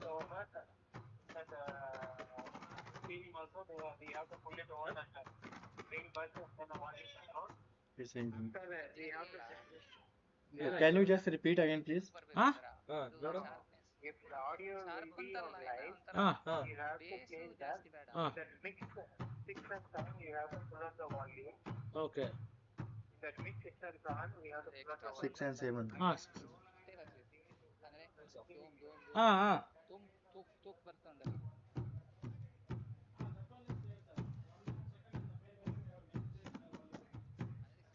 over that team also we have to pull it over that green buses and the volume down. We have to Can you just repeat again, please? if the audio will be on live, you have to change that. That mix 6 and 7, you have to pull up the volume. Okay. That mix 6 and 7, we have to pull up the volume. 6 and 7.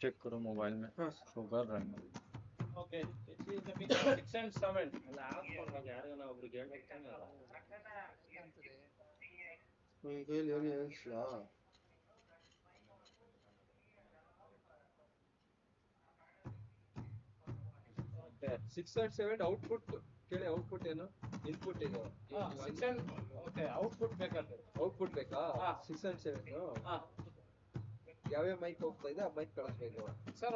Check करो mobile में show कर रहा है okay it is the big 6 and 7 last ಒಂದು ಯಾರು ನಾವು ಒಬ್ರು ಹೇಳ್ತಾನೆ ಅಲ್ಲ ಹೇಳಿ ಹೇಳ್ಸ್ಲಾ 6 and 7 ಔಟ್ಪುಟ್ ಕೇಳಿ ಔಟ್ಪುಟ್ ಏನು ಇನ್ಪುಟ್ ಇದು 6 and ಓಕೆ ಔಟ್ಪುಟ್ ಬೇಕಾದ್ರೆ ಔಟ್ಪುಟ್ ಬೇಕಾ 6 and 7 ಯಾವ್ಯಾವ ಮೈಕ್ ಹೋಗ್ತಾ ಇದೆ ಆ ಮೈಕ್ ಕಳಿಸ್ಬೇಕು ಸರ್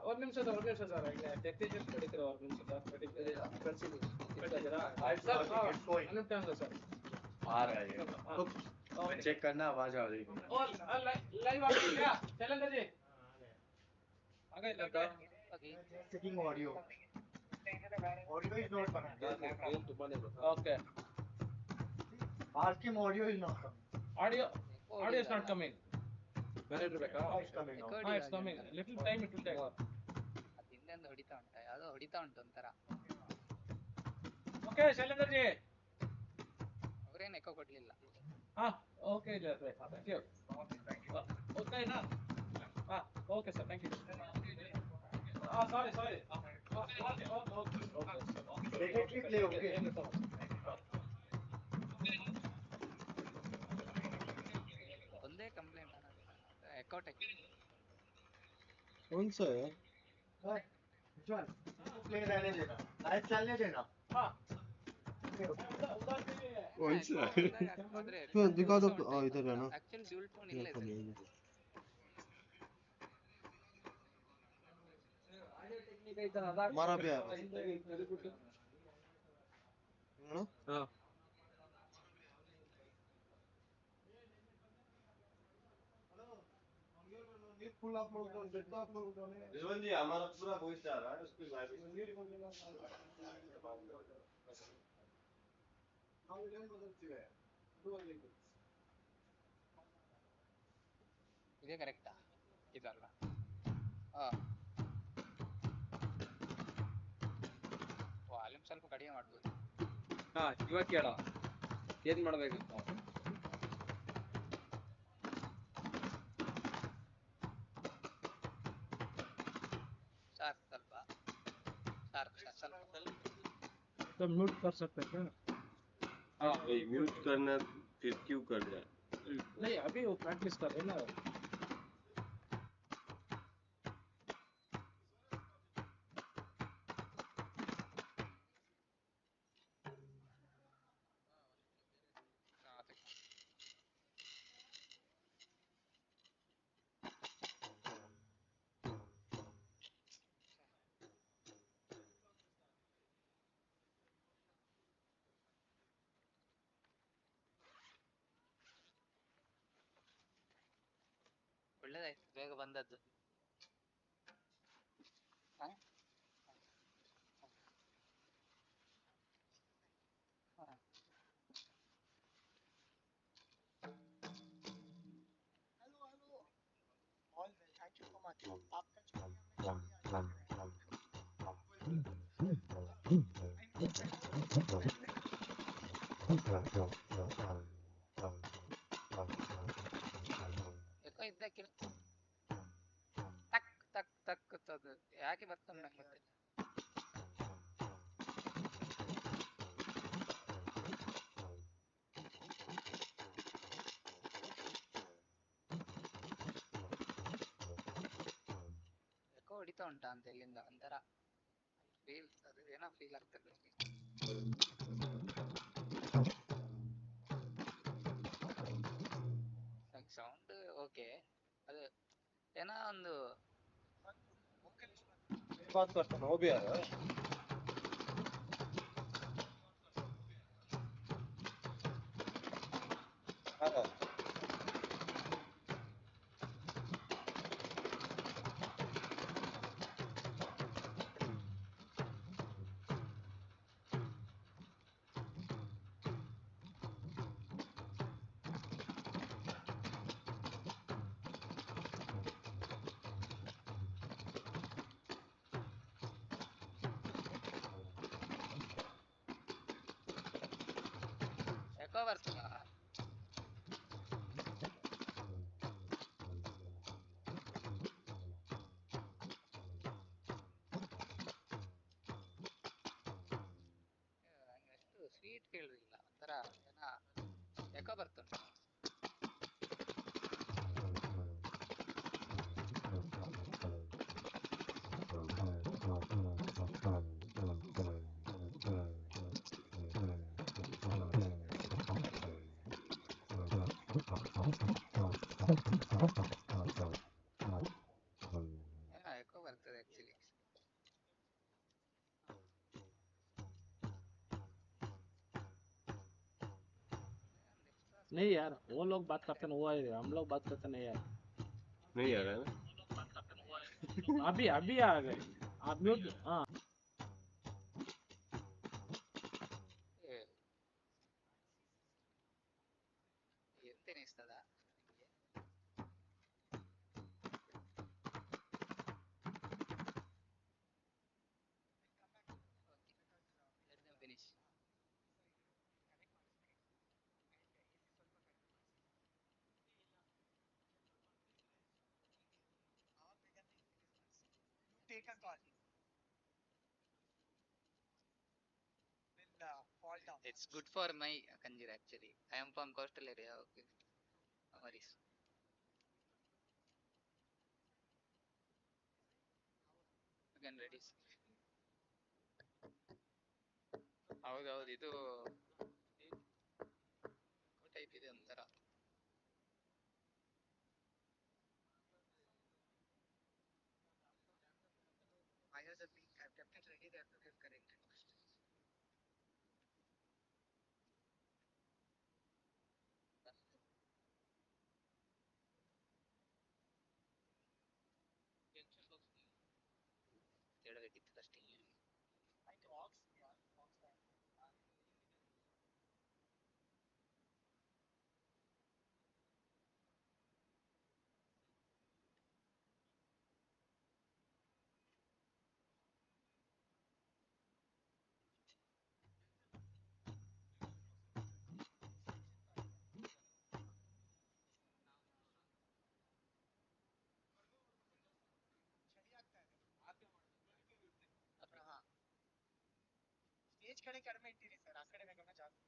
ಒಂದು ನಿಮಿಷ ಸರ್ ಈಗ ಟೆಕ್ನಿಷಿಯನ್ ಕರೀತಾರೆ ಒಂದು ನಿಮಿಷ ಸರ್ ಕಳಿಸಿದ್ದೀನಿ सर आ रहा है चेक करना आवाज आ रही है और लाइव आ गई क्या चलेंगे जी आ गए लगा checking audio is not coming okay ask him audio is not coming audio is not coming manager ಬೇಕಾ it's coming it's coming little time it will take ಹಿಂದೆಂದು ಹೊಡಿತಾ ಉಂಟಾ ಯಾವ್ದೋ ಹೊಡಿತಾ ಉಂಟು ಒಂಥರ ओके शैलेंद्र जी ಅವ್ರೇನು ಎಕೋ ಕೊಡ್ಲಿಲ್ಲ ओके थैंक यू ओके ना okay sir thank you sorry definitely play okay ಒಂದೇ ಕಂಪ್ಲೇಂಟ್ ಎಕೋ ಟೆಕ್ कौन सा है चल प्ले रहने देना लाइव चलने देना हां कौन सा तो दिखा दो इधर है ना एक्चुअली ड्यूल टोन ಇಲ್ಲ ಇದೆ हमारा भी है हां फुल आप लोग देखो आप लोग रिजवान जी हमारा पूरा वॉइस जा रहा है उसकी वाइब्रेशन ಇದೆ ಕರೆಕ್ಟಾ ಇದಲ್ಲ ವಾಲ್ಯೂಮ್ ಸ್ವಲ್ಪ ಕಡಿಮೆ ಮಾಡ್ಬೋದು ಇವಾಗ ಕೇಳ ಏನ್ ಮಾಡ್ಬೇಕು तो म्यूट कर सकते हैं क्या भाई म्यूट करना फिर क्यों कर रहा है नहीं अभी वो प्रैक्टिस कर रहे हैं ना ಒಳ್ಳೇದಾಯ್ತು ಬೇಗ ಬಂದದ್ದು ಇದ್ದಕ್ಕಿಲ್ಲ ತಕ್ ತಕ್ ತಕ್ ಯಾಕೆ ಬರ್ತದೆ ನಂಗೆ ಎಕೋ ಹೊಡಿತಾ ಉಂಟಾ ಅಂತ ಇಲ್ಲಿಂದ ಒಂಥರ ಫೀಲ್ ಅದು ಏನೋ ಫೀಲ್ ಆಗ್ತದೆ ಸೌಂಡ್ ಓಕೆ ಅದು ಏನೋ ಒಂದು बात करता हूँ वो भी आ रहा है ಎಕೋ ಬರ್ತದ? ಎಷ್ಟು ಸ್ವೀಟ್ ಕೇಳಿಲ್ಲ, ಒಂಥರ ಏನ ಎಕೋ ಬರ್ತುಂಟು. ಎಕೋ ಬರ್ತದೆ ಆಕ್ಚುಲಿ. नहीं यार, वो लोग बात करते हैं, वो है, हम लोग बात करते नहीं यार। नहीं आ रहा है ना? अभी अभी आ गए आप म्यूट। हाँ ಎಂತೆನಿಸ್ತದ ನಿಮಗೆ? Let them finish. Take a call. Will fall down. It's good for my Kanjir actually. I am from coastal area. Okay. No worries. You can reduce. ಹೌದೌದು, ಇದು ಟೈಪ್ ಇದೆ ಒಂಥರ. Wires are being kept it ready, they have to get corrected. ಕೇಳಬೇಕಿತ್ತು ಅಷ್ಟೇ. Stage ಕಡೆ ಕಡಿಮೆ ಇಟ್ಟಿರಿ sir, ಆ ಕಡೆ ಗಮನ ಜಾಸ್ತಿ.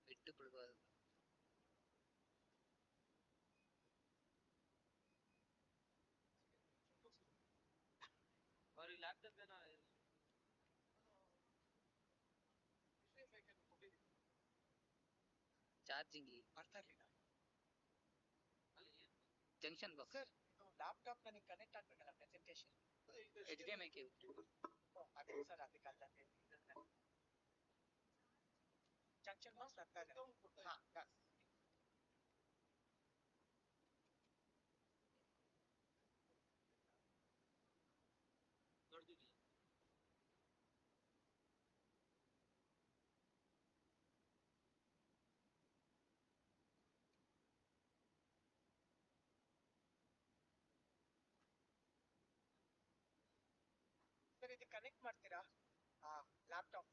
ಬಿಟ್ಟು ಬಿಡ್ಬೋದು. ಚಾರ್ಜಿಂಗ್ ಬರ್ತಾ ಇರ್ಲಿಲ್ಲ ಜಂಕ್ಷನ್ ಬಾಕ್ಸ್. ಸರ್. ಇದು ಲ್ಯಾಪ್ಟಾಪ್ ನನಗೆ ಕನೆಕ್ಟ್ ಆಗ್ಬೇಕಲ್ಲ ಪ್ರೆಸೆಂಟೇಷನ್. HDMI cable. ಅದೇ ಸರ್, ಅದಕ್ಕಲ್ಲ ಜಂಕ್ಷನ್ ಬಾಕ್ಸ್ ಬರ್ತಾ ಇದೆ. ಹಾ ಸರ್, ಇದು ಕನೆಕ್ಟ್ ಮಾಡ್ತೀರಾ ಲ್ಯಾಪ್ಟಾಪ್?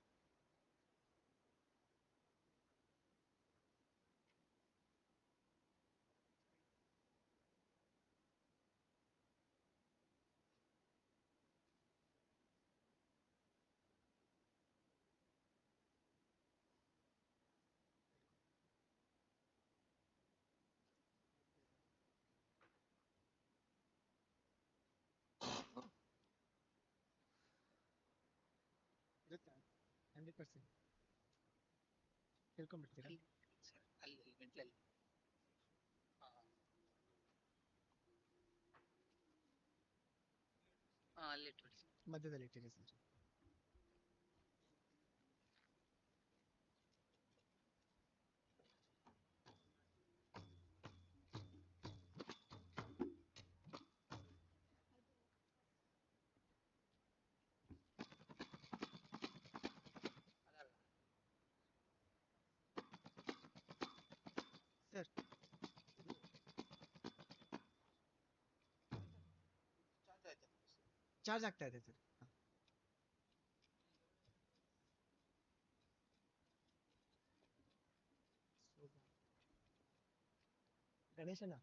ಇರುತ್ತೆ 100%. ತಿಳ್ಕೊಂಡ್ಬಿಡ್ತೀರಾ? ಅಲ್ಲಿ ಮೆಟ್ಲಲ್ಲಿ. ಅಲ್ಲಿ ಇಟ್ಬಿಡಿ. ಮಧ್ಯದಲ್ಲಿ ಇಟ್ಟಿರಿ ಸರ್. ಸರ್ ಚಾರ್ಜ್ ಆಗ್ತಾ ಇದೆ ಸರ್. ಗಣೇಶನ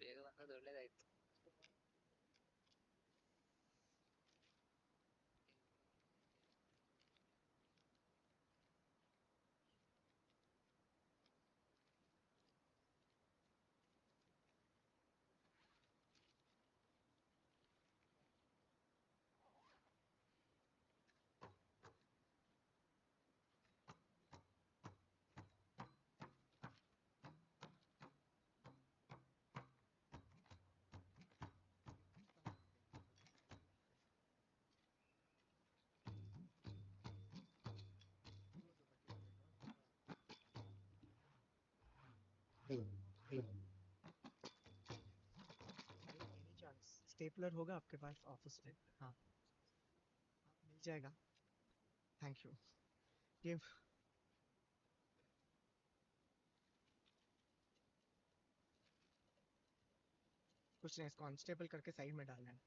ಬೇಗ ಬಂದದ್ದು ಒಳ್ಳೇದಾಯ್ತು. स्टेपलर होगा आपके पास ऑफिस में? हाँ मिल जाएगा. Thank you. ये कुछ नहीं, कांस्टेबल करके साइड में डालना है.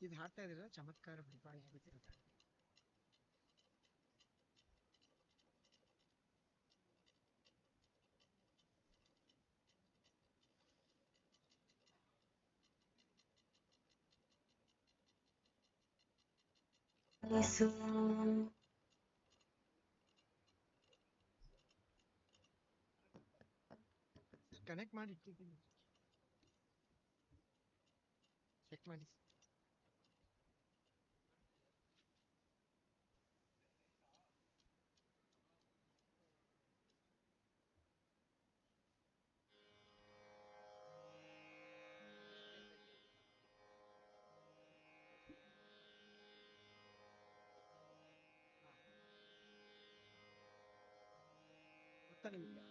ಇದು ಹಾಡ್ತಾ ಇದ್ದೀರಾ ಚಮತ್ಕಾರ ಬಿಪಾಣಿ ಆಗುತ್ತೆ. ಕನೆಕ್ಟ್ ಮಾಡಿ ಇಟ್ಟಿದ್ದೀನಿ, ಚೆಕ್ ಮಾಡಿ. ಗೊತ್ತಾ ನಿಮ್ಗೆ Mac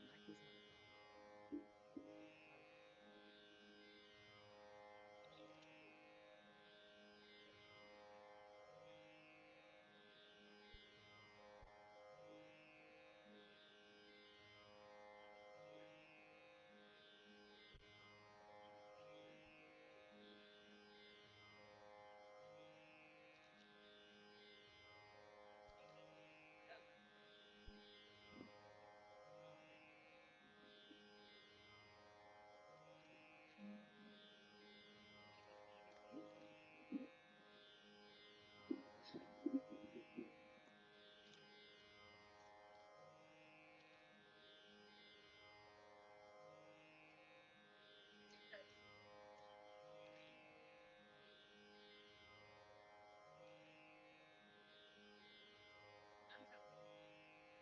use ಮಾಡೋದು?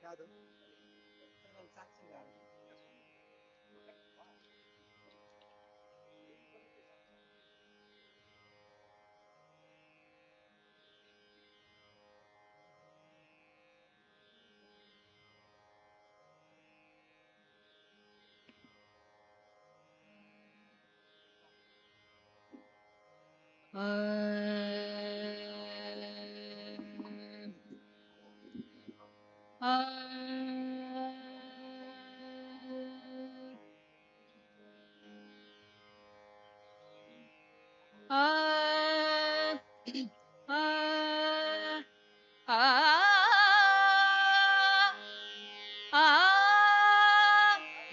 ಯಾವುದು ಸ್ಯಾಮ್ಸಂಗ್ ಯಾವುದು?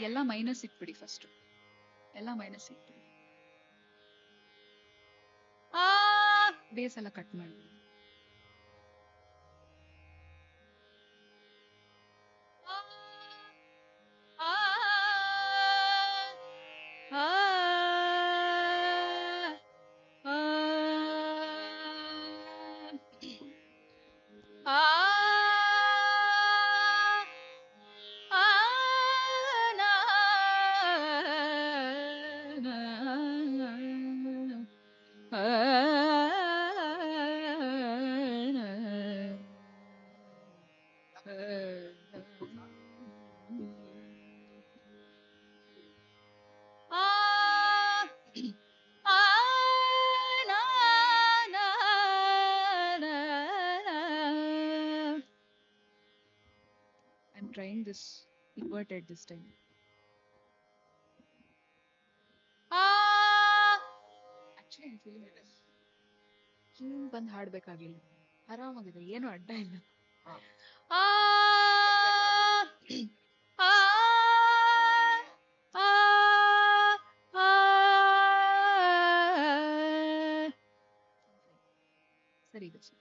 ಎಲ್ಲ ಮೈನಸ್ ಇಟ್ಬಿಡಿ ಫಸ್ಟ್. ಎಲ್ಲ ಮೈನಸ್ ಇಟ್ಬಿಡಿ. ಬೇಸ್ ಎಲ್ಲ ಕಟ್ ಮಾಡಿ. I'm trying this inverted this time. Actually, I'm feeling it. ಹಿಂಗ್ ಬಂದು ಹಾಡ್ಬೇಕಾಗಿಲ್ಲ, ಆರಾಮಾಗಿದೆ, ಏನು ಅಡ್ಡ ಇಲ್ಲ. ಆ ಆ ಆ ಆ ಸರಿ ಇದೆ ಸರ್.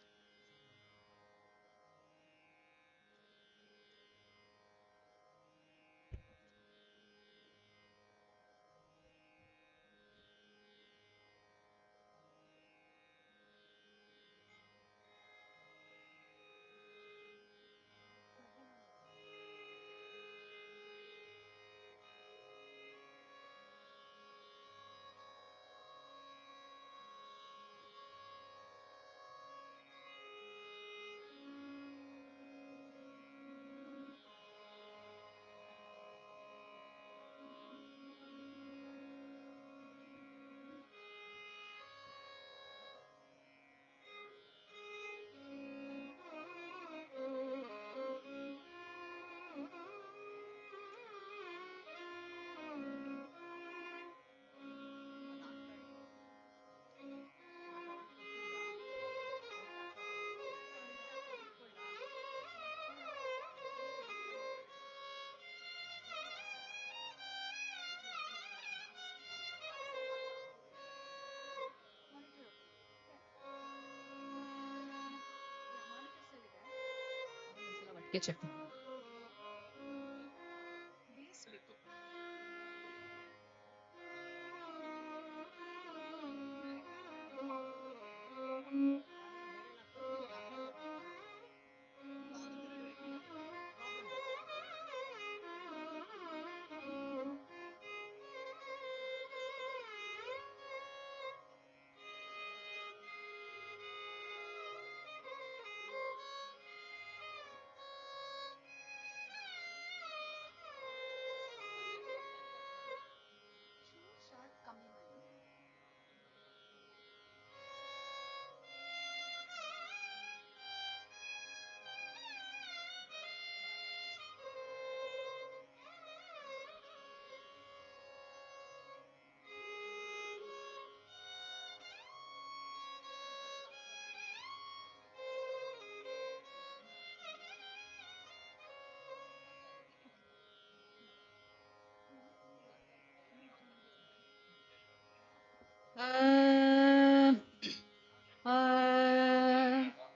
ಚೆಕ್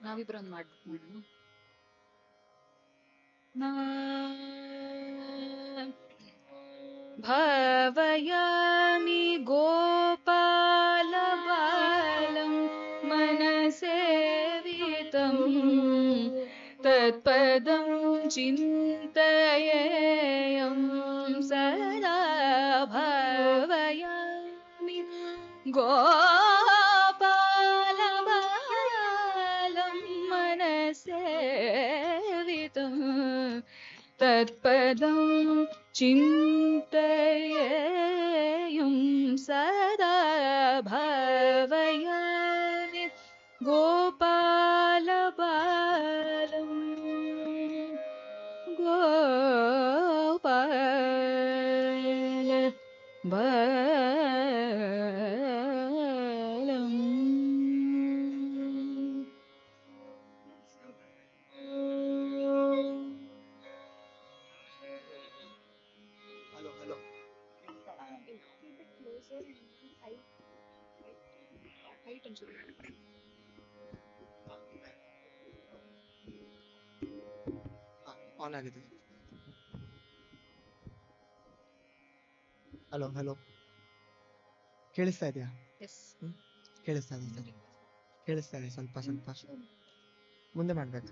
ನಾವಿಬ್ರು ಒಂದು ಮಾಡ್ಬಿಟ್ಟು ಭಾವಯಾಮಿ ಗೋಪಾಲ ಬಾಲಂ ಮನಸೇವಿತಂ ತತ್ಪದಂ ಚಿಂತಯೇಯಂ ಸದಾ ಭಾವಯಾಮಿ ಗೋಪಾಲ ಬಾಲಂ ಮನಸೇವಿತಂ ತತ್ಪದಂ ಚಿಂತಯೇಯಂ ಸದಾ ಭಾವಯಾಮಿ ಗೋಪಾಲ ಬಾಲಂ ಗೋಪಾಲ ಬಾಲಂ. Height and ಆನ್ ಆಗಿದೆ. ಹಲೋ ಹಲೋ, ಕೇಳಿಸ್ತಾ ಇದೆಯಾ? ಎಸ್. ಕೇಳಿಸ್ತಾ ಇದೆ ಸರ್, ಕೇಳಿಸ್ತಾ ಇದೆ. ಸ್ವಲ್ಪ ಸ್ವಲ್ಪ ಮುಂದೆ ಮಾಡ್ಬೇಕು.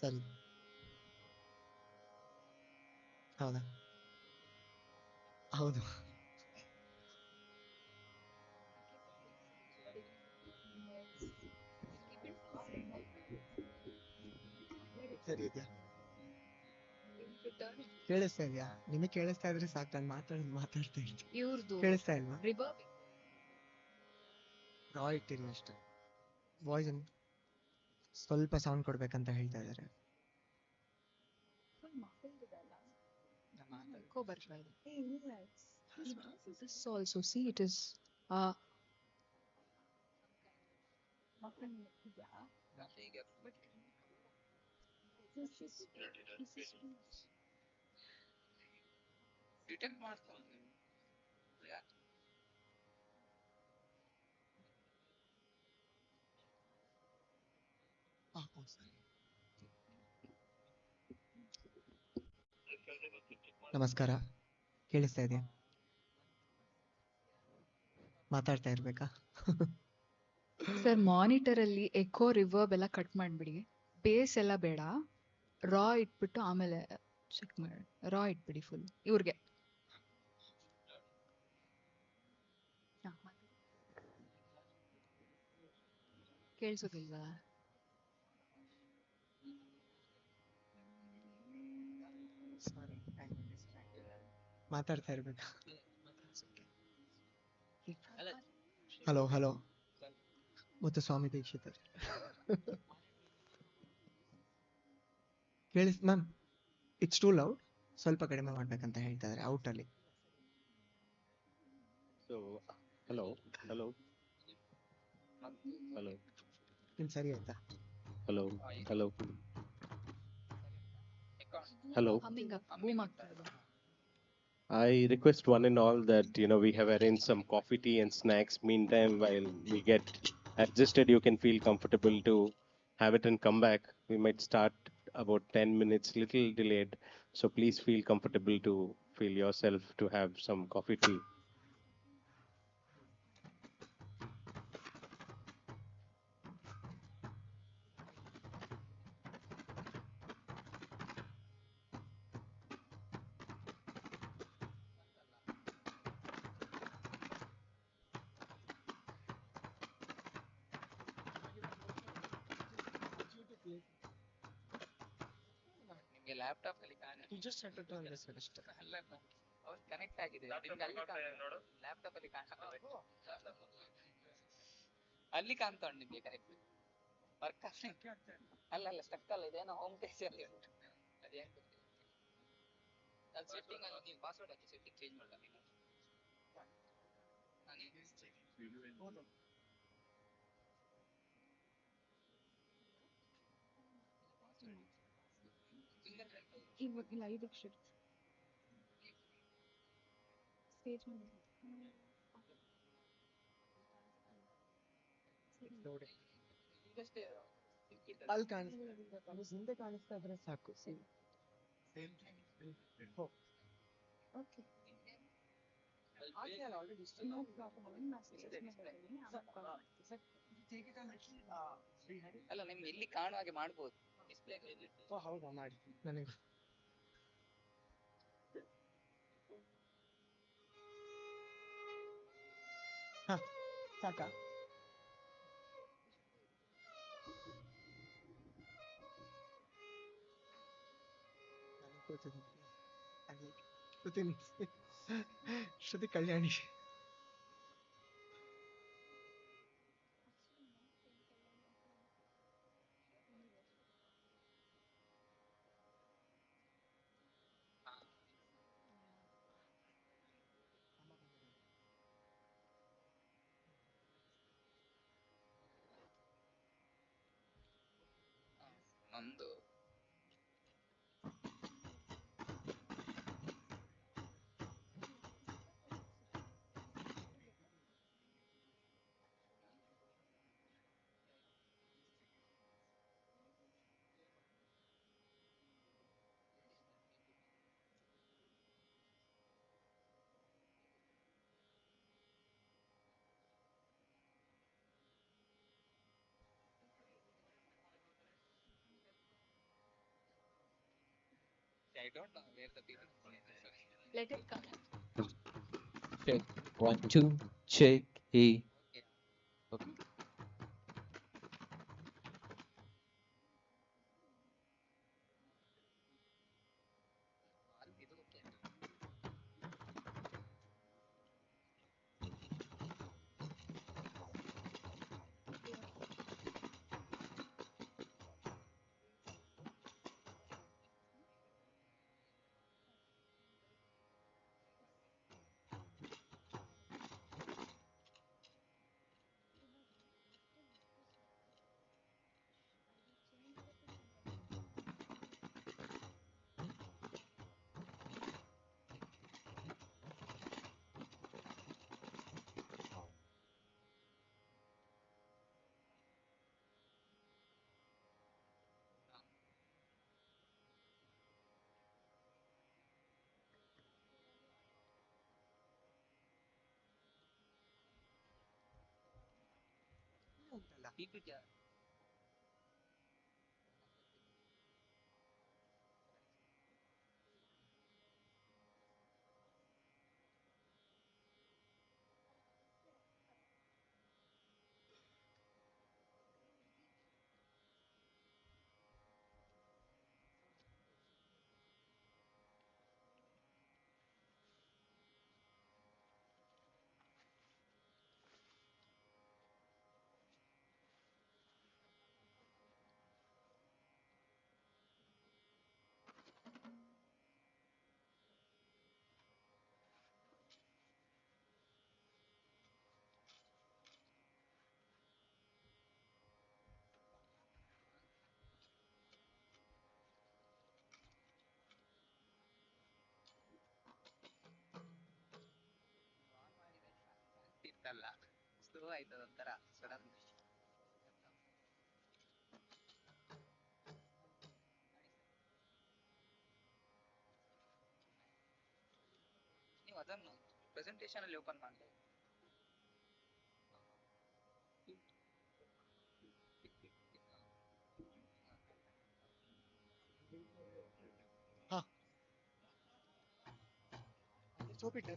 ಸರಿ, ಹೌದಾ? ಹೌದು. ಸರಿ ಇದೆಯಾ? ಕೇಳಿಸ್ತಾ ಇದೆಯಾ? ನಿಮಗೆ ಕೇಳಿಸ್ತಾ ಇದ್ರೆ ಸಾಕು, ನಾನು ಮಾತಾಡ್ತಾ ಇದ್ದೀನಿ. ಇವ್ರದ್ದು ಕೇಳಿಸ್ತಾ ಇಲ್ವಾ? ರಿವರ್ಬ್ ರಾ ಇಟ್ಟಿರಿ ಅಷ್ಟೇ. ವಾಯ್ಸ್ ಸ್ವಲ್ಪ ಸೌಂಡ್ ಕೊಡ್ಬೇಕಂತ ಹೇಳ್ತಾ ಇದ್ದಾರೆ. ಫುಲ್ ಮಫಲ್ಡ್ ಇದೆ ಅಲ್ಲ, ಎಕೋ ಬರ್ತಾ ಇದೆ. This also, see, it is detect ಮಾಡ್ತಾನೆ. ನಮಸ್ಕಾರ, ಕೇಳಿಸ್ತಾ ಇದೆಯಾ? ಮಾತಾಡ್ತಾ ಇರ್ಬೇಕಾ? ಸರ್, ಮಾನಿಟರ್ ಅಲ್ಲಿ ಎಕೋ ರಿವರ್ಬ್ ಎಲ್ಲ ಕಟ್ ಮಾಡ್ಬಿಡಿ, ಬೇಸ್ ಎಲ್ಲ ಬೇಡ, ರಾ ಇಟ್ಬಿಟ್ಟು ಆಮೇಲೆ ಚೆಕ್ ಮಾಡಿ. ರಾ ಇಟ್ಬಿಡಿ ಫುಲ್ ಇವ್ರಿಗೆ. ಕೇಳಿಸೋದಿಲ್ವಾ? ಮಾತಾಡ್ತಾ ಇರ್ಬೇಕಾ? ಹಲೋ ಹಲೋ, ಮತ್ತು Swami Dikshitar ma'am, it's too loud, ಸ್ವಲ್ಪ ಕಡಿಮೆ ಮಾಡ್ಬೇಕಂತ ಹೇಳ್ತಾ ಇದ್ದಾರೆ ಔಟಲ್ಲಿ. So, hello. ನಿಮ್ ಸರಿ ಆಯ್ತಾ? Hello. ಹಮ್ಮಿಂಗ್ ಬೂಮ್ ಆಗ್ತಾ ಇದೆ. I request one and all that, we have arranged some coffee, tea and snacks. Meantime, while we get adjusted, you can feel comfortable to have it and come back. We might start about 10 minutes, little delayed. So please feel comfortable to feel yourself to have some coffee, tea. ನಿಮ್ಗೆ laptop ಅಲ್ಲಿ ಅಲ್ಲ, ಅವ್ರು connect ಆಗಿದೆ, ನಿಮ್ಗೆ laptop ಅಲ್ಲಿ ಅಲ್ಲಿ ಕಾಣ್ತಾ ಉಂಟು ನಿಮ್ಗೆ ಕರೆಕ್ಟ್ ವರ್ಕ್ ಅಲ್ಲ ಸ್ಟಕ್ ಅಲ್ಲ, ಇದೇನೋ ಹೋಮ್ ಪೇಜ್ ಅಲ್ಲಿ ಉಂಟು. ಅದೇನ್ ಗೊತ್ತಿಲ್ಲ, ಅದು ಸೆಟ್ಟಿಂಗ್ ಅಲ್ಲಿ ನೀವು ಪಾಸ್ವರ್ಡ್ ಹಾಕಿ ಸೆಟ್ಟಿಂಗ್ ಚೇಂಜ್ ಮಾಡಲ್ಲ ನೀವು. ಇಲ್ಲ, ಇದಕ್ಕೆ ಸ್ಟೇಜ್ ಈಗಷ್ಟೇ ಅಲ್ಲಿ ಕಾಣಿಸ್ತಾ, ಹಿಂದೆ ಕಾಣಿಸ್ತಾ ಇದ್ರೆ ಸಾಕು. ಓಕೆ. ಅಲ್ಲ, ನಿಮ್ಗೆ ಇಲ್ಲಿ ಕಾಣುವ ಹಾಗೆ ಮಾಡ್ಬೋದು ಡಿಸ್ಪ್ಲೇ. ಹೌದಾ, ಮಾಡಿ ನನಗೆ. ಹಾ, ಸಾಕಾ? ಕೂತೀನಿ ಶ್ರುತಿ ಕಲ್ಯಾಣಿ. ನಂದು I don't know where the people are going. Sorry. Let it come. Check. 1, 2. Check. Hey. Okay. Okay. All ಇದು okay. ಉಂಟಲ್ಲ PPT ಇತ್ತಲ್ಲ ಸ್ಲೋ ಆಯ್ತದ ಒಂಥರ ಸಡನ್. ನೀವು ಅದನ್ನು ಪ್ರೆಸೆಂಟೇಶನ್ ಅಲ್ಲಿ ಓಪನ್ ಮಾಡಿ. ಹಾ ಸೋಪಿಟ್ಟೆ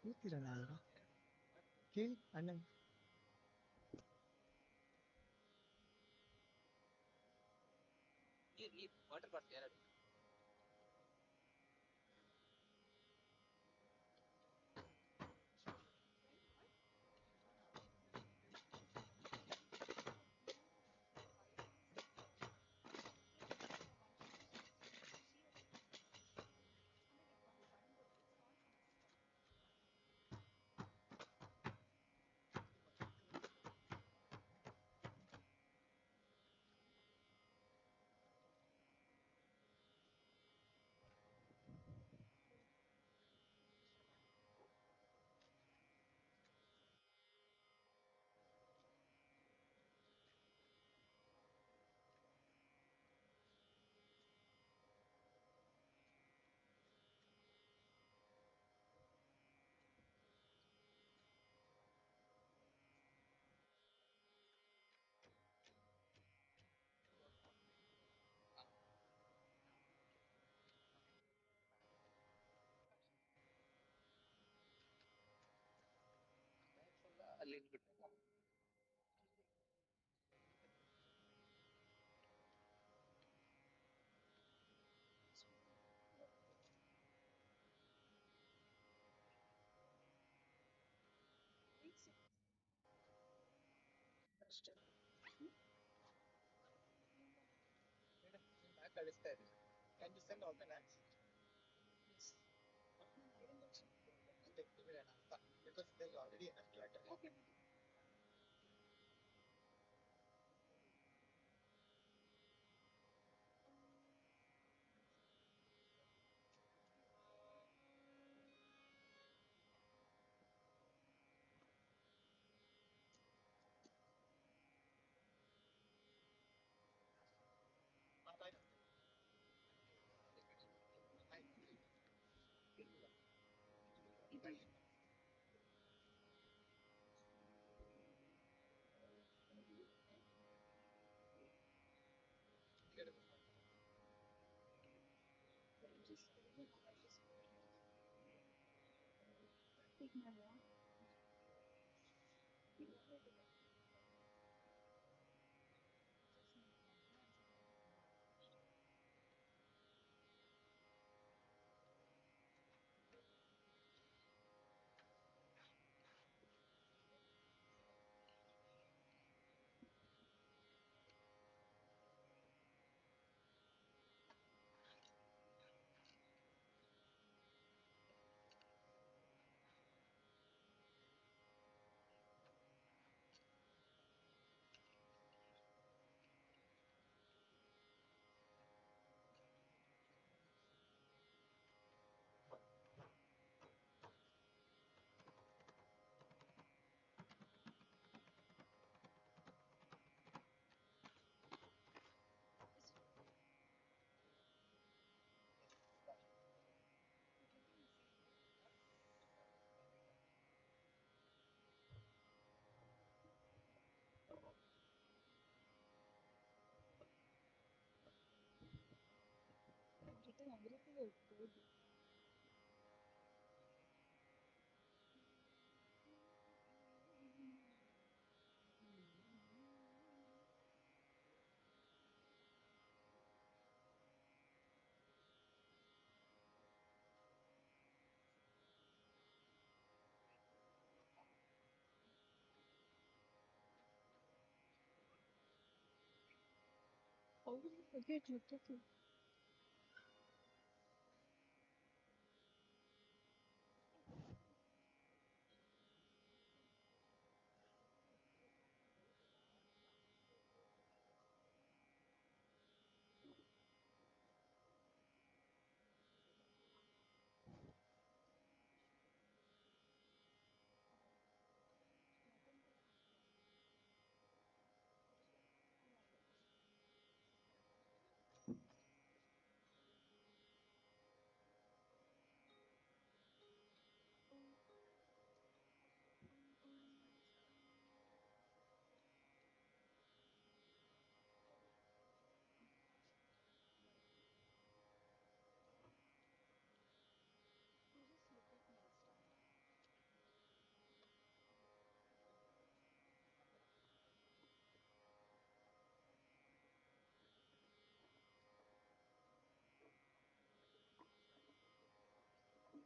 ಕೂತಿರಲ್ಲ ಅಲ್ವಾ ಕೇಳಿ ಅಣ್ಣ ಈ ವಾಟರ್ ಬಾಟಲ್ ಎರಡು ಅಲ್ಲಿ ಇಟ್ಬಿಟ್ಟು ಅಷ್ಟೇ. ಕಳಿಸ್ತಾ ಇದ್ದೀನಿ. Can you send all the names? Yes. Because there's already enough clutter. Okay. Written everything you told me. How will you forget? Look at you. You just look at me this time. Okay.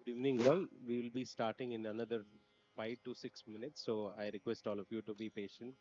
Good evening, all. We will be starting in another 5 to 6 minutes, so I request all of you to be patient.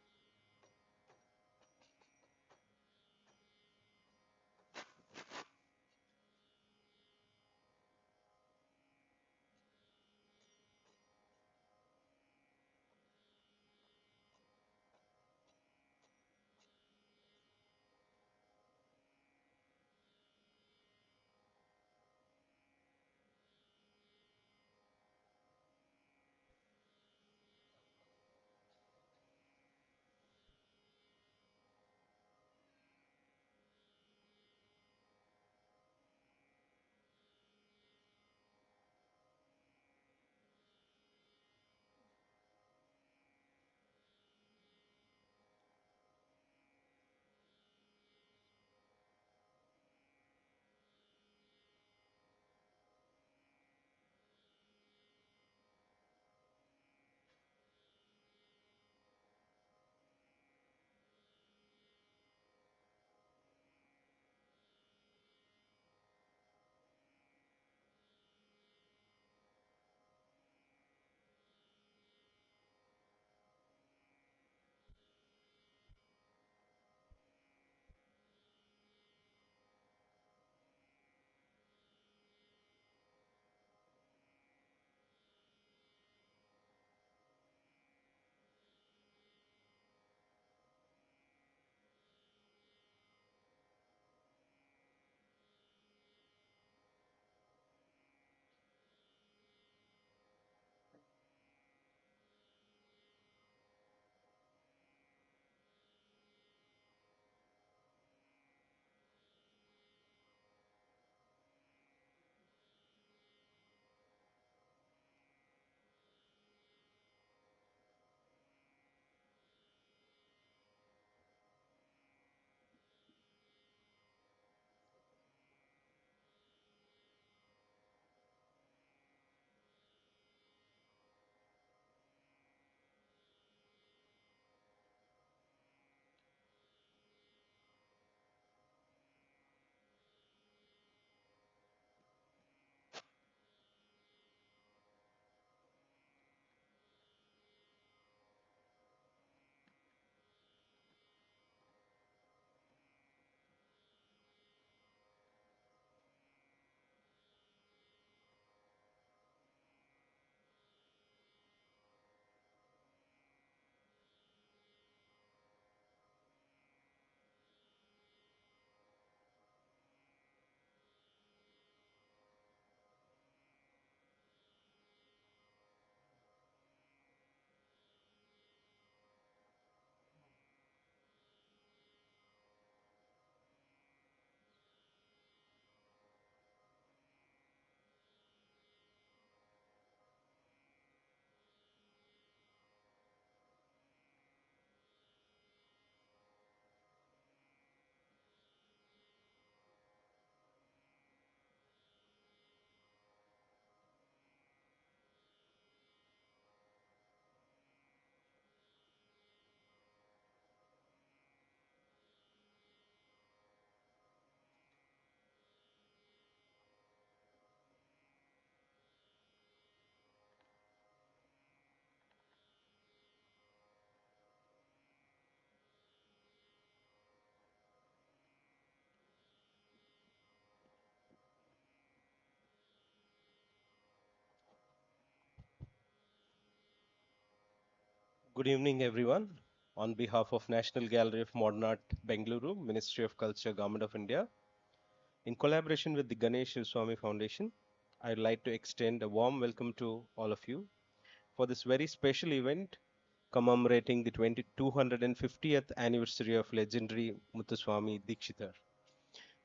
Good evening, everyone. On behalf of National Gallery of Modern Art, Bengaluru, Ministry of Culture, Government of India, in collaboration with the Ganesh Swami Foundation, I'd like to extend a warm welcome to all of you for this very special event commemorating the 250th anniversary of legendary Muthuswami Dikshitar.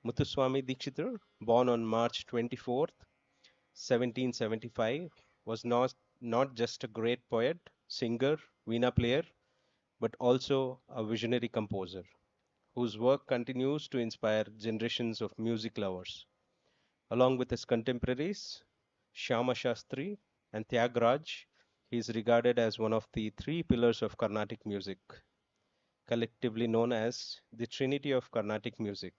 Muthuswami Dikshitar, born on March 24th, 1775, was not just a great poet, singer, veena player, but also a visionary composer whose work continues to inspire generations of music lovers. Along with his contemporaries, Shyama Shastri and Tyagraj, he is regarded as one of the three pillars of Carnatic music, collectively known as the Trinity of Carnatic music.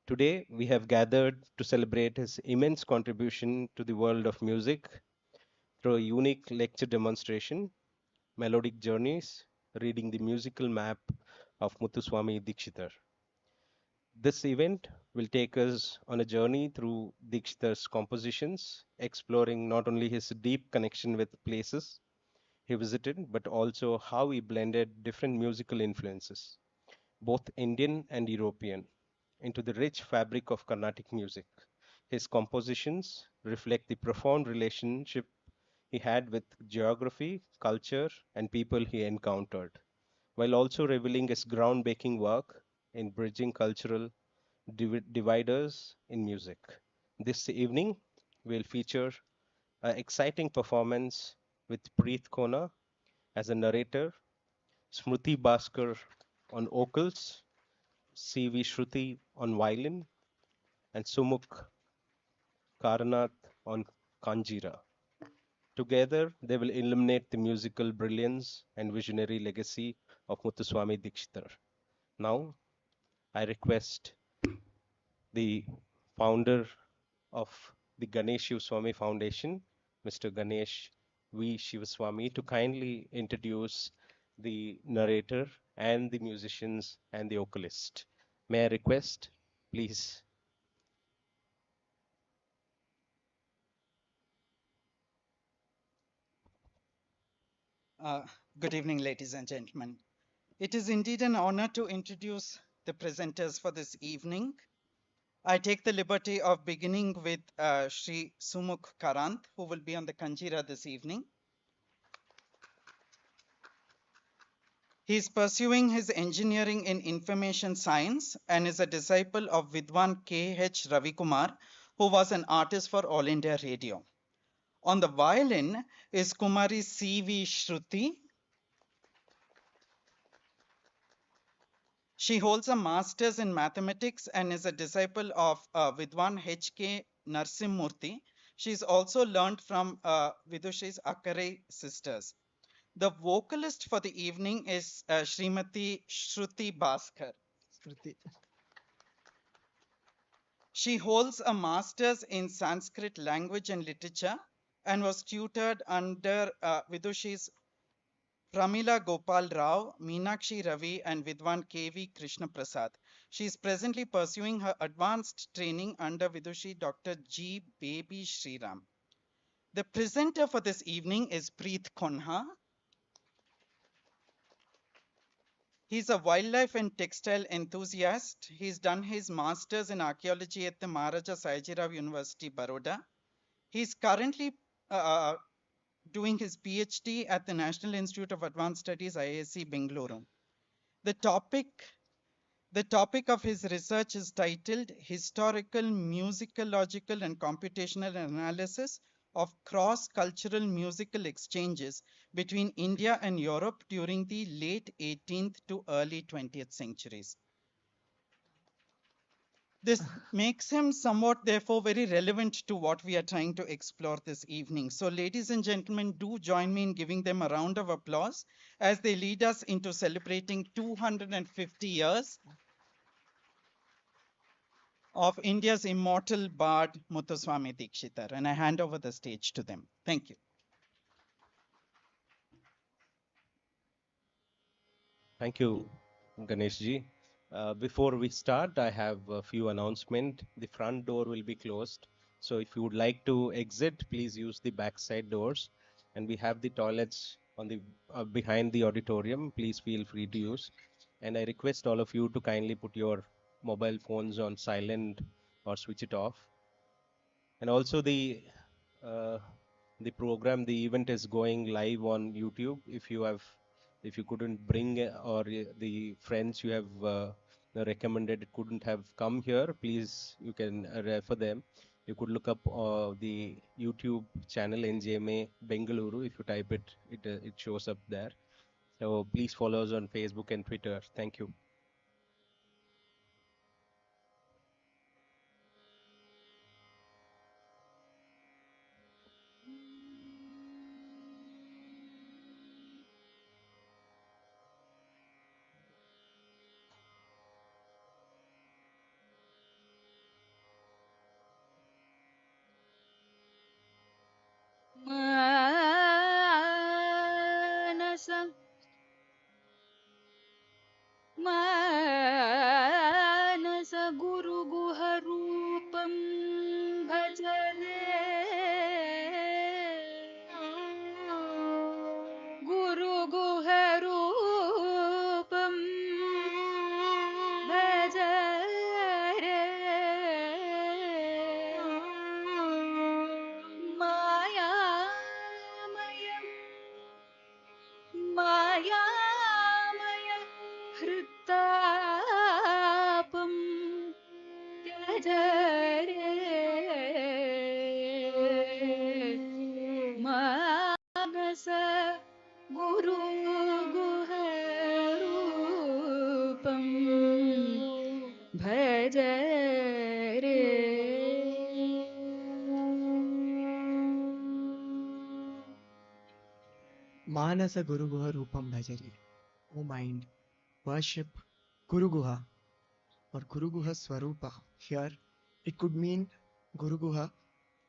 Today, we have gathered to celebrate his immense contribution to the world of music through a unique lecture demonstration, melodic journeys, reading the musical map of Muthuswami Dikshitar. This event will take us on a journey through Dikshitar's compositions, exploring not only his deep connection with places he visited, but also how he blended different musical influences, both Indian and European, into the rich fabric of Carnatic music. His compositions reflect the profound relationship he had with geography, culture, and people he encountered, while also revealing his groundbreaking work in bridging cultural dividers in music. This evening, we'll feature an exciting performance with Preet Kona as a narrator, Smruti Bhaskar on vocals, C.V. Shruti on violin, and Sumukh Karanath on kanjira. Together, they will illuminate the musical brilliance and visionary legacy of Muthuswami Dikshitar. Now, I request the founder of the Ganesh Shivaswamy Foundation, Mr. Ganesh V. Shivaswamy, to kindly introduce the narrator and the musicians and the vocalist. May I request, please? Good evening, ladies and gentlemen. It is indeed an honor to introduce the presenters for this evening. I take the liberty of beginning with Sri Sumukh Karanth, who will be on the Kanjira this evening. He is pursuing his engineering in information science and is a disciple of Vidwan K.H. Ravikumar, who was an artist for All India Radio. On the violin is Kumari C.V. Shruti. She holds a master's in mathematics and is a disciple of Vidwan H.K. Narsimurthy. She's also learned from Vidushi's Akare sisters. The vocalist for the evening is Srimati Shruti Bhaskar. Smriti. She holds a master's in Sanskrit language and literature and was tutored under Vidushi's Pramila Gopal Rao, Meenakshi Ravi, and Vidwan K.V. Krishna Prasad. She is presently pursuing her advanced training under Vidushi Dr. G. Baby Sriram. The presenter for this evening is Preet Konha. He's a wildlife and textile enthusiast. He's done his master's in archaeology at the Maharaja Sayajirao University, Baroda. He's currently doing his PhD at the National Institute of Advanced Studies, IISc, Bengaluru. The topic of his research is titled Historical, Musicological and Computational Analysis of Cross-Cultural Musical Exchanges between India and Europe during the late 18th to early 20th centuries. This makes him somewhat, therefore, very relevant to what we are trying to explore this evening. So, ladies and gentlemen, do join me in giving them a round of applause as they lead us into celebrating 250 years of India's immortal bard, Muthuswami Dikshitar. And I hand over the stage to them. Thank you. Thank you, Ganesh ji. Before we start, I have a few announcements. The front door will be closed. So if you would like to exit, please use the backside doors. And we have the toilets on the behind the auditorium. Please feel free to use. And I request all of you to kindly put your mobile phones on silent or switch it off. And also uh, the program, the event is going live on YouTube. If you couldn't bring or the friends you have recommended couldn't have come here, please you can refer them. You could look up the YouTube channel NGMA Bengaluru. If you type it, it shows up there. So please follow us on Facebook and Twitter. Thank you. मानस गुरु गुहरूपं भज रे. Manasa Guru Guha Rupam Bhajari. O mind, worship Guru Guha or Guru Guha Swarupa. Here, it could mean Guru Guha,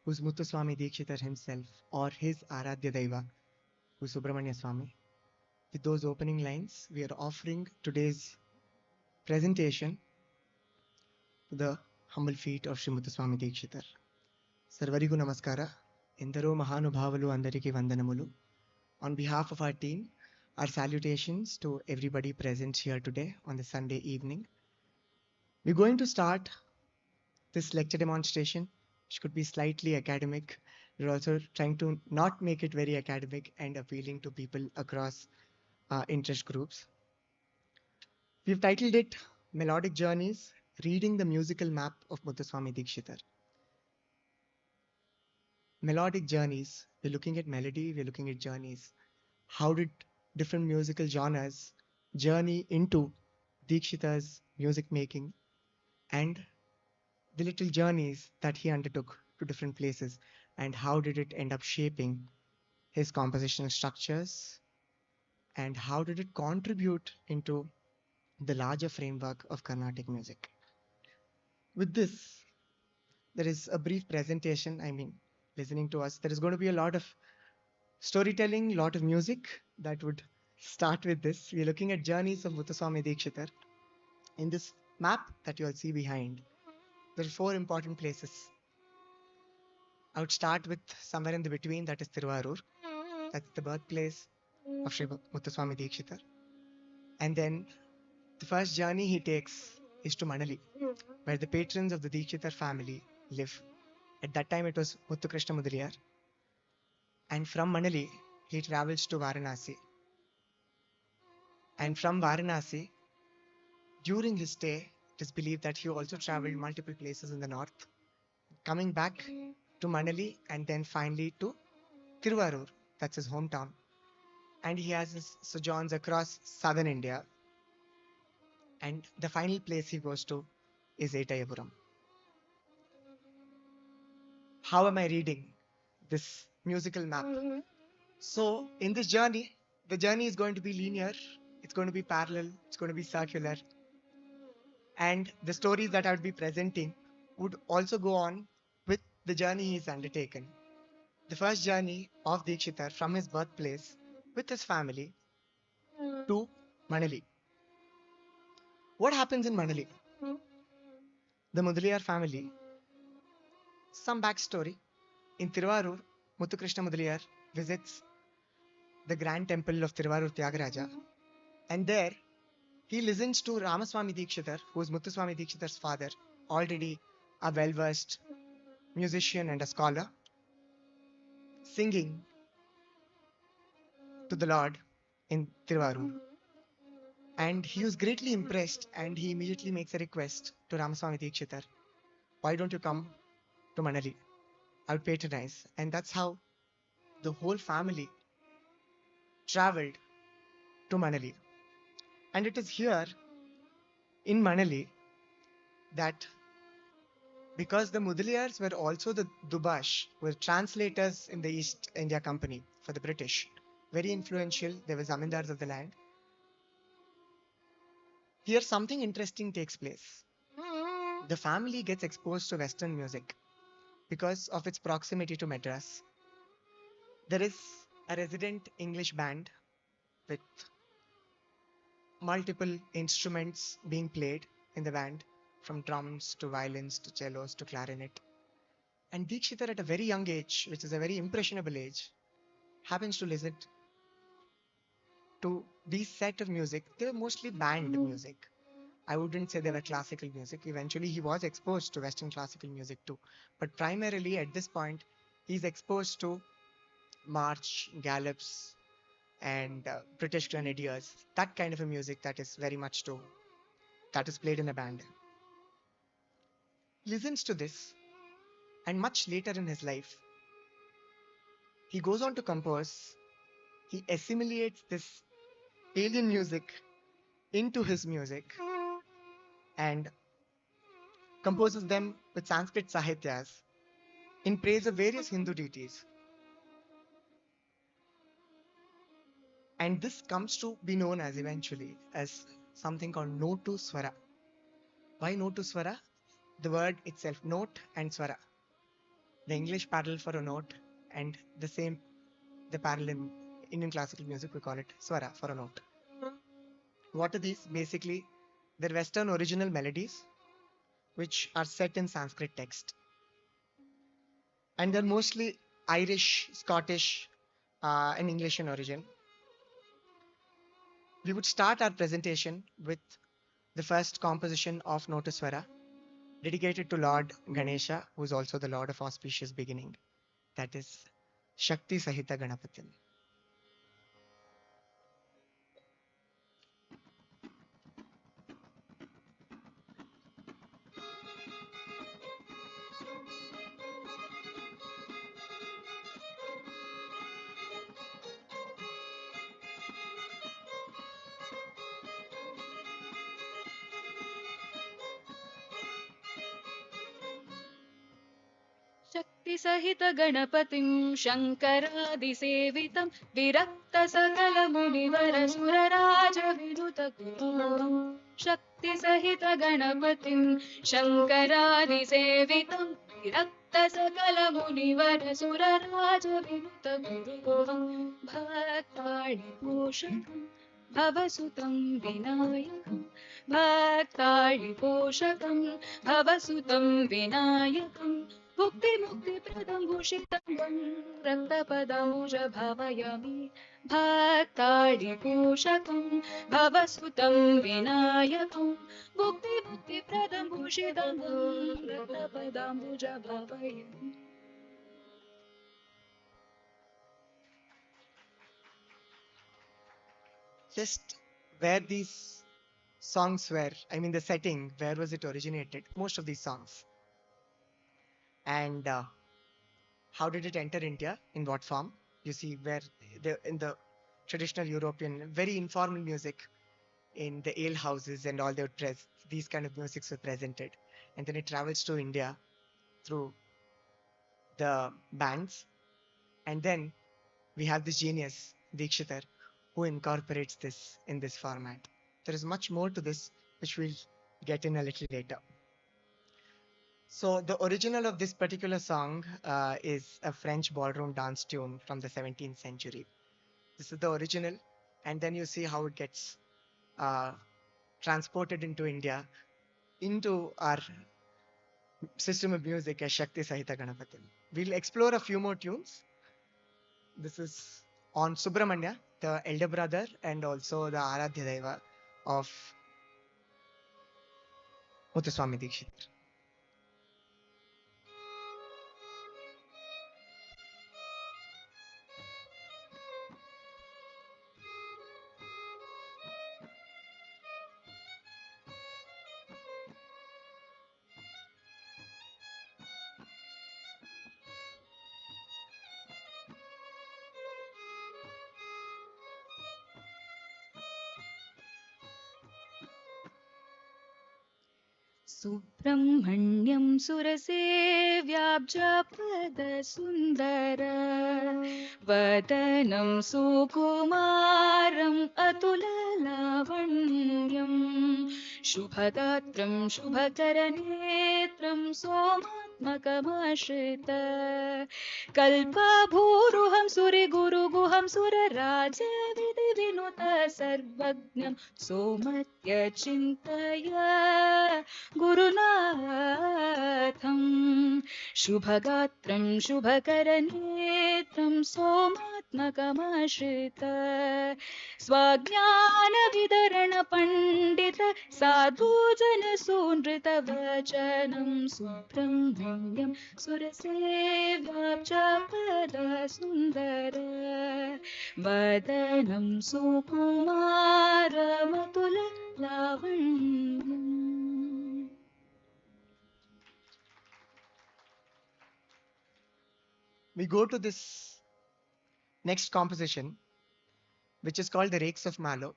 who's Muthuswami Dikshitar himself, or his Aradhya Daiva, who's Subramanya Swami. With those opening lines, we are offering today's presentation to the humble feet of Sri Muthuswami Dikshitar. Sarvarigu Namaskara, Endaro Mahanubhavalu Andariki Vandanamulu. On behalf of our team, our salutations to everybody present here today on the Sunday evening. We're going to start this lecture demonstration, which could be slightly academic. We're also trying to not make it very academic and appealing to people across interest groups. We've titled it Melodic Journeys, Reading the Musical Map of Muthuswami Dikshitar. Melodic journeys, we're looking at melody, we're looking at journeys. How did different musical genres journey into Dikshitar's music making and the little journeys that he undertook to different places, and how did it end up shaping his compositional structures, and how did it contribute into the larger framework of Carnatic music. With this, there is a brief presentation. Listening to us, there is going to be a lot of storytelling, a lot of music that would start with this. We're looking at journeys of Muthuswami Dikshitar. In this map that you'll see behind, there are 4 important places. I would start with somewhere in the between, that is Tiruvarur. That's the birthplace of Sri Muthuswami Dikshitar. And then the first journey he takes is to Manali, where the patrons of the Dikshitar family live. At that time, it was Muthu Krishna Mudaliyar. And from Manali, he travels to Varanasi. And from Varanasi, during his stay, it is believed that he also traveled multiple places in the north, coming back to Manali and then finally to Tiruvarur, that's his hometown. And he has his sojourns across southern India. And the final place he goes to is Etayapuram. How am I reading this musical map? So in this journey, the journey is going to be linear, it's going to be parallel, it's going to be circular. And the stories that I would be presenting would also go on with the journey he's undertaken. The first journey of Dikshitar from his birthplace with his family to Manali. What happens in Manali? The Mudaliyar family. Some backstory. In Tiruvarur, Muthu Krishna Mudaliyar visits the grand temple of Tiruvarur Tyagaraja, and there he listens to Ramaswamy Dikshitar, who is Muthuswamy Dikshitar's father, already a well-versed musician and a scholar, singing to the Lord in Tiruvarur. And he was greatly impressed, and he immediately makes a request to Ramaswamy Dikshitar. Why don't you come to Manali? I would patronize. And that's how the whole family traveled to Manali. And it is here in Manali that, because the Mudaliyars were also the Dubash, were translators in the East India Company for the British, very influential, they were zamindars of the land. Here something interesting takes place. The family gets exposed to Western music because of its proximity to Madras. There is a resident English band with multiple instruments being played in the band, from drums to violins to cellos to clarinet. And Dikshitar, at a very young age, which is a very impressionable age, happens to listen to these set of music. They were mostly band music. I wouldn't say they were classical music. Eventually, he was exposed to Western classical music too. But primarily at this point, he's exposed to march, gallops, and British grenadiers. That kind of a music that is very much that is played in a band. listens to this, and much later in his life, he goes on to compose, he assimilates this alien music into his music and composes them with Sanskrit sahityas in praise of various Hindu deities. And this comes to be known as eventually as something called Notu Swara. Why Notu Swara? The word itself, note and Swara. The English parallel for a note, and the parallel in Indian classical music, we call it Swara for a note. What are these? Basically, they're Western original melodies which are set in Sanskrit text. And they're mostly Irish, Scottish, and English in origin. We would start our presentation with the first composition of Notaswara, dedicated to Lord Ganesha, who is also the Lord of auspicious beginning. That is Shakti Sahita Ganapatin. शक्तिसहितगणपतिं शङ्करादिसेवितं विरक्तसकलमुनिवरसुरराजविनुतगुरुं शक्तिसहितगणपतिं शङ्करादिसेवितं विरक्तसकलमुनिवरसुरराजविनुतगुरुं भक्ताळिपोषकं भवसुतं विनायकं भक्ताळिपोषकं भवसुतं विनायकं मुक्तिप्रदं भूषितं रक्तपदमुज भावयामि भक्ताळिपोषकं भवसुतं विनायकं मुक्तिप्रदं भूषितं रक्तपदमुज भावयामि. Just where these songs were, I mean the setting, where was it originated? Most of these songs. And how did it enter India? In what form? You see, where in the traditional European, very informal music in the ale houses and all, they would press these kind of musics were presented, and then it travels to India through the bands, and then we have this genius Dikshitar who incorporates this in this format. There is much more to this which we'll get in a little later. So the original of this particular song is a French ballroom dance tune from the 17th century. This is the original, and then you see how it gets transported into India, into our system of music as Shakti Sahita Ganapatin. We'll explore a few more tunes. This is on Subramanya, the elder brother and also the Aradhya Deva of Muthuswami Dikshitar. Subrahmanyam सुरसेव्याब्जपदसुन्दर वदनं सुकुमारम् अतुललावण्यं शुभगात्रं शुभकरनेत्रं सोमात्मकमाश्रित कल्पभूरुहं सुरगुरुगुहं सुरराजविधिविनुत सर्वज्ञं सोमत्यचिन्तय गुरुनाथं शुभगात्रं शुभकरनेत्रं सोमात्मकमाश्रित स्वाज्ञानवितरणपण्डित साधुजनसूनृतवचनं Subrahmanyam सुरसेव्याब्जपदसुन्दर वदनं सुकुमारमतुललावण्यम्. We go to this next composition, which is called The Rakes of Mallow.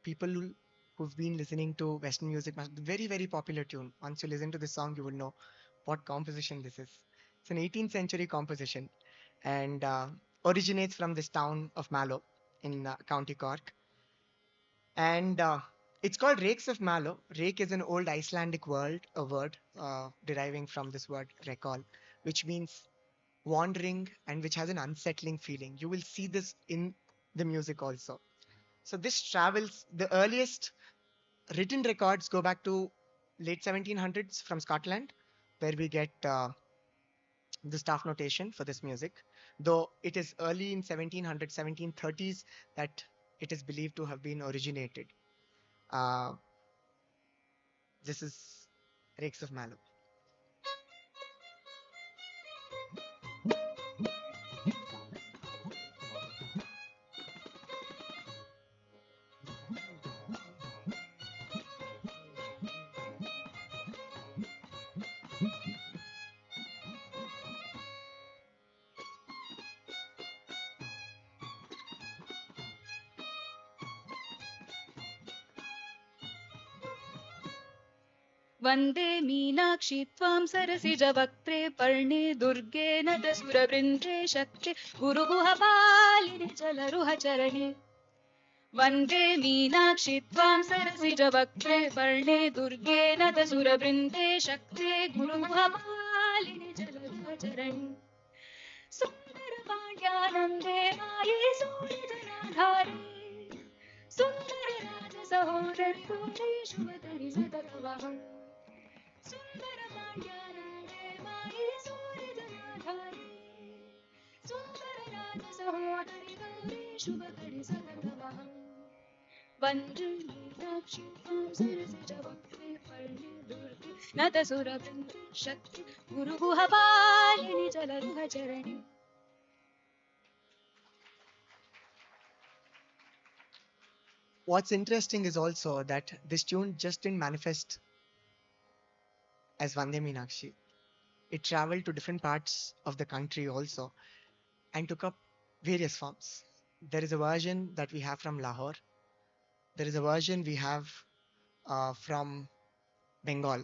People who've been listening to Western music, very, very popular tune. Once you listen to this song, you will know what composition this is. It's an 18th century composition and originates from this town of Mallow in County Cork. And it's called Rakes of Mallow. Rake is an old Icelandic word deriving from this word recall, which means wandering and which has an unsettling feeling. You will see this in the music also. So this travels, the earliest written records go back to late 1700s from Scotland, where we get the staff notation for this music, though it is early in 1700s, 1730s that it is believed to have been originated. This is Rakes of Mallow. वन्दे मीनाक्षि त्वां सरसिजवक्त्रे पर्णे दुर्गे नतसुरवृन्दे शक्ते गुरुगुहपालिनि चलरुहचरणे वन्दे मीनाक्षि त्वां सरसिजवक्त्रे पर्णे दुर्गे नतसुरवृन्दे शक्ते गुरुगुहपालिनि चलरुहचरणे सुन्दरपाण्ड्यानन्दे माये सूर्यजनाधारे सुन्दरराजसहोदरि गौरी शुभकरि सततवहम् सुन्दरपाण्ड्यानन्दे माये सूर्यजनाधारे सुन्दरराजसहोदरि गौरी शुभकरि सततवहम् वन्दे मीनाक्षि त्वां सरसिजवक्त्रे पर्णे दुर्गे नतसुरवृन्दे शक्ति गुरुगुहपालिनि चलरुहचरणे. What's interesting is also that this tune just didn't manifest as Vande Meenakshi. It traveled to different parts of the country also and took up various forms. There is a version that we have from Lahore. There is a version we have from Bengal,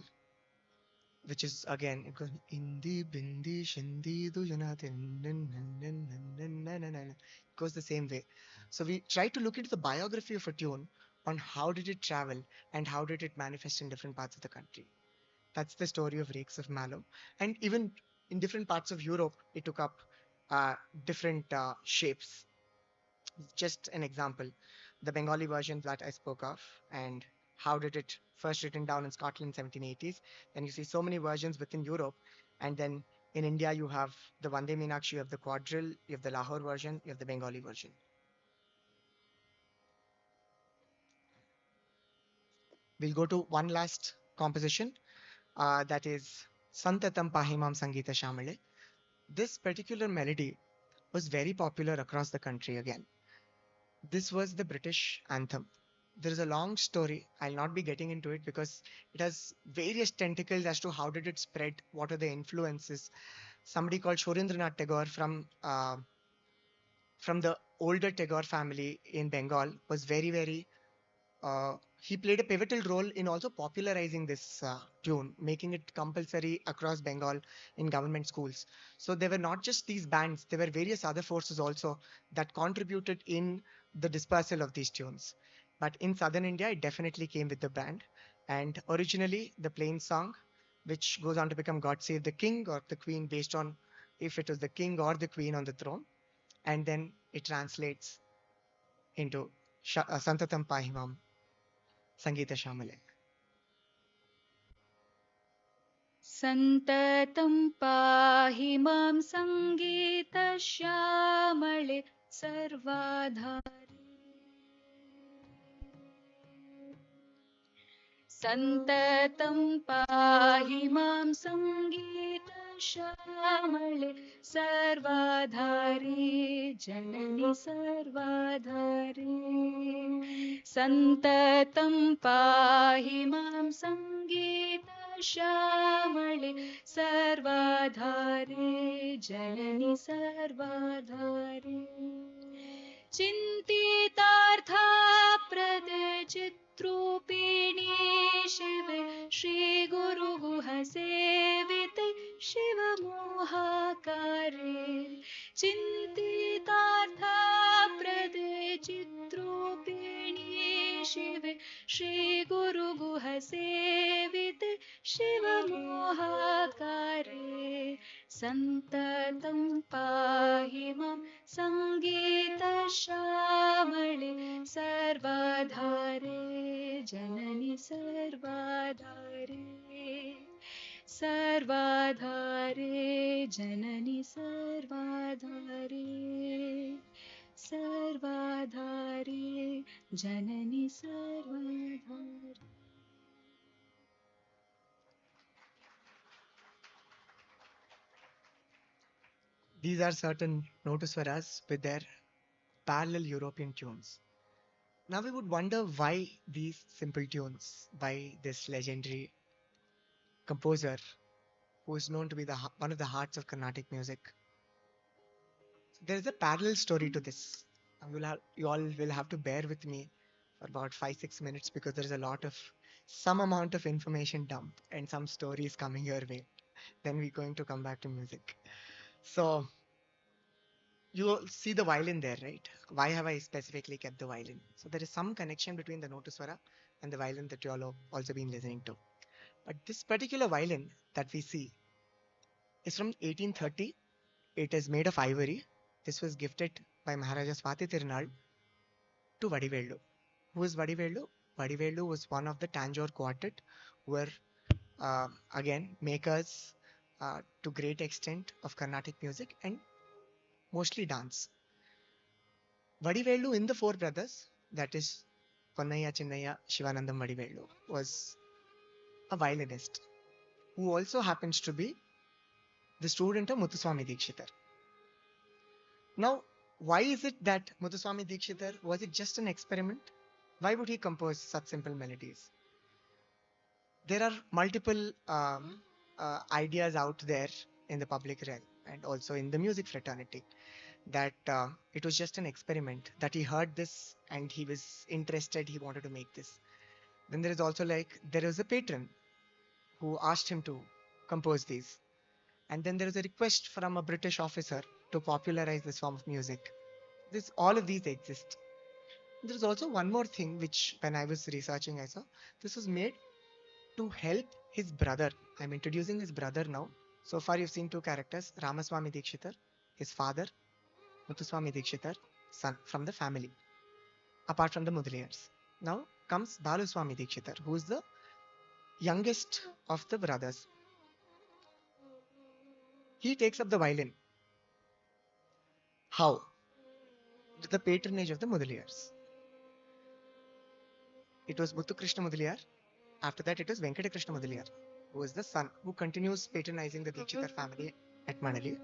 which is again, it goes Indi, Bindi, Shindi, Dujanat, it goes the same way. So we try to look into the biography of a tune on how did it travel and how did it manifest in different parts of the country. That's the story of Rakes of Mallow. And even in different parts of Europe, it took up different shapes. Just an example, the Bengali version that I spoke of, and how did it first written down in Scotland in 1780s. Then you see so many versions within Europe. And then in India, you have the Vande Meenakshi, you have the quadrille, you have the Lahore version, you have the Bengali version. We'll go to one last composition, that is Santatam Pahimam Sangita Shamale. This particular melody was very popular across the country again. This was the British anthem. There is a long story. I'll not be getting into it because it has various tentacles as to how did it spread, what are the influences. Somebody called Shorendranath Tagore from the older Tagore family in Bengal was very he played a pivotal role in also popularizing this tune, making it compulsory across Bengal in government schools. So there were not just these bands, there were various other forces also that contributed in the dispersal of these tunes. But in southern India, it definitely came with the band. And originally, the plain song, which goes on to become God Save the King or the Queen, based on if it was the king or the queen on the throne. And then it translates into Santatam Pahimam Sangita Shamale. सन्ततं पाहि मां सङ्गीतश्यामळे सर्वाधारे सन्ततं पाहि मां सङ्गीतश्यामळे सर्वाधारे जननि सर्वाधारे सन्ततं पाहि मां सङ्गीत श्यामळे सर्वाधारे जननि सर्वाधारे चिन्तितार्थप्रदे चित्रूपिणी शिवे श्रीगुरुगुह सेविते शिवमोहाकारे चिन्तितार्थप्रदे चित्रूपिणी शिवे श्रीगुरुगुह सेविते शिवमोहाकारे सन्ततं पाहि मां सङ्गीतश्यामळे सर्वाधारे जननि सर्वाधारे सर्वाधारे जननि सर्वाधारे सर्वाधारे जननि सर्वाधारे. These are certain notuswaras with their parallel European tunes. Now we would wonder why these simple tunes, by this legendary composer who is known to be one of the hearts of Carnatic music. There is a parallel story to this. You all will have to bear with me for about 5-6 minutes because there is some amount of information dump and some stories coming your way. Then we're going to come back to music. So you see the violin there, right? Why have I specifically kept the violin? So there is some connection between the notuswara and the violin that you all have also been listening to. But this particular violin that we see is from 1830. It is made of ivory. This was gifted by Maharaja Swati Tirunal to Vadivellu. Who is Vadivellu? Vadivellu was one of the Tanjore quartet who were again makers to great extent of Carnatic music and mostly dance. Vadivellu in the four brothers, that is Ponnaya, Chinnaya, Shivanandam Vadivellu, was a violinist who also happens to be the student of Muthuswami Dikshitar. Now, why is it that Muthuswami Dikshitar, was it just an experiment? Why would he compose such simple melodies? There are multiple ideas out there in the public realm and also in the music fraternity that it was just an experiment, that he heard this and he was interested, he wanted to make this. Then there is also there is a patron who asked him to compose these. And then there is a request from a British officer to popularize this form of music. All of these exist. There is also one more thing which when I was researching I saw. This was made to help his brother. I'm introducing his brother now. So far you've seen two characters, Ramaswamy Dikshitar, his father, Muthuswami Dikshitar, son from the family, apart from the Mudaliyars. Now comes Baluswami Dikshitar, who is the youngest of the brothers. He takes up the violin. How? With the patronage of the Mudaliyars. It was Muthu Krishna Mudaliyar. After that, it was Venkata Krishna Mudaliyar, who is the son, who continues patronizing the Dikshitar family at Manali.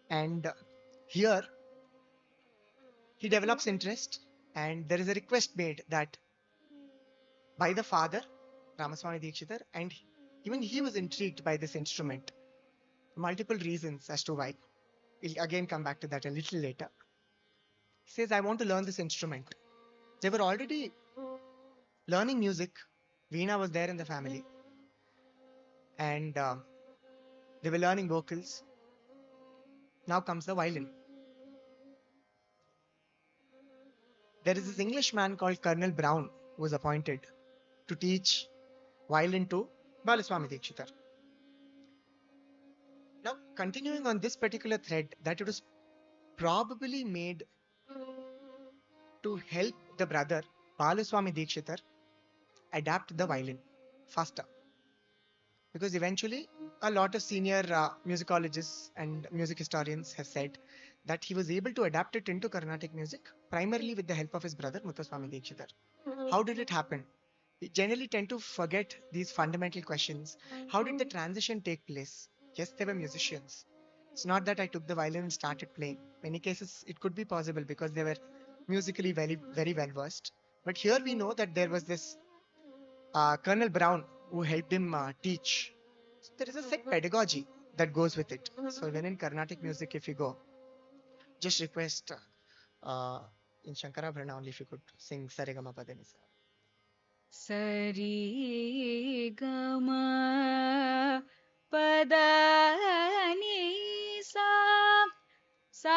And here, he develops interest, and there is a request made that by the father, Ramaswamy Dikshitar, and even he was intrigued by this instrument. Multiple reasons as to why. We'll again come back to that a little later. He says, I want to learn this instrument. They were already learning music. Veena was there in the family. And they were learning vocals. Now comes the violin. There is this Englishman called Colonel Brown who was appointed to teach violin to Balaswamy Dikshitar. Now, continuing on this particular thread, that it was probably made to help the brother Balaswamy Dikshitar adapt the violin faster. Because eventually, a lot of senior musicologists and music historians have said that he was able to adapt it into Carnatic music, primarily with the help of his brother Muthuswami Dikshitar. How did it happen? We generally tend to forget these fundamental questions. How did the transition take place? Yes, they were musicians. It's not that I took the violin and started playing. In many cases, it could be possible because they were musically very, very well versed. But here we know that there was this Colonel Brown who helped him teach. So there is a set pedagogy that goes with it. So when in Carnatic music, if you go, just request in Shankarabharana only if you could sing Saregama Padanisa. Sari Gama Padani Sa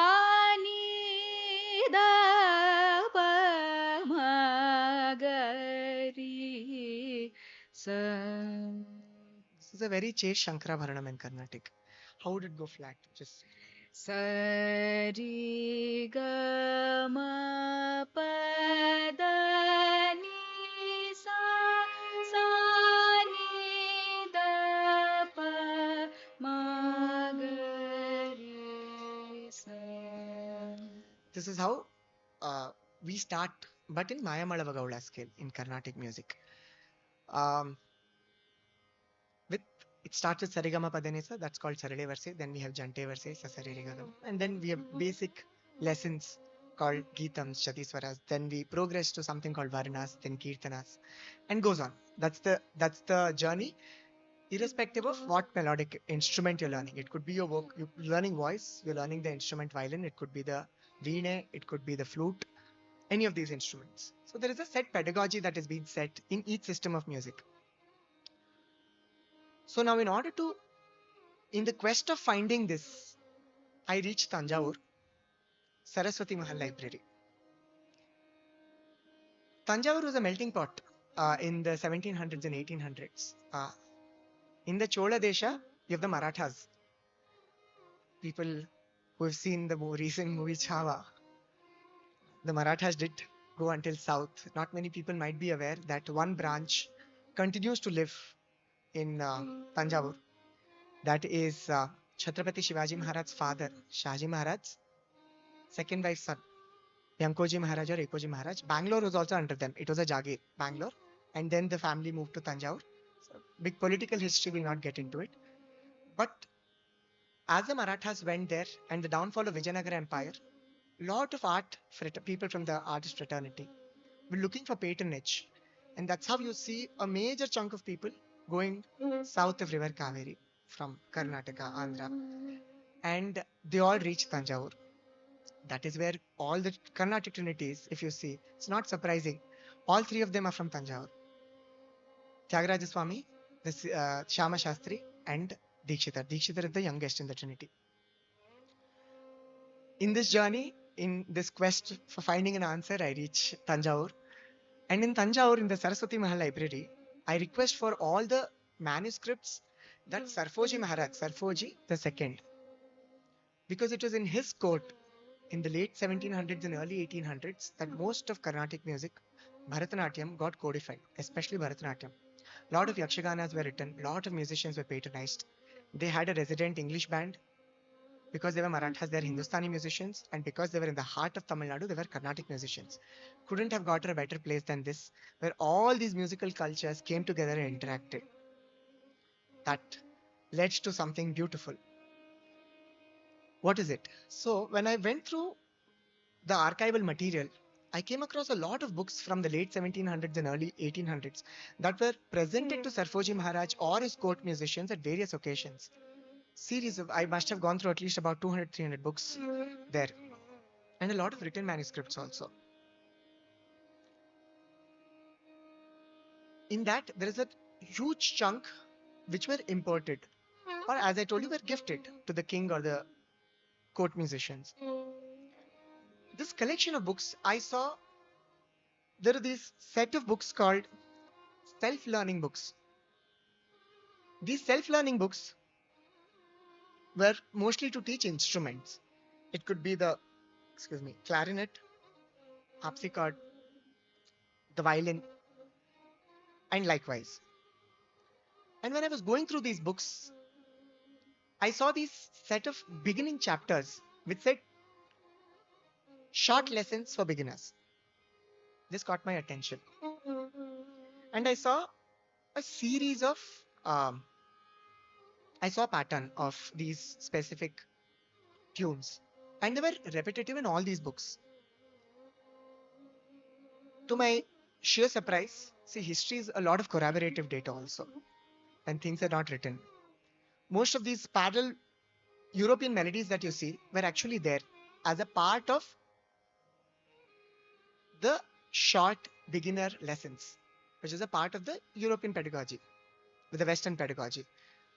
Ni Da Pa Ma Ga Ri Sa. This is a very chaste Shankarabharanam in Carnatic. How would it go flat? Just Sari Gama Padani Sa Ni Da Pa Ma Ga Ri Sa. this is how we start, but in Mayamalava Gauda scale in Carnatic music. With it starts with Sarigama Padanisa, that's called Sarale Verse. Then we have Jante Verse, Sasare Rigadam. And then we have basic lessons called Geetams, Chatiswaras. Then we progress to something called Varanas, then Kirtanas, and goes on. That's the journey, irrespective of what melodic instrument you're learning. It could be your work, you're learning voice, you're learning the instrument violin, it could be the veene, it could be the flute, any of these instruments. So there is a set pedagogy that is being set in each system of music. So now in the quest of finding this, I reached Tanjavur, Saraswati Mahal Library. Tanjavur was a melting pot in the 1700s and 1800s. In the Chola Desha, you have the Marathas. People who have seen the more recent movie Chhawa, the Marathas did go until south. Not many people might be aware that one branch continues to live in Tanjavur. That is Chhatrapati Shivaji Maharaj's father, Shahaji Maharaj's second wife's son, Yankoji Maharaj or Ekoji Maharaj. Bangalore was also under them. It was a Jagir, Bangalore. And then the family moved to Tanjavur. So, big political history, will not get into it. But as the Marathas went there and the downfall of Vijayanagara Empire, lot of people from the artist fraternity were looking for patronage. And that's how you see a major chunk of people going south of River Kaveri from Karnataka, Andhra. And they all reached Tanjavur. That is where all the Carnatic trinities, if you see, it's not surprising. All three of them are from Tanjavur. Tyagaraja Swami, Shama Shastri, and Dikshita. Dikshita is the youngest in the trinity. In this journey, in this quest for finding an answer, I reach Tanjavur. And in Tanjavur, in the Saraswati Mahal Library, I request for all the manuscripts that Sarfoji Maharaj, Sarfoji the second, because it was in his court in the late 1700s and early 1800s that most of Carnatic music, Bharatanatyam, got codified, especially Bharatanatyam. A lot of Yakshaganas were written, a lot of musicians were patronized. They had a resident English band. Because they were Marathas, they were Hindustani musicians, and because they were in the heart of Tamil Nadu, they were Carnatic musicians. Couldn't have got a better place than this, where all these musical cultures came together and interacted. That led to something beautiful. What is it? So when I went through the archival material, I came across a lot of books from the late 1700s and early 1800s that were presented to Sarfoji Maharaj or his court musicians at various occasions. Series of, I must have gone through at least about 200-300 books there, and a lot of written manuscripts also. In that, there is a huge chunk which were imported, or as I told you, were gifted to the king or the court musicians. This collection of books, I saw there are these set of books called self-learning books. These self-learning books were mostly to teach instruments. It could be the, clarinet, harpsichord, the violin, and likewise. And when I was going through these books, I saw these set of beginning chapters which said short lessons for beginners. This caught my attention. And I saw a series of, I saw a pattern of these specific tunes. And they were repetitive in all these books. To my sheer surprise, See, history is a lot of corroborative data also, and things are not written. Most of these parallel European melodies that you see were actually there as a part of the short beginner lessons, which is a part of the European pedagogy with the Western pedagogy.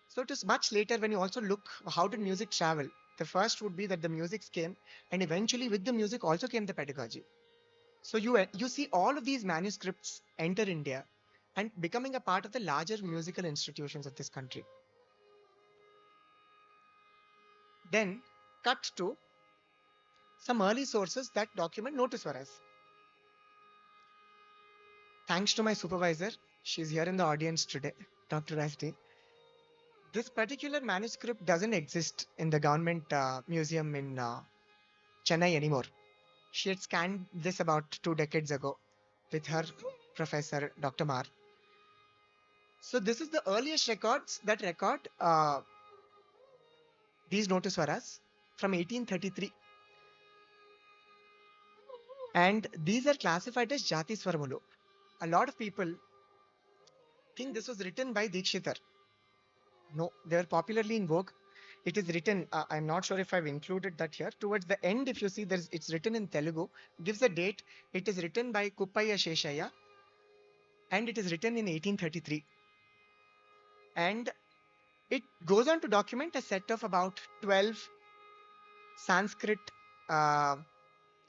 So it is much later when you also look how did music travel. The first would be that the music came, and eventually with the music also came the pedagogy. So you see all of these manuscripts enter India and becoming a part of the larger musical institutions of this country. Then cut to some early sources that document notice for us. Thanks to my supervisor, she's here in the audience today, Dr. Rasti. This particular manuscript doesn't exist in the government museum in Chennai anymore. She had scanned this about 2 decades ago with her professor, Dr. Mar. So this is the earliest records that record these notice for us from 1833. And these are classified as Jati Swaramulu. A lot of people think this was written by Dikshitar. No, they were popularly in vogue. It is written, I'm not sure if I've included that here. Towards the end, if you see, it's written in Telugu. Gives a date. It is written by Kuppaya Sheshaya. And it is written in 1833. And it goes on to document a set of about 12 Sanskrit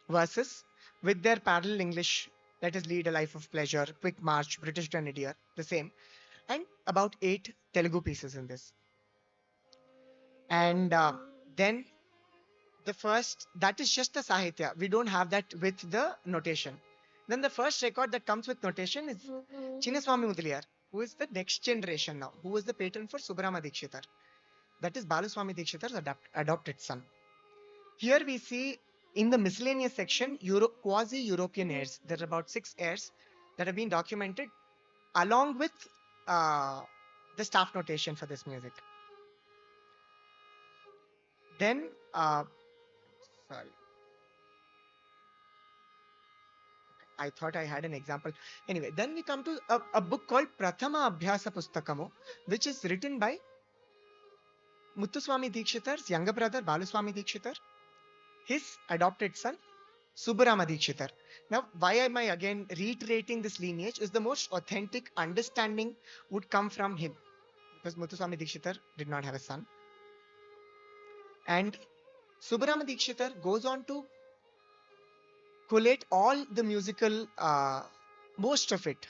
verses with their parallel English. Let us lead a life of pleasure, quick march, British Grenadier, the same. And about 8 Telugu pieces in this. And then the first, that is just the Sahitya. We don't have that with the notation. Then the first record that comes with notation is Chinnaswamy Mudaliar, who is the next generation now, who was the patron for Subbarama Dikshitar. That is Baluswamy Dikshitar's adopted son. Here we see in the miscellaneous section, quasi-European airs. There are about 6 airs that have been documented along with the staff notation for this music. Then, sorry. I thought I had an example. Anyway, then we come to a book called Prathama Abhyasa Pustakamu, which is written by Muthuswamy Dikshitar's younger brother, Baluswamy Dikshitar, his adopted son, Subbarama Dikshitar. Now, why am I again reiterating this lineage is the most authentic understanding would come from him, because Muthuswamy Dikshitar did not have a son. And Subbarama Dikshitar goes on to collate all the musical, most of it,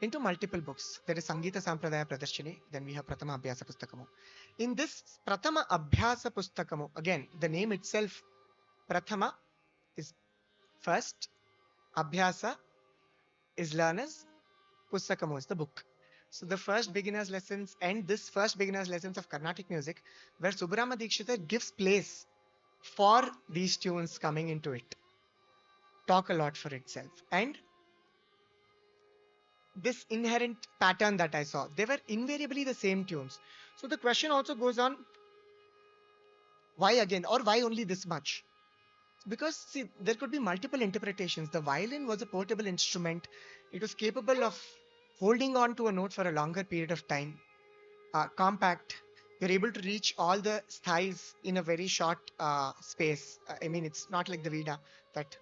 into multiple books. There is Sangeeta Sampradaya Pradarshini, then we have Prathama Abhyasa Pustakamu. In this Prathama Abhyasa Pustakamu, again, the name itself, Prathama is first, Abhyasa is learners, Pustakamu is the book. So the first beginner's lessons and this first beginner's lessons of Carnatic music, where Subbarama Dikshitar gives place for these tunes coming into it. Talk a lot for itself. And this inherent pattern that I saw, they were invariably the same tunes. So the question also goes on, why again, or why only this much? Because see, there could be multiple interpretations. The violin was a portable instrument. It was capable of holding on to a note for a longer period of time. Compact. You're able to reach all the styles in a very short space. I mean, it's not like the Veena that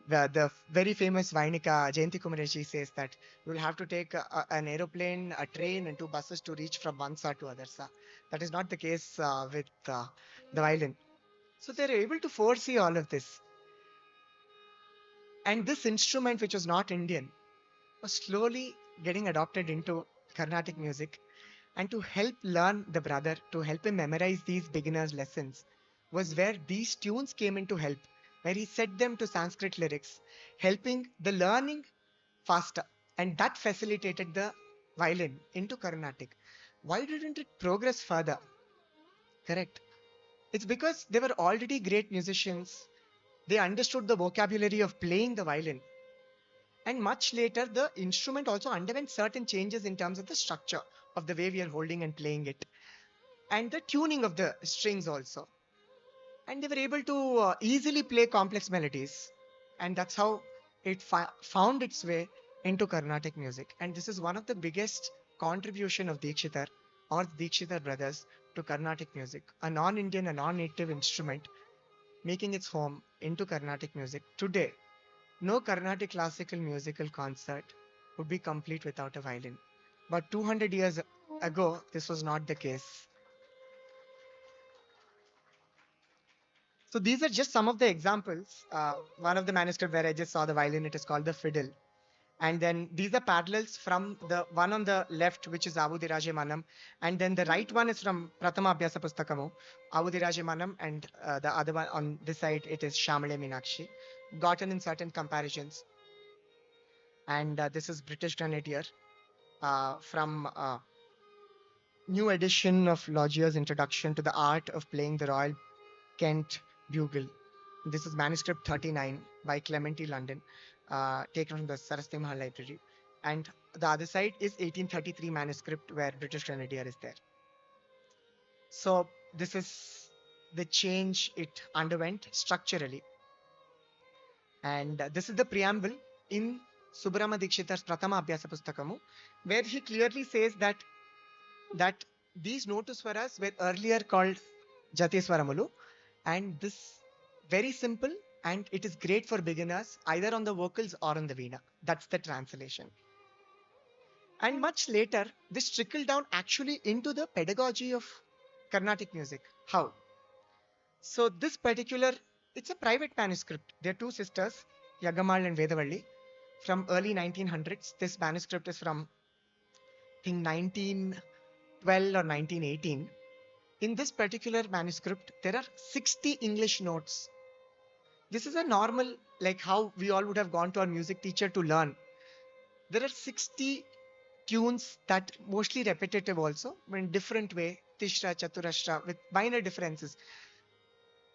the very famous Vainika Jayanti Kumareshi says that you will have to take an aeroplane, a train, and 2 buses to reach from one sa to other sa. That is not the case with the violin. So they're able to foresee all of this. And this instrument, which was not Indian, was slowly getting adopted into Carnatic music. And to help learn the brother, to help him memorize these beginner's lessons, was where these tunes came into help, where he set them to Sanskrit lyrics, helping the learning faster. And that facilitated the violin into Carnatic. Why didn't it progress further? Correct. It's because they were already great musicians. They understood the vocabulary of playing the violin. And much later, the instrument also underwent certain changes in terms of the structure of the way we are holding and playing it. And the tuning of the strings also. And they were able to easily play complex melodies. And that's how it found its way into Carnatic music. And this is one of the biggest contribution of Dikshitar or the Dikshitar brothers to Carnatic music. A non-Indian, a non-native instrument making its home into Carnatic music. Today, no Carnatic classical musical concert would be complete without a violin. But 200 years ago, this was not the case. So these are just some of the examples. One of the manuscript where I just saw the violin, it is called the fiddle. And then these are parallels from the one on the left, which is Avudiraje Manam. And then the right one is from Prathama Abhyasa Pustakamu, Avudiraje Manam. And the other one on this side, it is Shamale Meenakshi, gotten in certain comparisons. And this is British Grenadier from new edition of Loggia's Introduction to the Art of Playing the Royal Kent Bugle. This is manuscript 39 by Clementi London, taken from the Saraswati Mahal Library. And the other side is 1833 manuscript where British Grenadier is there. So this is the change it underwent structurally. And this is the preamble in Subramanya Dikshitar's Prathama Abhyasa Pustakamu, where he clearly says that these notuswaras were earlier called Jatiswaramulu, and this very simple, and it is great for beginners either on the vocals or on the veena. That's the translation. And much later, this trickled down actually into the pedagogy of Carnatic music. How? So this particular, it's a private manuscript. They're two sisters, Yagamal and Vedavalli, from early 1900s. This manuscript is from, I think, 1912 or 1918. In this particular manuscript, there are 60 English notes. This is a normal, like how we all would have gone to our music teacher to learn. There are 60 tunes that mostly repetitive also, but in different way, Tishra, Chaturashra, with minor differences.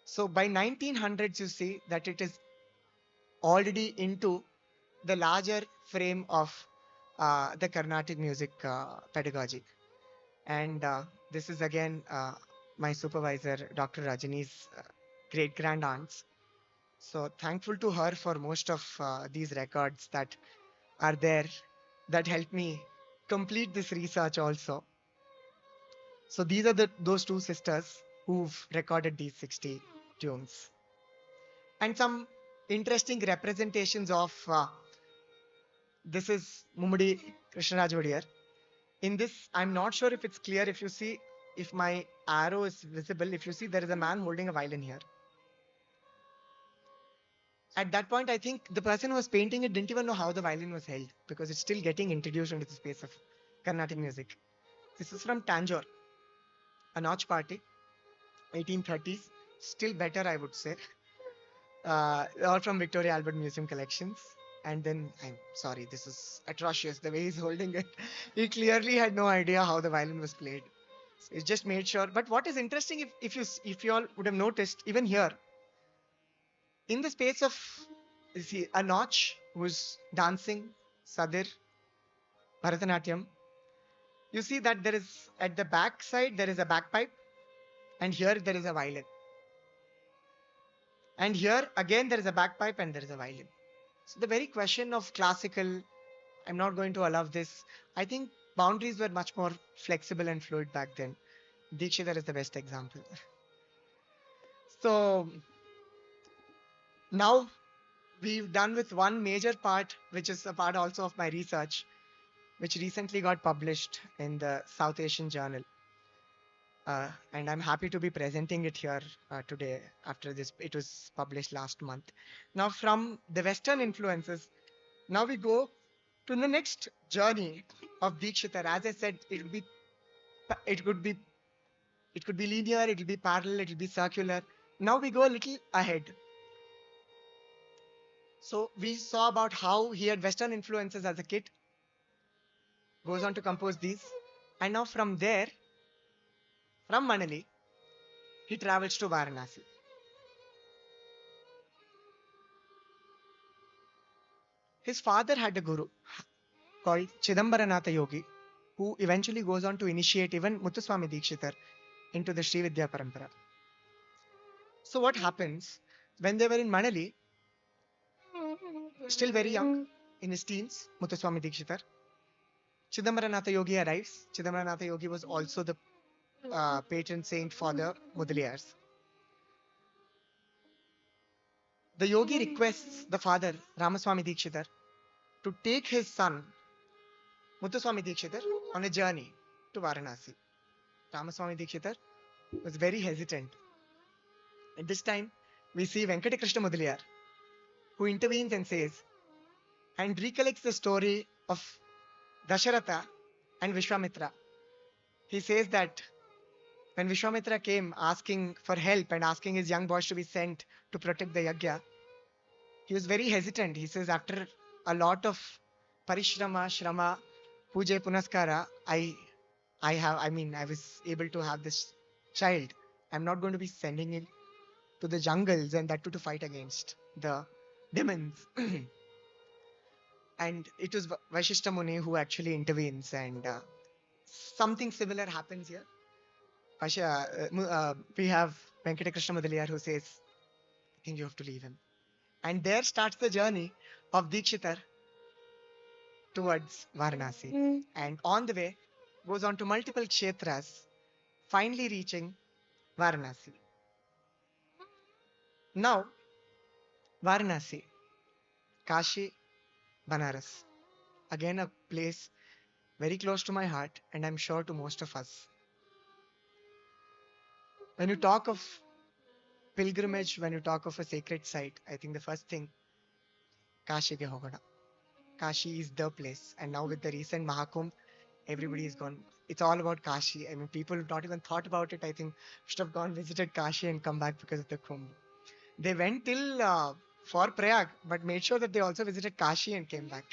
So by 1900s, you see that it is already into the larger frame of the Carnatic music pedagogy. And this is again my supervisor, Dr. Rajani's great grand aunts. So thankful to her for most of these records that are there that helped me complete this research also. So these are those two sisters who've recorded these 60 tunes. And some interesting representations of this is Mummudi Krishnaraj Vodiyar. In this, I'm not sure if it's clear. If you see, if my arrow is visible, if you see, there is a man holding a violin here. At that point, I think the person who was painting it didn't even know how the violin was held because it's still getting introduced into the space of Carnatic music. This is from Tanjore, a Notch party, 1830s. Still better, I would say. All from Victoria Albert Museum collections. And then, I'm sorry, this is atrocious, the way he's holding it. He clearly had no idea how the violin was played. So he just made sure. But what is interesting, if you all would have noticed, even here, in the space of, you see, a Notch who's dancing, Sadir, Bharatanatyam, you see that there is, at the back side, there is a bagpipe, and here there is a violin. And here, again, there is a bagpipe and there is a violin. So the very question of classical, I'm not going to allow this. I think boundaries were much more flexible and fluid back then. Dikshitar is the best example. So now we've done with one major part, which is a part also of my research, which recently got published in the South Asian Journal. And I'm happy to be presenting it here today after this. It was published last month. Now from the Western influences, now we go to the next journey of Dikshitar. As I said, it could be linear, it will be parallel, it will be circular. Now we go a little ahead. So we saw about how he had Western influences as a kid, goes on to compose these. And now from there, from Manali, he travels to Varanasi. His father had a guru called Chidambaranatha Yogi, who eventually goes on to initiate even Muthuswami Dikshitar into the Sri Vidya Parampara. So what happens when they were in Manali, still very young, in his teens, Muthuswami Dikshitar. Chidambaranatha Yogi arrives. Chidambaranatha Yogi was also the patron saint for the Mudaliyars. The yogi requests the father, Ramaswamy Dikshitar, to take his son, Muthuswamy Dikshitar, on a journey to Varanasi. Ramaswamy Dikshitar was very hesitant. At this time, we see Venkatakrishna Mudaliyar, who intervenes and says, and recollects the story of Dasharatha and Vishwamitra. He says that when Vishwamitra came asking for help and asking his young boys to be sent to protect the yajna, he was very hesitant. He says, after a lot of parishrama, shrama, puja, punaskara, I was able to have this child. I'm not going to be sending him to the jungles and that too to fight against the demons. And it was Vashishta Muni who actually intervenes, and something similar happens here. We have Venkatakrishna Mudaliyar who says, I think you have to leave him. And there starts the journey of Dikshitar towards Varanasi. And on the way, goes on to multiple kshetras, finally reaching Varanasi. Now, Varanasi, Kashi, Banaras. Again, a place very close to my heart, and I'm sure to most of us. When you talk of pilgrimage, when you talk of a sacred site, I think the first thing, Kashi ke hogana. Kashi is the place. And now with the recent Mahakumbh, everybody is gone. It's all about Kashi. I mean, people who've not even thought about it, I think, should have gone visited Kashi and come back because of the Kumbh. They went till for Prayag, but made sure that they also visited Kashi and came back.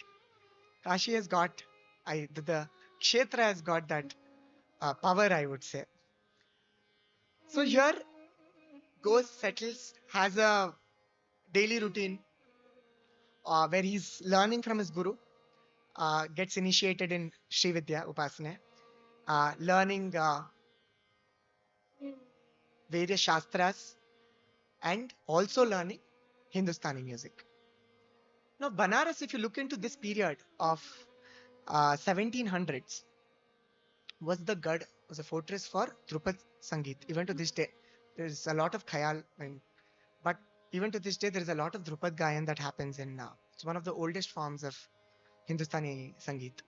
Kashi has got, the Kshetra has got that power, I would say. So here, goes, settles, has a daily routine where he's learning from his guru, gets initiated in Sri Vidya Upasana, learning various shastras, and also learning Hindustani music. Now, Banaras, if you look into this period of 1700s, was the Gad, was a fortress for Drupad Sangeet. Even to this day, there's a lot of khayal, but even to this day, there is a lot of Drupad Gayan that happens in it's one of the oldest forms of Hindustani Sangeet.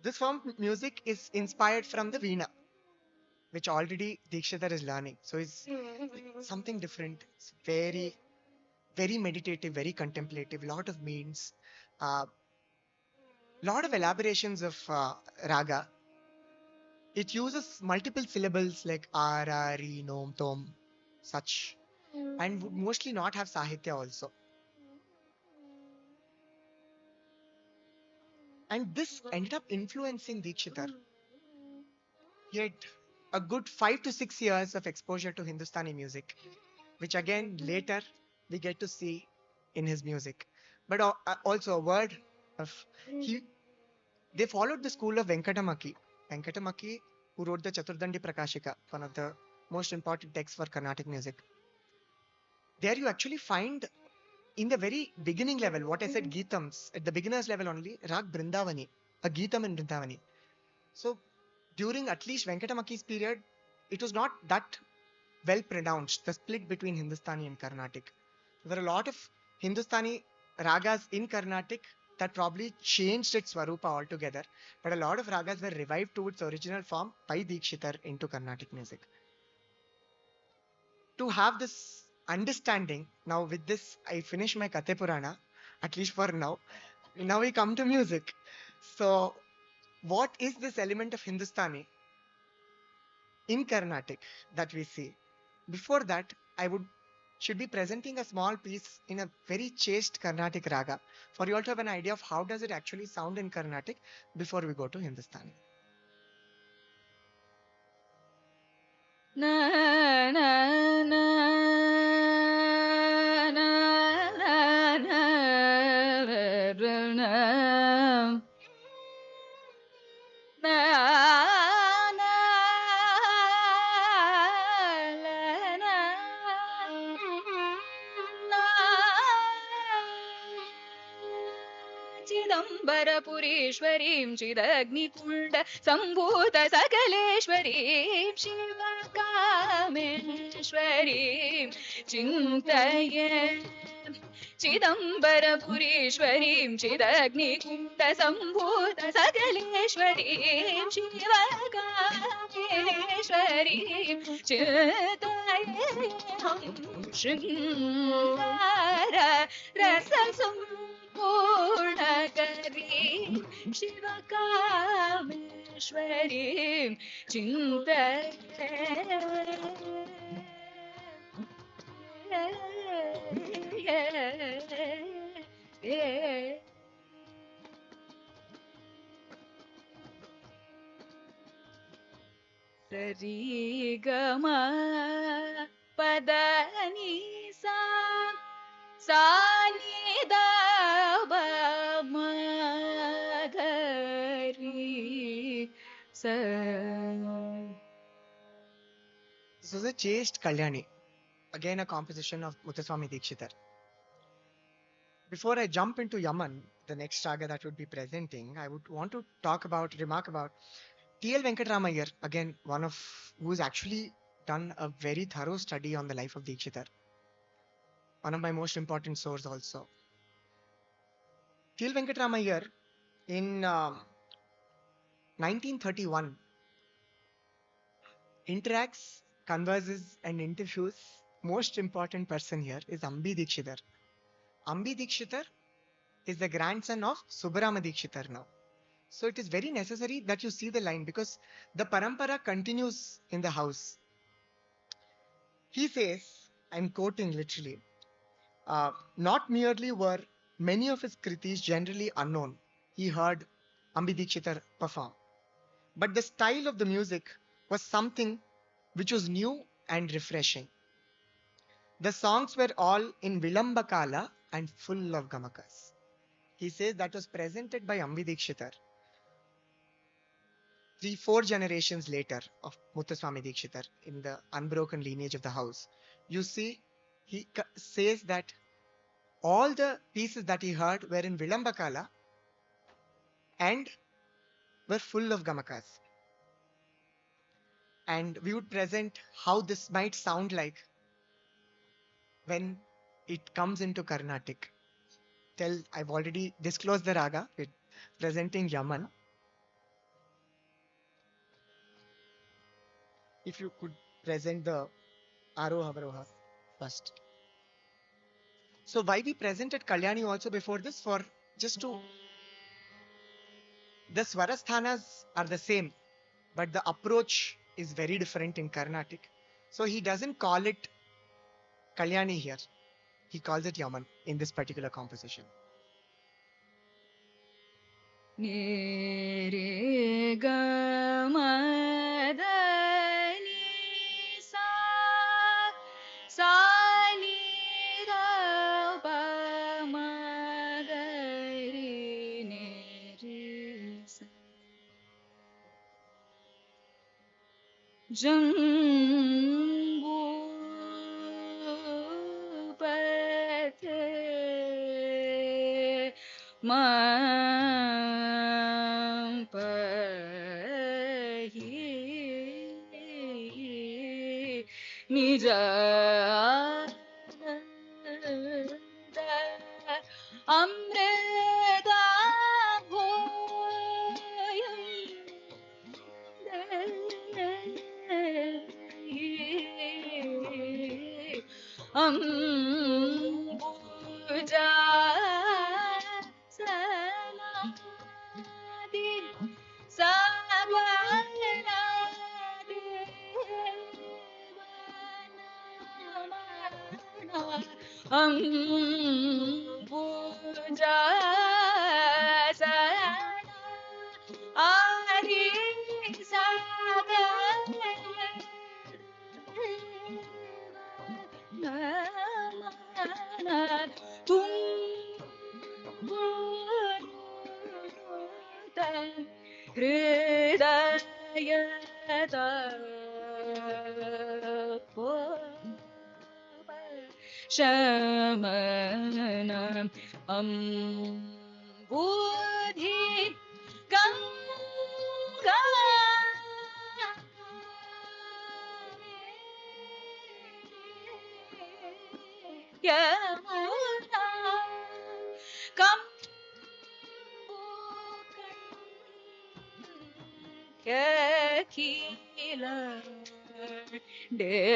This form of music is inspired from the Veena, which already Dikshitar is learning. So it's something different. It's very, very meditative, very contemplative, lot of means, lot of elaborations of raga. It uses multiple syllables like R, R, E, Nom, Tom, such, and would mostly not have Sahitya also. And this ended up influencing Dikshitar. He had a good 5 to 6 years of exposure to Hindustani music, which again later we get to see in his music. But also a word of they followed the school of Venkatamaki. Venkatamaki, who wrote the Chaturdandi Prakashika, one of the most important texts for Carnatic music. There you actually find in the very beginning level, what I said, Geetams, at the beginner's level only, Rag Brindavani, a Geetam in Brindavani. So during at least Venkatamaki's period, it was not that well pronounced, the split between Hindustani and Carnatic. There are a lot of Hindustani ragas in Carnatic that probably changed its Swarupa altogether, but a lot of ragas were revived to its original form by Dikshitar into Carnatic music. To have this understanding, now with this, I finish my Kate Purana, at least for now. Now we come to music. So, what is this element of Hindustani in Carnatic that we see? Before that, should be presenting a small piece in a very chaste Carnatic raga for you all to have an idea of how does it actually sound in Carnatic before we go to Hindustani. Na na na na na na सर्वेश्वरीं चिदग्निकुण्ड सम्भूत सकलेश्वरीं शिवकामेश्वरीं चिन्तये चिदम्बरपुरीश्वरीं चिदग्निकुण्ड सम्भूत सकलेश्वरीं शिवकामेश्वरीं चिन्तयेऽहं शृङ्गार रससम्पूर्णकरीं शिवकामेश्वरीं चिन्तये सरी गम पदनी सा सानी दा मगरी सा. This was a chaste Kalyani, again a composition of Muthuswami Dikshitar. Before I jump into Yaman, the next raga that would be presenting, I would want to remark about T.L. Venkataramayar, again one of who's actually done a very thorough study on the life of Dikshitar. One of my most important sources also. T.L. Venkataramayar in 1931 interacts, converses and interviews. Most important person here is Ambi Dikshitar. Ambi Dikshitar is the grandson of Subbarama Dikshitar now. So it is very necessary that you see the line because the parampara continues in the house. He says, I'm quoting literally, not merely were many of his kritis generally unknown, he heard Ambi Dikshitar perform, but the style of the music was something which was new and refreshing. The songs were all in Vilambakala and full of gamakas. He says that was presented by Ambi Dikshitar 3-4 generations later of Muthuswami Dikshitar in the unbroken lineage of the house. You see, he says that all the pieces that he heard were in Vilambakala and were full of gamakas. And we would present how this might sound like when it comes into Carnatic. I've already disclosed the raga with presenting Yaman. If you could present the Aroha Avaroha first. So why we presented Kalyani also before this, for just to, the Swarasthanas are the same, but the approach is very different in Carnatic. So he doesn't call it Kalyani here. He calls it Yaman in this particular composition. Nere ga ma da ni sa sa ni da pa ma ga re ne re sa. Jambu pate ma pahi nija amrita Ambuja Sanadi Savanadi Ambuja Sanadi Hridayata Shamanam Ambudhi Yamuna ಕಂಬು ಕಂಠ್ಯಖಿಲ ಡೇಶ್ವರಿ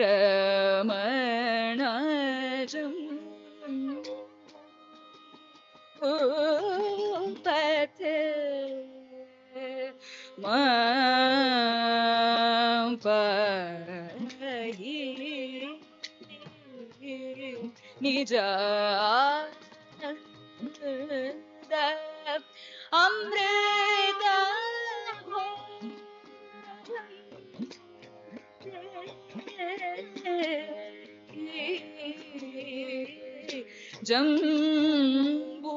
Ramana ಪಥೆ ಪಹಿ ನಿಜ ಅಮೃತ ಜಂಬೂ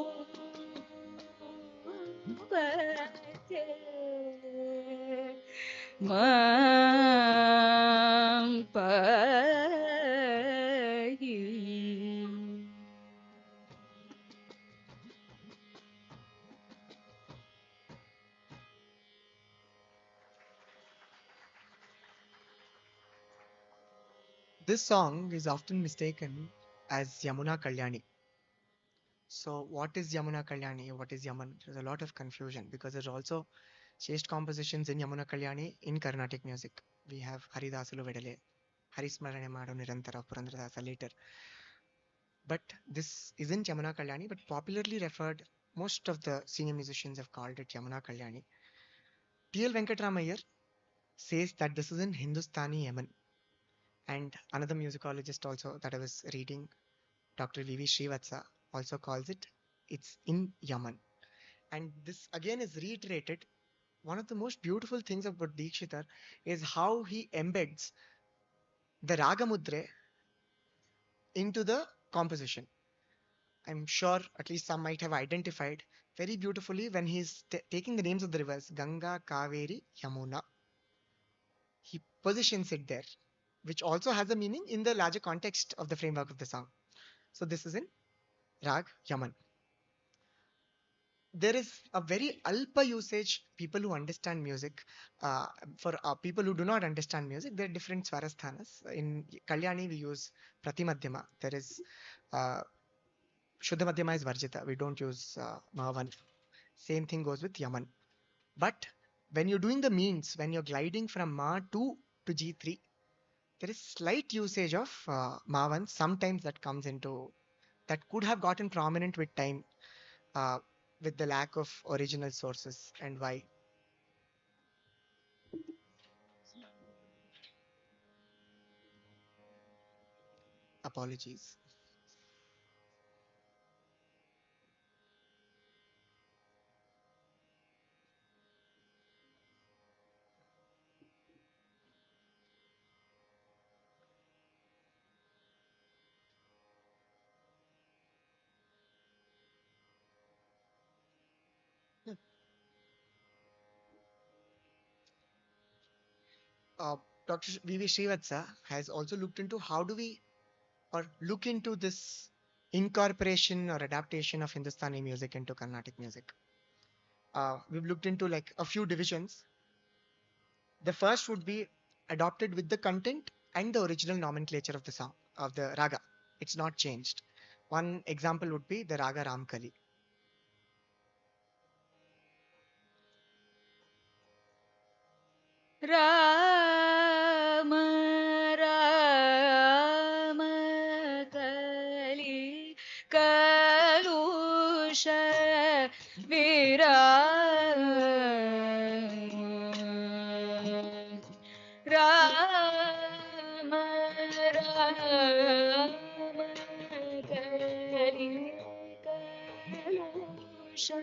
This song is often mistaken as Yamuna Kalyani. So, what is Yamuna Kalyani? What is Yaman? There's a lot of confusion because there's also chaste compositions in Yamuna Kalyani in Carnatic music. We have Haridasulu Vedale, Harismarane Mado Nirantara Purandradasa later. But this isn't Yamuna Kalyani, but popularly referred, most of the senior musicians have called it Yamuna Kalyani. T.L. Venkatramayar says that this is in Hindustani Yaman. And another musicologist also that I was reading, Dr. V.V. Srivatsa, also calls it's in Yaman. And this again is reiterated. One of the most beautiful things about Dikshitar is how he embeds the Raga Mudre into the composition. I'm sure at least some might have identified very beautifully when he's taking the names of the rivers, Ganga, Kaveri, Yamuna. He positions it there, which also has a meaning in the larger context of the framework of the song. So this is in Rag Yaman. There is a very alpa usage. People who understand music, for people who do not understand music, there are different swarasthanas. In Kalyani, we use Pratimadhyama. There is Shuddha Madhyama is Varjita. We don't use Mahavan. Same thing goes with Yaman. But when you're doing the means, when you're gliding from Ma 2 to G3, there is slight usage of Mahavan. Sometimes that comes into, that could have gotten prominent with time, with the lack of original sources, and why. Apologies. Dr. V.V. Srivatsa has also looked into how do we look into this incorporation or adaptation of Hindustani music into Carnatic music. We've looked into like a few divisions. The first would be adopted with the content and the original nomenclature of the song, of the raga. It's not changed. One example would be the raga Ramkali. Rama Rama Kali Kalusha Virama Rama Rama Kali Kalusha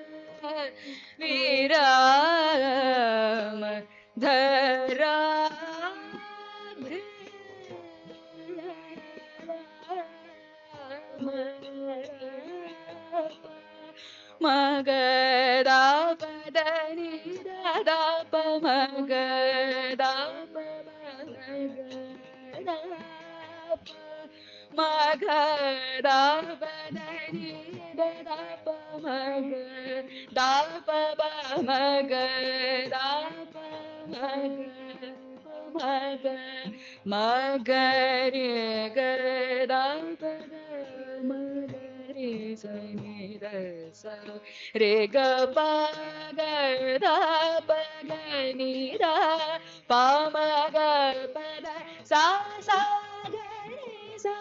Virama Dhara Magada Padani Dada Magada Magada Padani Dada Magada Magada Magare gada pada magare sani sa re ga pa ga da pa ga ni da pa ma ga pa da sa sa ga re sa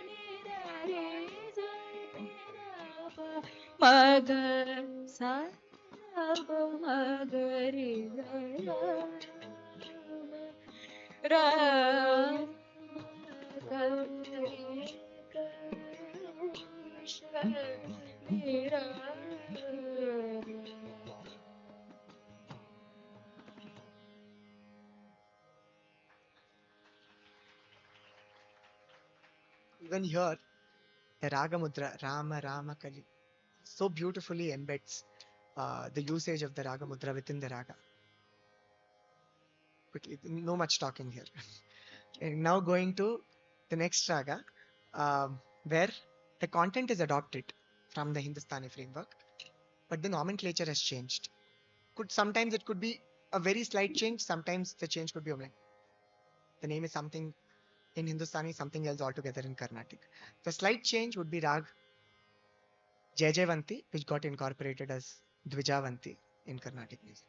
ni da re sa ni da pa ma ga sa pa ma ga re ga ra Even here, the Raga Mudra, Rama Rama Kali, so beautifully embeds the usage of the Raga Mudra within the Raga. Quickly, no much talking here. And now going to the next Raga, where the content is adopted from the Hindustani framework, but the nomenclature has changed. Sometimes it could be a very slight change, sometimes the change could be omit. The name is something in Hindustani, something else altogether in Carnatic. The slight change would be Rag Jajavanti, which got incorporated as Dvijavanti in Carnatic music.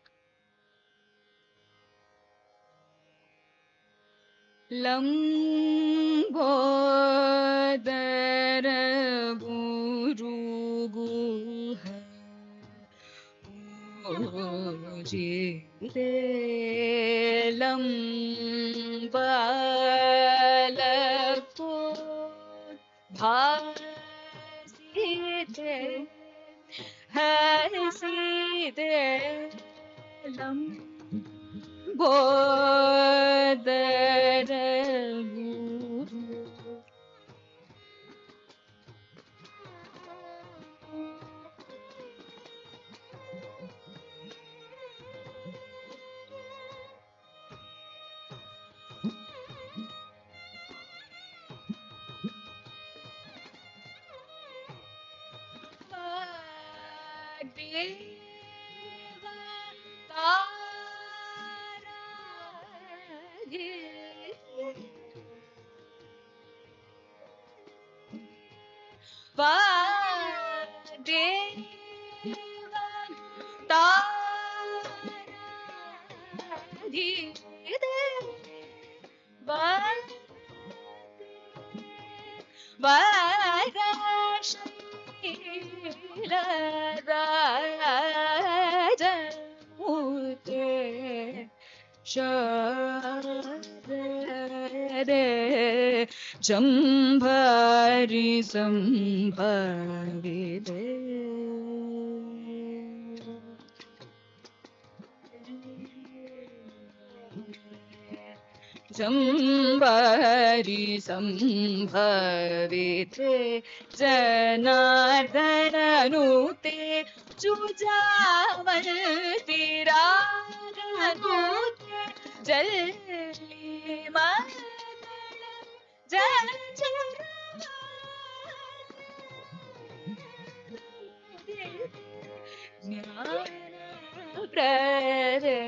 Lambodara guru guha jile lambalapo bhasite hasite lambodara guru deva Share Jambhari Sambhavide Jambhari Sambhavide Janardananute Jujavanti Raganute Jalli Madalam Jnana Prade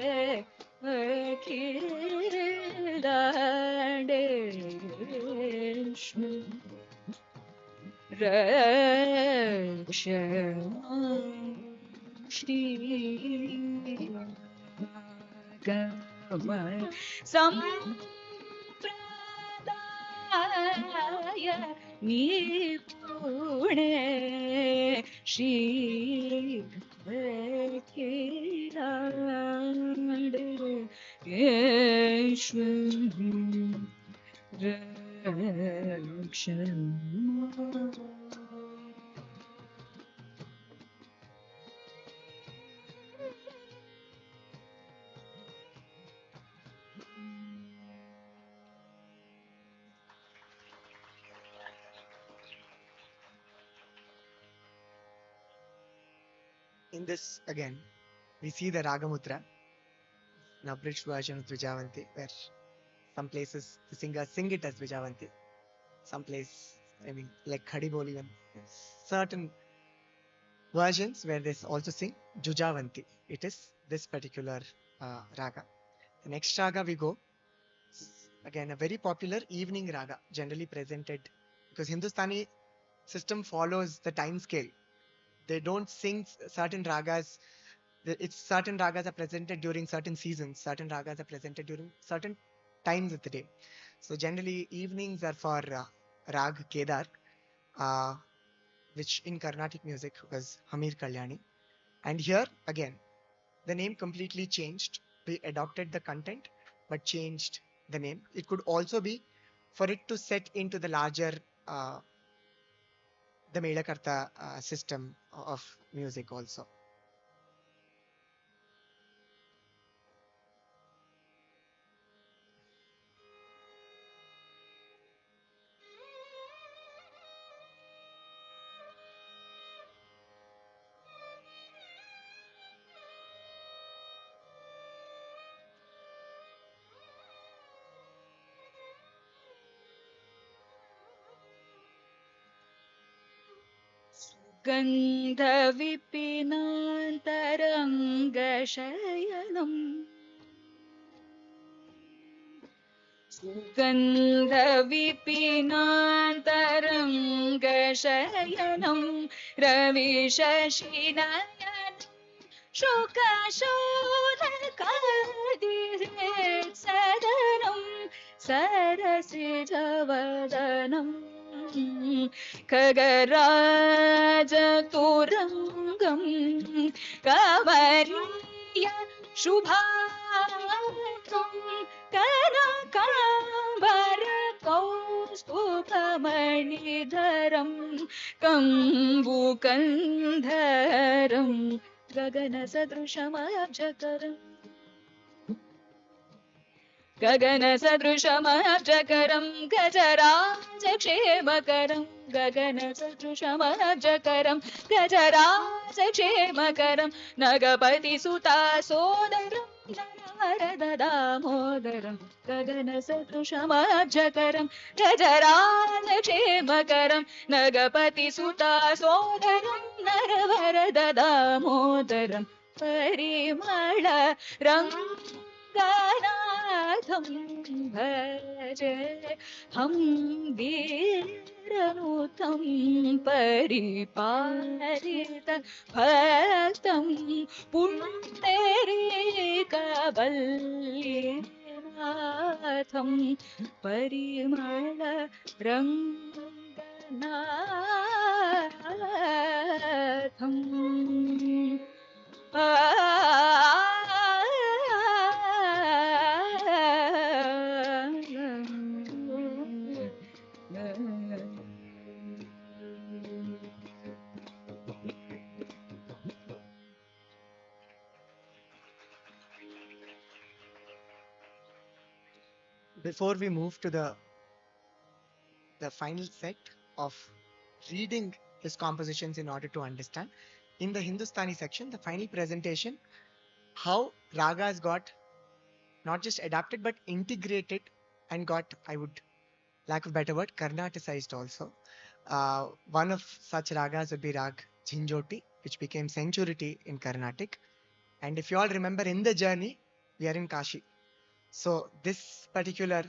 Akhiladeshnu Rakshashri Gama Sampradaya Nipune Shri Yeshwar In this, again, we see the Ragamudra, an abridged version of Dvijavanti, where some places the singers sing it as Dvijavanti, some place, like Khadibol even, certain versions where they also sing Jujavanti. It is this particular raga. The next raga we go, Again, a very popular evening raga, generally presented because Hindustani system follows the time scale. They don't sing certain ragas. It's certain ragas are presented during certain seasons. Certain ragas are presented during certain times of the day. So generally, evenings are for rag Kedar, uh, which in Carnatic music was Hamir Kalyani. And here again, the name completely changed. We adopted the content, but changed the name. It could also be for it to set into the larger, the Melakarta system of music also. गन्धविपिनान्तरङ्गशयनम् गन्धविपिनान्तरङ्गशयनं रविशशिनयनं शुकशोधकादिरेत्सदनं सरसिजवदनं खगराजतुरङ्गं कमरीय शुभाङ्गं कनकाम्बरकौस्तुभमणिधरं कम्बुकन्धरं गगनसदृशमब्जकरम् गगनसदृशमब्जकरं गजराजक्षेमकरं गगनसदृशमब्जकरं गजराजक्षेमकरं नगपतिसुता सोदरं नरवरददामोदरं गगनसदृशमब्जकरं गजराजक्षेमकरं नगपतिसुता सोदरं नरवरददामोदरं परिमळ रङ्गनाथं भजे हम वीरनुतं परिपालित भक्तं पुण्डरीकवल्लीनाथं परिमळ रङ्गनाथं Before we move to the final set of reading his compositions in order to understand, in the Hindustani section, the final presentation, how ragas got not just adapted but integrated and got, I would, lack of better word, Carnaticized also. One of such ragas would be Rag Jhinjoti, which became Centurity in Carnatic. And if you all remember, in the journey, we are in Kashi. So this particular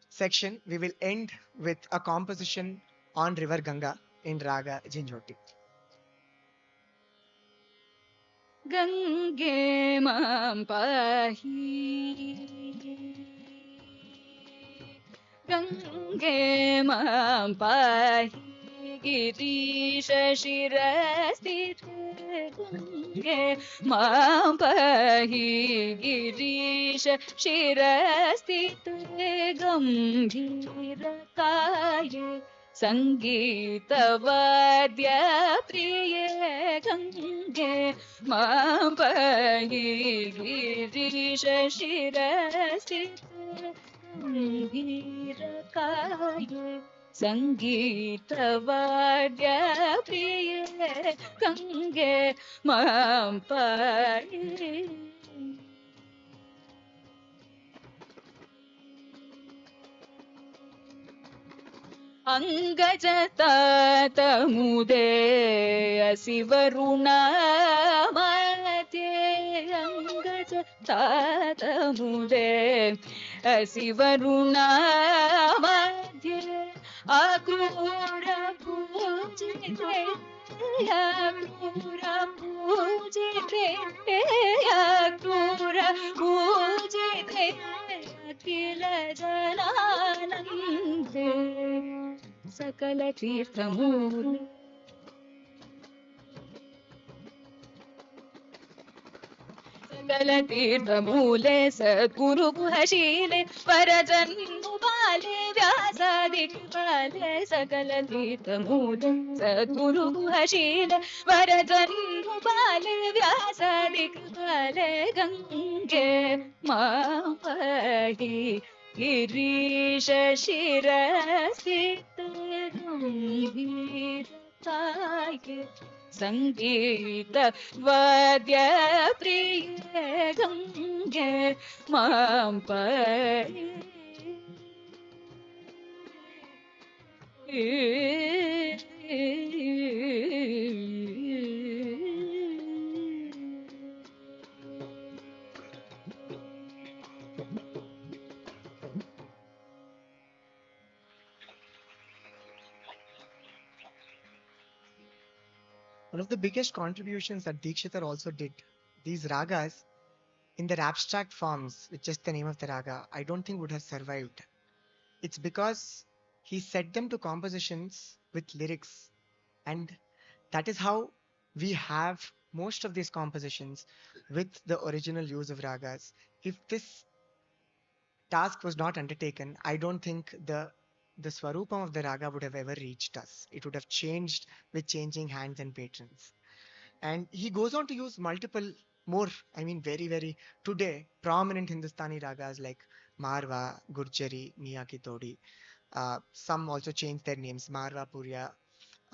section, we will end with a composition on River Ganga in Raga Jhinjoti. Gange mam pahi, Gange mam pahi, Girisha shirasthite, Gange mam pahi, Girisha shirasthite, Gambhira kaye, संगीतवाद्य प्रिय गंगे मां पाहि गिरीश शिरस्थित गंभीरकाय संगीतवाद्य प्रिय गंगे मां पाहि अंगजतातमुदे असिवरुणामते अंगजतातमुदे शिवरुणा मध्ये अक्रूर पूजिते अक्रूर पूजिते अक्रूर पूजिते अखिल जनानन्दे सकल तीर्थमूले सकल तीर्थमूले सद्गुरुगुहशीले वरजन्मुबाले व्यासादिक्पाले सकल तीर्थमूले सद्गुरुगुहशीले वरजन्मुबाले व्यासादिक्पाले गंगे मापहि गिरीश शिरसित गंभीरताये संगीत वाद्य प्रिय गंगे मां पाहि One of the biggest contributions that Dikshitar also did, these ragas in their abstract forms, with just the name of the raga, I don't think would have survived. It's because he set them to compositions with lyrics, and that is how we have most of these compositions with the original use of ragas. If this task was not undertaken, I don't think the Swarupam of the raga would have ever reached us. It would have changed with changing hands and patrons. And he goes on to use multiple more, very, very today prominent Hindustani ragas like Marwa, Gurjari, Miyaki Todi. Some also change their names. Marwa, Purya,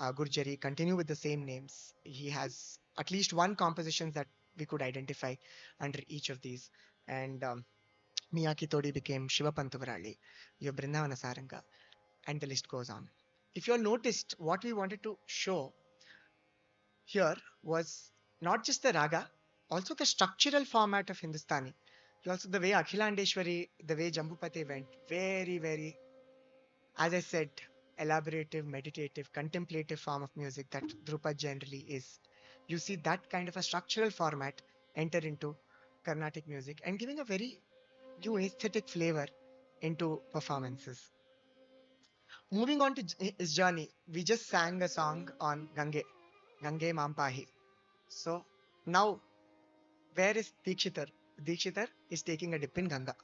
Gurjari continue with the same names. He has at least one composition that we could identify under each of these. And Miyaki Todi became Shiva Pantuvarali. You have Brindavana Saranga, and the list goes on. If you all noticed, what we wanted to show here was not just the raga, also the structural format of Hindustani. Also the way Akhilandeshwari, the way Jambupati went, very, very, as I said, elaborative, meditative, contemplative form of music that Drupad generally is. You see that kind of a structural format enter into Carnatic music and giving a very new aesthetic flavor into performances. Moving on to his journey, we just sang a song on Gange Mampahi. So now, where is Dikshitar? Dikshitar is taking a dip in Ganga.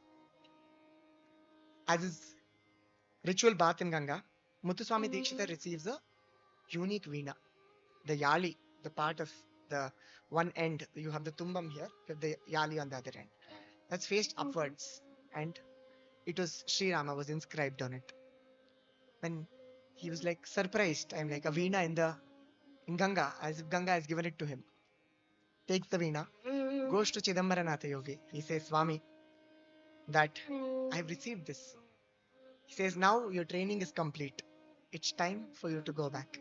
As his ritual bath in Ganga, Muthuswami Dikshitar receives a unique veena, the yali, the part of the one end. You have the tumbam here, you have the yali on the other end. That's faced upwards, and it was Sri Rama was inscribed on it. When he was like surprised, I'm like a veena in Ganga, as if Ganga has given it to him. Takes the veena, goes to Chidambaranatha Yogi. He says, Swami, that I have received this. He says, now your training is complete. It's time for you to go back.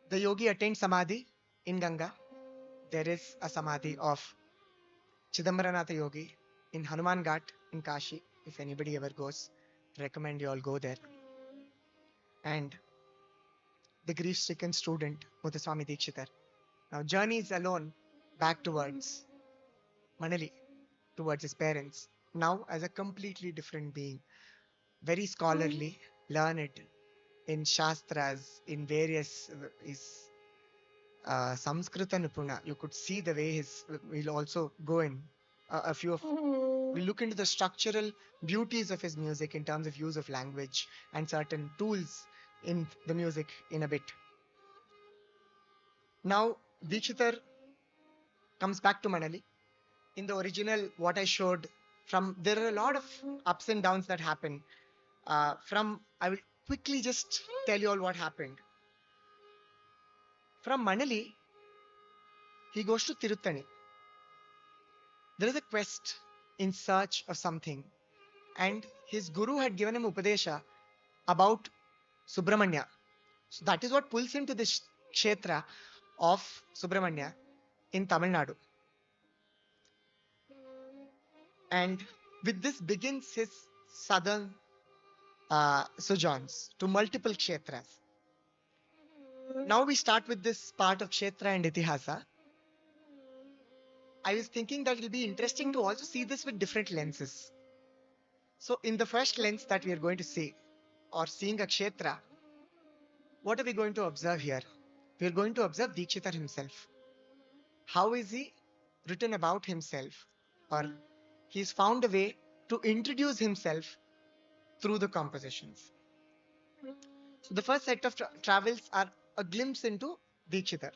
The yogi attained samadhi in Ganga. There is a samadhi of Chidambaranatha Yogi in Hanuman Ghat in Kashi. If anybody ever goes, recommend you all go there. And the grief-stricken student, Muthuswami Dikshitar, now journeys alone back towards Manali, towards his parents, now as a completely different being, very scholarly, learned in Shastras, in various Samskrita Nipuna. You could see the way we'll also go in a few of, we'll look into the structural beauties of his music in terms of use of language and certain tools in the music in a bit. Now, Dikshitar comes back to Manali. In the original, what I showed there are a lot of ups and downs that happen. I will quickly just tell you all what happened. From Manali, he goes to Tirutani. There is a quest in search of something, and his guru had given him Upadesha about Subramanya. So that is what pulls him to this Kshetra of Subramanya in Tamil Nadu. And With this begins his southern sojourns to multiple kshetras. Now we start with this part of kshetra and itihasa. I was thinking that it will be interesting to also see this with different lenses. So in the first lens that we are going to see, or seeing a kshetra, what are we going to observe here? We are going to observe Dikshitar himself. How is he written about himself? Or he's found a way to introduce himself through the compositions. So the first set of travels are a glimpse into Dikshitar.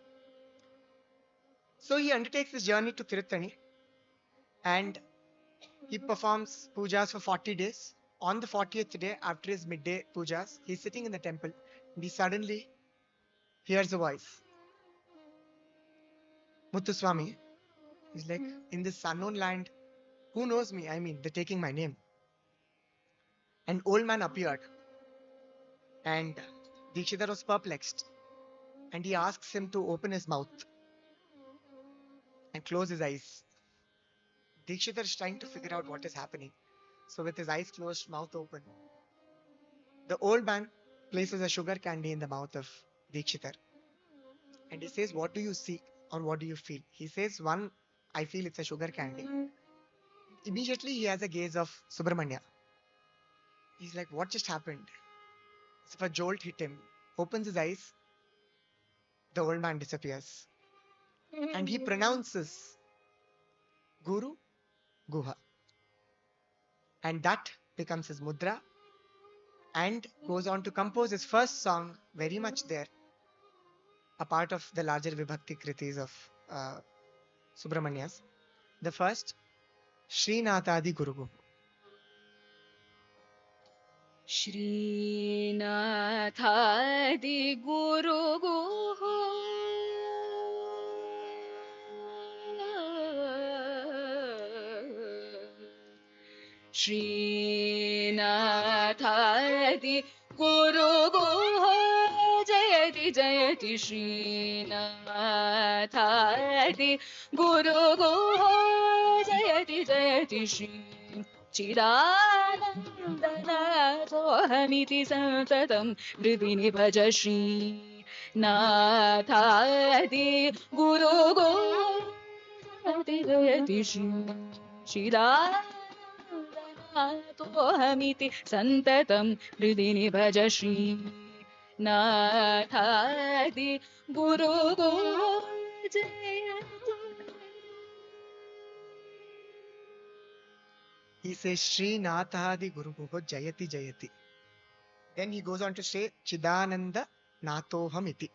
So he undertakes his journey to Tirutani and he performs pujas for 40 days. On the 40th day, after his midday pujas, he's sitting in the temple and he suddenly hears a voice. Muthuswami. He's like, in this unknown land, who knows me? I mean, they're taking my name. An old man appeared and Dikshitar was perplexed and he asks him to open his mouth and close his eyes. Dikshitar is trying to figure out what is happening. So with his eyes closed, mouth open, the old man places a sugar candy in the mouth of Dikshitar. And he says, what do you see or what do you feel? He says, one, I feel it's a sugar candy. Immediately he has a gaze of Subramanya. He's like, what just happened? As if a jolt hit him. Opens his eyes. The old man disappears. And he pronounces Guru Guha. And that becomes his mudra. And goes on to compose his first song, very much there, a part of the larger Vibhakti Kritis of Subramanyas. The first, Srinathadi Guru Guha. Srinathadi Guru Guho Srinathadi Guru Guho Jayati Jayati Srinathadi Guru Guho Jayati Jayati Sri Chidanandanasohamiti santatam hridini bhaja Shri Nathadi Guru Jayati Jayati Shri Chidanandanasohamiti santatam hridini bhaja Shri Nathadi Guru Jayati. He says, Srinathadi Guru Guho Jayati Jayati. Then he goes on to say, Chidananda Nathohamiti.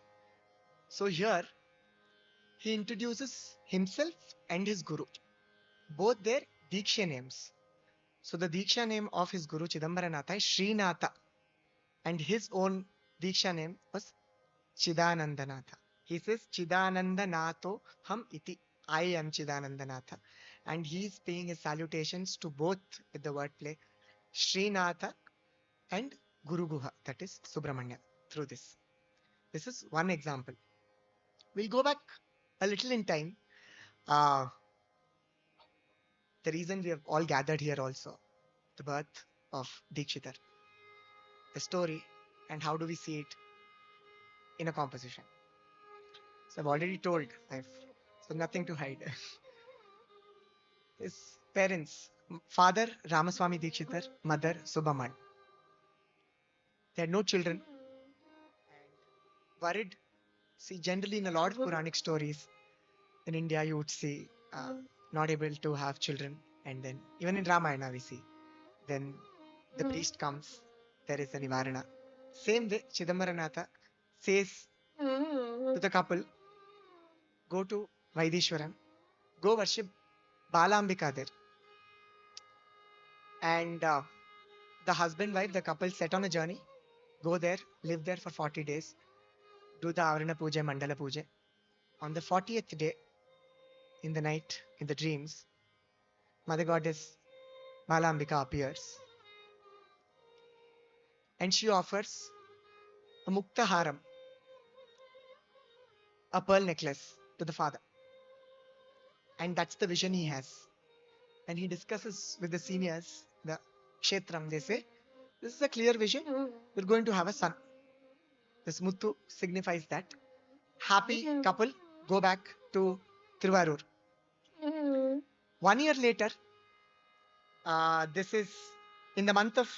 So here, he introduces himself and his Guru. Both their Diksha names. So the Diksha name of his Guru Chidambaranatha is Srinatha. And his own Diksha name was Chidanandanatha. He says, Chidanandanatho ham iti. I am Chidanandanatha. And he is paying his salutations to both with the wordplay Srinatha and Guru Guha, that is Subramanya, through this. This is one example. We'll go back a little in time. The reason we have all gathered here also, the birth of Dikshitar, the story, and how do we see it in a composition. So I've already told, so nothing to hide. His parents, father Ramaswamy Dikshitar, mother Subhaman. They had no children. And worried, see, generally in a lot of Puranic stories in India, you would see not able to have children. And then even in Ramayana, we see. Then the priest comes, there is a Nivarana. Same way, Chidambaranatha says to the couple, go to Vaidishwaran, go worship Balambika there. And the husband, wife, the couple set on a journey, go there, live there for 40 days, do the Avarana Puja, Mandala Puja. On the 40th day, in the night, in the dreams, Mother Goddess Balambika appears. And she offers a Mukta Haram, a pearl necklace, to the father. And that's the vision he has. and he discusses with the seniors, the Kshetram, they say, this is a clear vision. We're going to have a son. This Muttu signifies that. Happy couple, go back to Tiruvarur. 1 year later, this is in the month of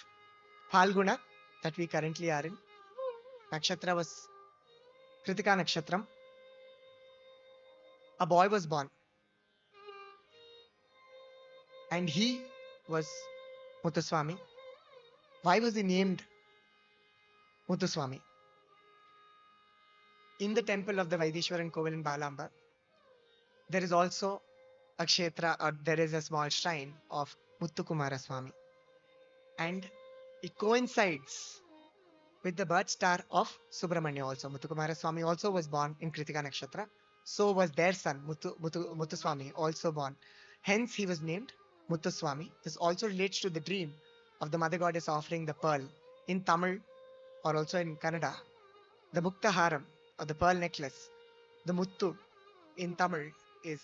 Phalguna that we currently are in. Nakshatra was Kritika Nakshatram. A boy was born. And he was Muthuswami. Why was he named Muthuswami? In the temple of the Vaidishwaran Kovil in Balamba, there is also a kshetra, or there is a small shrine of Muthukumara Swami. And it coincides with the birth star of Subramanya also. Muthukumara Swami also was born in Kritika Nakshatra. So was their son, Muthuswami, also born. Hence he was named Muthuswami. This also relates to the dream of the mother goddess offering the pearl in Tamil or also in Kannada. The Mukta Haram, or the pearl necklace, the Muttu in Tamil is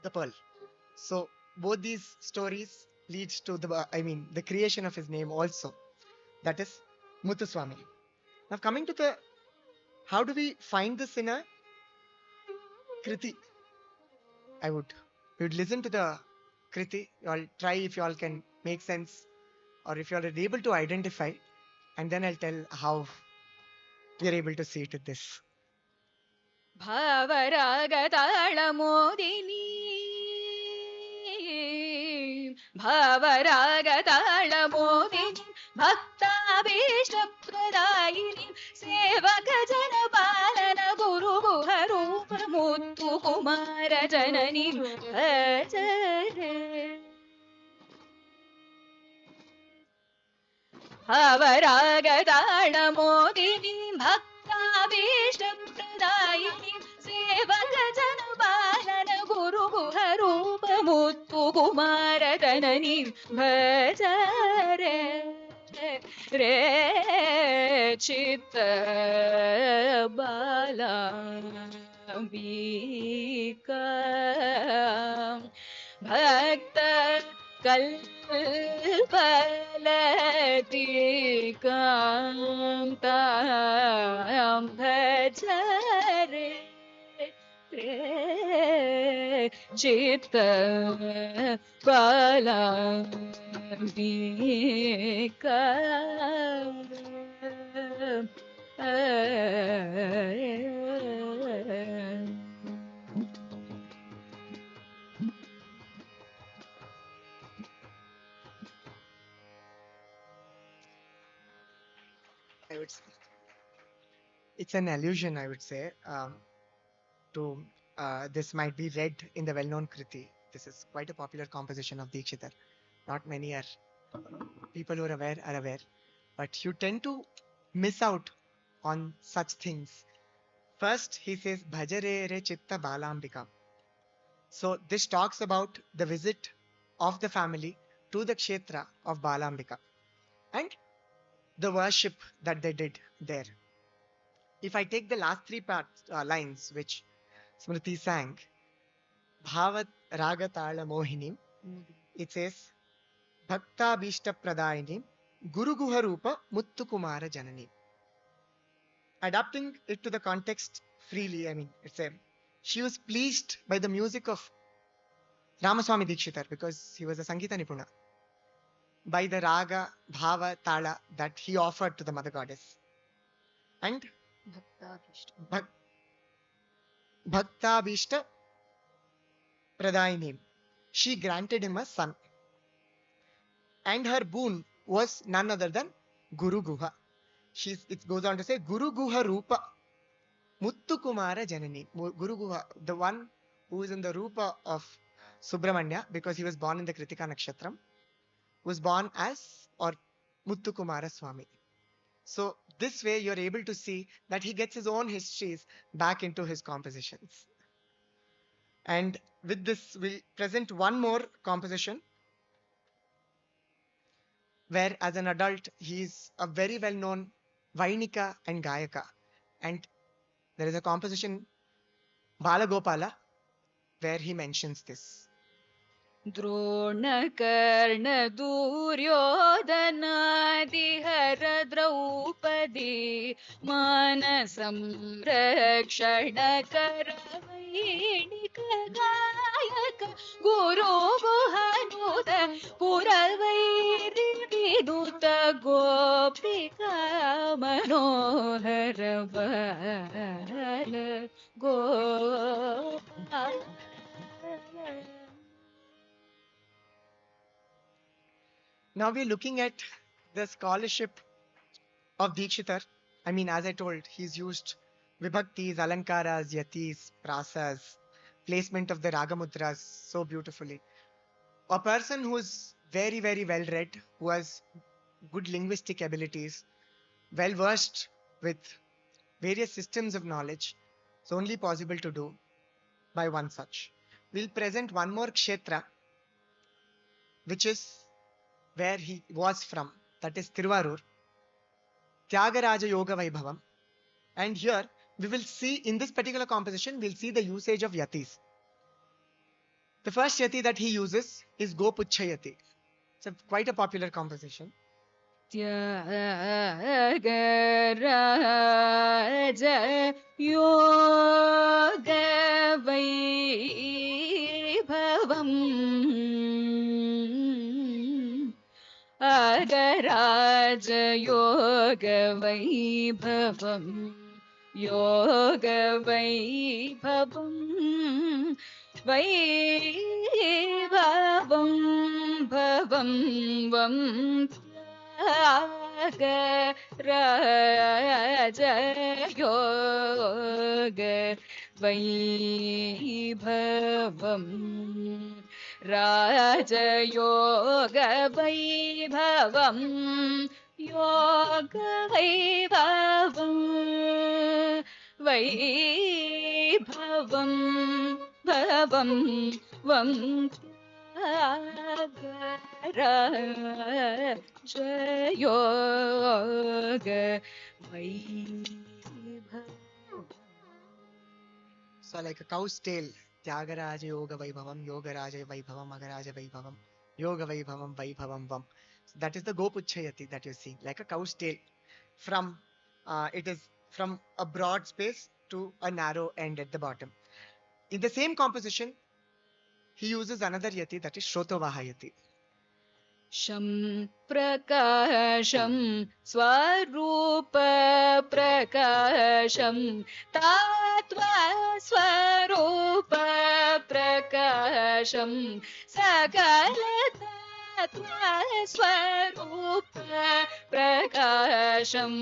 the pearl. So both these stories leads to the creation of his name also. That is Muthuswami. Now coming to how do we find this in a Kriti? We would listen to the Kriti. You all try if you all can make sense, or if you all are able to identify, and then I'll tell how we are able to see it in this. Bhavaragatamodini Bhavaragatamodini Bhaktabhishtapradaini Sevakajana Palana Guru Guharupa Muttu Kumara Janani Bhajare Bhavaragatamodini Bhaktabhishtapradaini Sevakajana Palana Guru Guharupa Muttu Kumara Janani Bhajare Re Chitta Balambika Bhakta Kalpalatikam Tam Bhajare Chitta Balambika I would say it's an allusion, I would say, to this might be read in the well-known Kriti. This is quite a popular composition of Dikshitar. Not many are people who are aware, but you tend to miss out on such things. First, he says Bhajare re chitta balambika. So this talks about the visit of the family to the kshetra of Balambika and the worship that they did there. If I take the last three lines which Smriti sang, Bhavat Ragatala Mohinim, it says Bhakta Bhishta Pradainim Guru Guharupa Muttu Kumara Janani. Adapting it to the context freely, she was pleased by the music of Ramaswami Dikshitar because he was a Sangita Nipuna, by the raga, bhava, tala that he offered to the mother goddess. And Bhakta Bhishta Pradainim, she granted him a son. And her boon was none other than Guru Guha. It goes on to say Guru Guha Rupa Muttu Kumara Janani. Guru Guha, the one who is in the Rupa of Subramanya, because he was born in the Kritika Nakshatram, was born as Muttu Kumara Swami. So this way you're able to see that he gets his own histories back into his compositions. And with this, we'll present one more composition where as an adult, he's a very well-known Vainika and Gayaka. And there is a composition, Balagopala, where he mentions this. द्रोणकर्ण दुर्योधनादिहर Draupadi मानसंरक्षण करवैणिकगायक गुरु गुहनुत पुरवैरिविनुत गोपिका मनोहर बाल Gopal. Now we're looking at the scholarship of Dikshitar. I mean, as I told, he's used vibhaktis, alankaras, yatis, prasas, placement of the ragamudras so beautifully. A person who's very, very well read, who has good linguistic abilities, well versed with various systems of knowledge, it's only possible to do by one such. We'll present one more kshetra, which is where he was from, that is Tiruvarur, Tyagaraja Yoga Vaibhavam. And here we will see, in this particular composition, we'll see the usage of yatis. The first yati that he uses is Gopuchha Yati. It's quite a popular composition. Tyagaraja Yoga Vaibhavam Agaraja Yoga Vaibhavam Yoga Vaibhavam Vaibhavam Bhavam Vam Agaraja Yoga Vaibhavam Raja Yoga Vaibhavam Yoga Vaibhavam Vaibhavam Bhavam Vam Tyagaraja Yoga Vaibhavam. So like a cow's tail, Tyagaraja Yoga Vaibhavam, Yoga Raja Vaibhavam, Agaraja Vaibhavam, Yoga Vaibhavam, Vaibhavam Vam. So that is the Gopuchayati that you see, like a cow's tail. From it is from a broad space to a narrow end at the bottom. In the same composition, he uses another yati, that is Shrotovaha yati. Sham Prakasham Swarupa Prakasham Tattva Swarupa Prakasham Sakala Tattva Swarupa Prakasham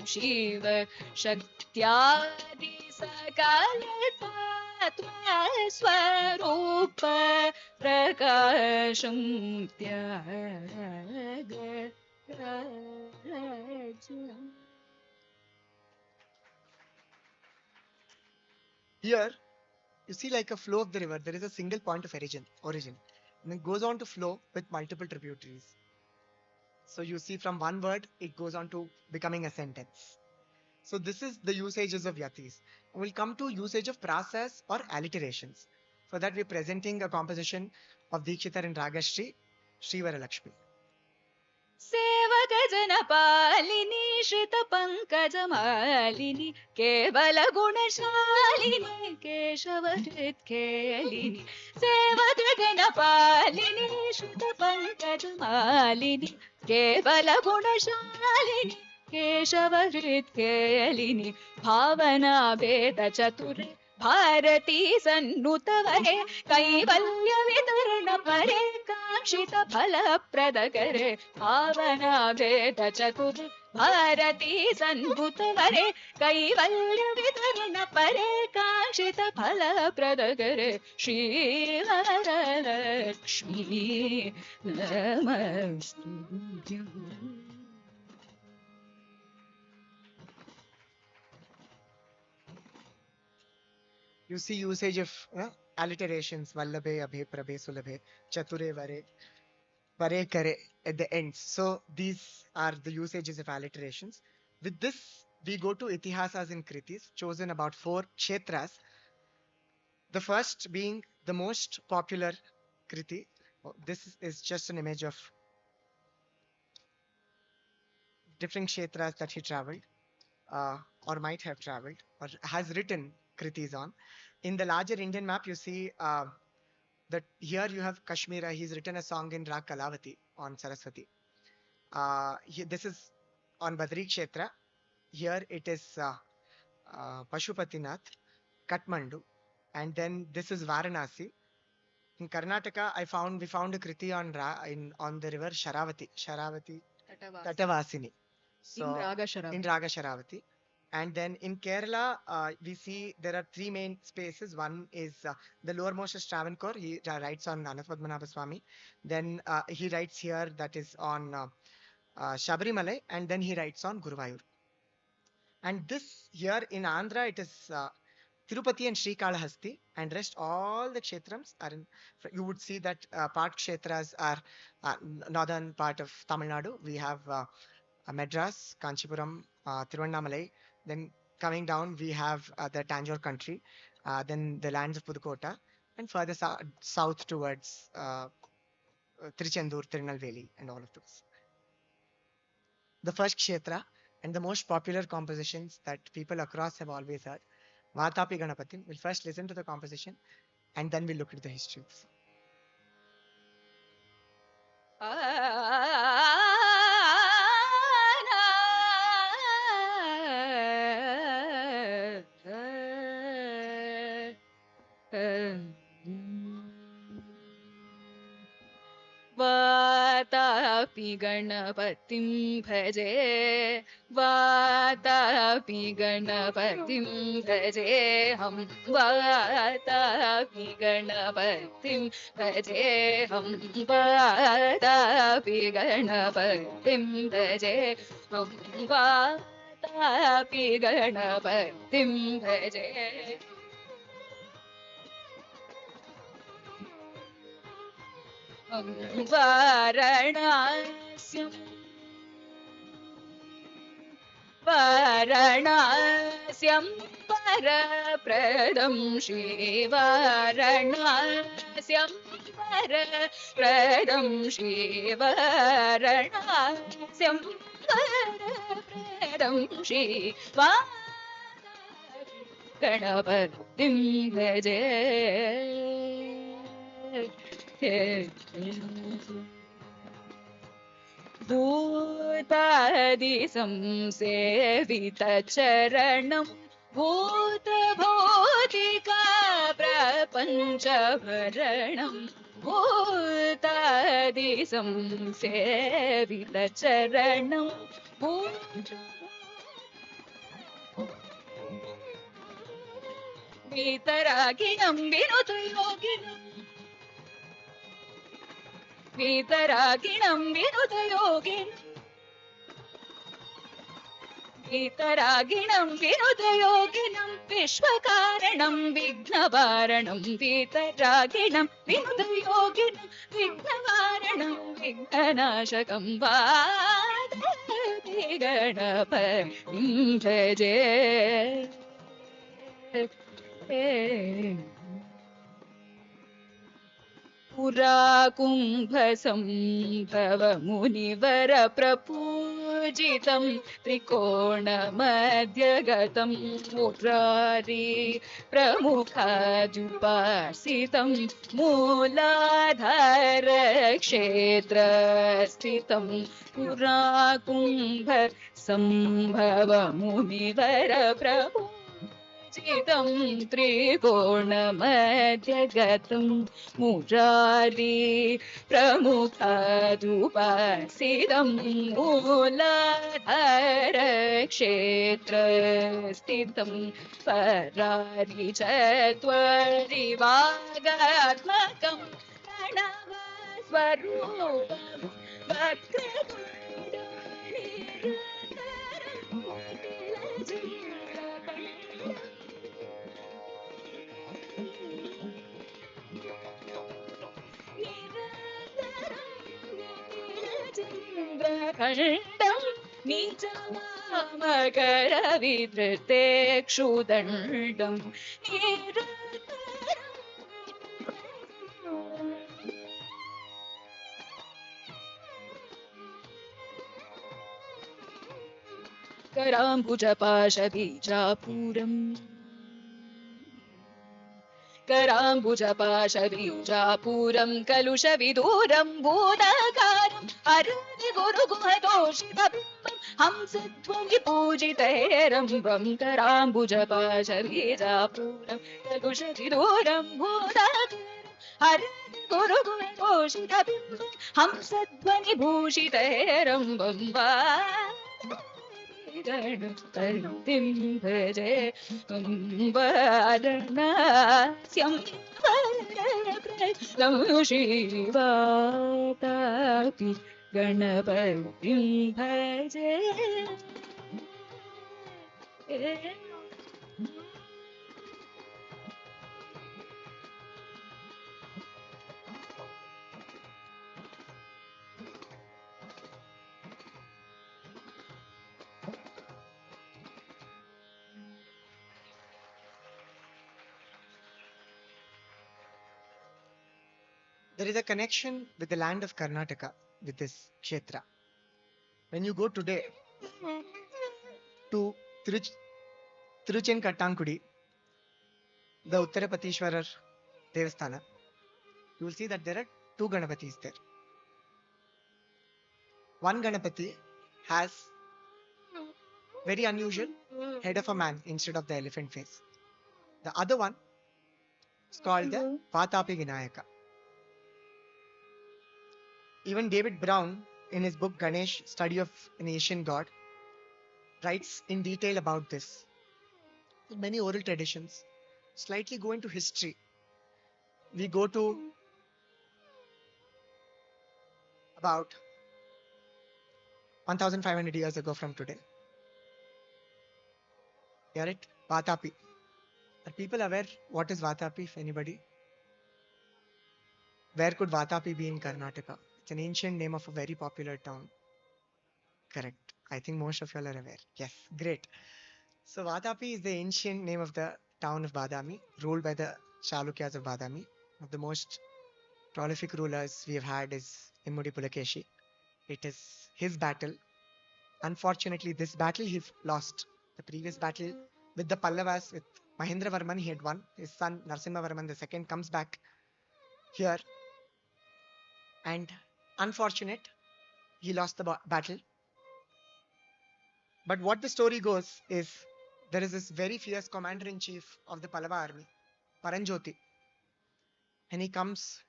Shiva Shaktyadi Sakala Tattva Swarupa Prakasham Tyagaraja. Here, you see like a flow of the river, there is a single point of origin, and it goes on to flow with multiple tributaries. So you see from one word, it goes on to becoming a sentence. So this is the usages of yatis. We'll come to usage of prasas or alliterations. For that, we're presenting a composition of Dikshitar in Ragashri, Sri Varalakshmi. सेवक जन पालिनी श्रित पंकज मालिनी केवल गुणशालिनी केशव हृत्केलिनी सेवक जन पालिनी श्रित पंकज मालिनी केवल गुणशालिनी केशव हृत्केलिनी भावना भेद चतुर भारती सन्नुत वरे कैवल्य वितरण परे कांक्षित फल प्रद करे भावना भेद चतुर भारती सन्नुत वरे कैवल्य वितरण परे कांक्षित फल प्रद करे श्री वरलक्ष्मी नमस्तुभ्यं. You see usage of alliterations, Vallabhe, Abhe, Prabhe, Sulabhe, Chature, Vare, Pare, Kare at the ends. So these are the usages of alliterations. With this, we go to Itihasas and Kritis, chosen about 4 Kshetras. The first being the most popular Kriti, This is just an image of different kshetras that he traveled, or might have traveled, or has written kritis on. In the larger Indian map, you see that here you have Kashmira. He's written a song in Rag Kalavati on Saraswati. This is on Badri Kshetra. Here it is Pashupatinath, Kathmandu, and then this is Varanasi. In Karnataka, we found a kriti on the river Sharavati, Tatavasini. So In Raga Sharavati. in Raga Sharavati. And then in Kerala, we see there are three main spaces. One is the lowermost is Travancore. He writes on Anathpadmanabha Swami. Then he writes here, that is on Shabarimalai, and then he writes on Guruvayur. And this here in Andhra, it is Tirupati and Srikalahasti, and rest all the kshetrams are in. You would see that part kshetras are northern part of Tamil Nadu. We have Madras, Kanchipuram, Tiruvannamalai. Then coming down, we have the Tanjore country, then the lands of Pudukota, and further south towards Tiruchendur, Tirunelveli, and all of those. The first kshetra and the most popular compositions that people across have always heard, Vatapi Ganapatim. We'll first listen to the composition and then we'll look at the history. Vatapi Ganapatim bhaje, Vatapi Ganapatim bhaje, hum Vatapi Ganapatim bhaje, hum Vatapi Ganapatim bhaje, hum Vatapi Ganapatim bhaje. Varanasi Varanasyam Parapradam Shri Varanasyam Parapradam Shri Varanasyam Parapradam Shri Ganapatim bhaje. Bhutadi samsevita charanam Bhuta bhotika prapancha varanam Bhutadi samsevita charanam Vitaraginam vinuta yoginam Vitaraginam vinudayogin Vitaraginam vinudyoginam Vishwakaranam Vignavaranam Vitaraginam vinudyoginam Vignavaranam Vignanashakam Vadapi Ganapatim bhaje. Pura kumbhasambhava munivara prapujitam Trikona madhyagatam murari pramukhajupasitam Mooladhara kshetra stitam Pura kumbhasambhava munivara prapujitam Chitam Trikona madhyagatam Murari Pramukhadupasitam Mooladhara kshetra stitam Parari Chatvari Vagatmakam Pranava Swarupam Khandam Nijamakara Vidrite Kshudandam कराम्बुजपाशबीजापूरम् कराम्बुजपाशबीजापूरं कलुषविदूरं भूतकारं हरति गुरुगुहतोषितबिम्बं हंसध्वनिपूजितैरम्बं कराम्बुजपाशबीजापूरं कलुषविदूरं भूतकारं हरति गुरुगुहतोषितबिम्बं हंसध्वनिभूषितैरम्बं गणपतिं भजे वारणास्यं वरप्रदं श्रीवातापि गणपतिं भजे There is a connection with the land of Karnataka with this Kshetra. When you go today to Tiruchenkatankudi, the Uttarapatishwarar Devasthana, you will see that there are two Ganapatis there. One Ganapati has very unusual head of a man instead of the elephant face. The other one is called the Vatapi Vinayaka. Even David Brown, in his book Ganesh, Study of an Asian God, writes in detail about this. Many oral traditions slightly go into history. We go to about 1500 years ago from today. Hear it? Vatapi. Are people aware what is Vatapi, if anybody? Where could Vatapi be in Karnataka? It's an ancient name of a very popular town. Correct. I think most of you all are aware. Yes, great. So Vatapi is the ancient name of the town of Badami, ruled by the Chalukyas of Badami. One of the most prolific rulers we have had is Immudi Pulakeshi. It is his battle. Unfortunately, this battle he lost. The previous battle with the Pallavas, with Mahendra Varman, he had won. His son Narasimha Varman II comes back here, and unfortunate, he lost the battle. But what the story goes is, there is this very fierce commander-in-chief of the Pallava army, Paranjoti, and he comes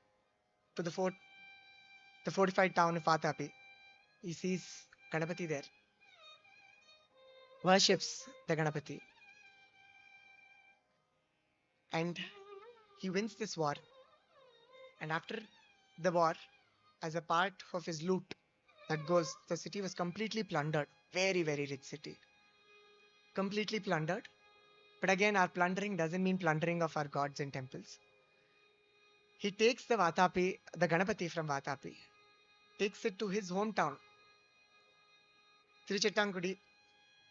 to the fort, the fortified town of Vatapi. He sees Ganapati there, worships the Ganapati, and he wins this war. And after the war, as a part of his loot that goes, the city was completely plundered. Very, very rich city. Completely plundered. But again, our plundering doesn't mean plundering of our gods and temples. He takes the Vatapi, the Ganapati from Vatapi, takes it to his hometown, Tiruchettankudi,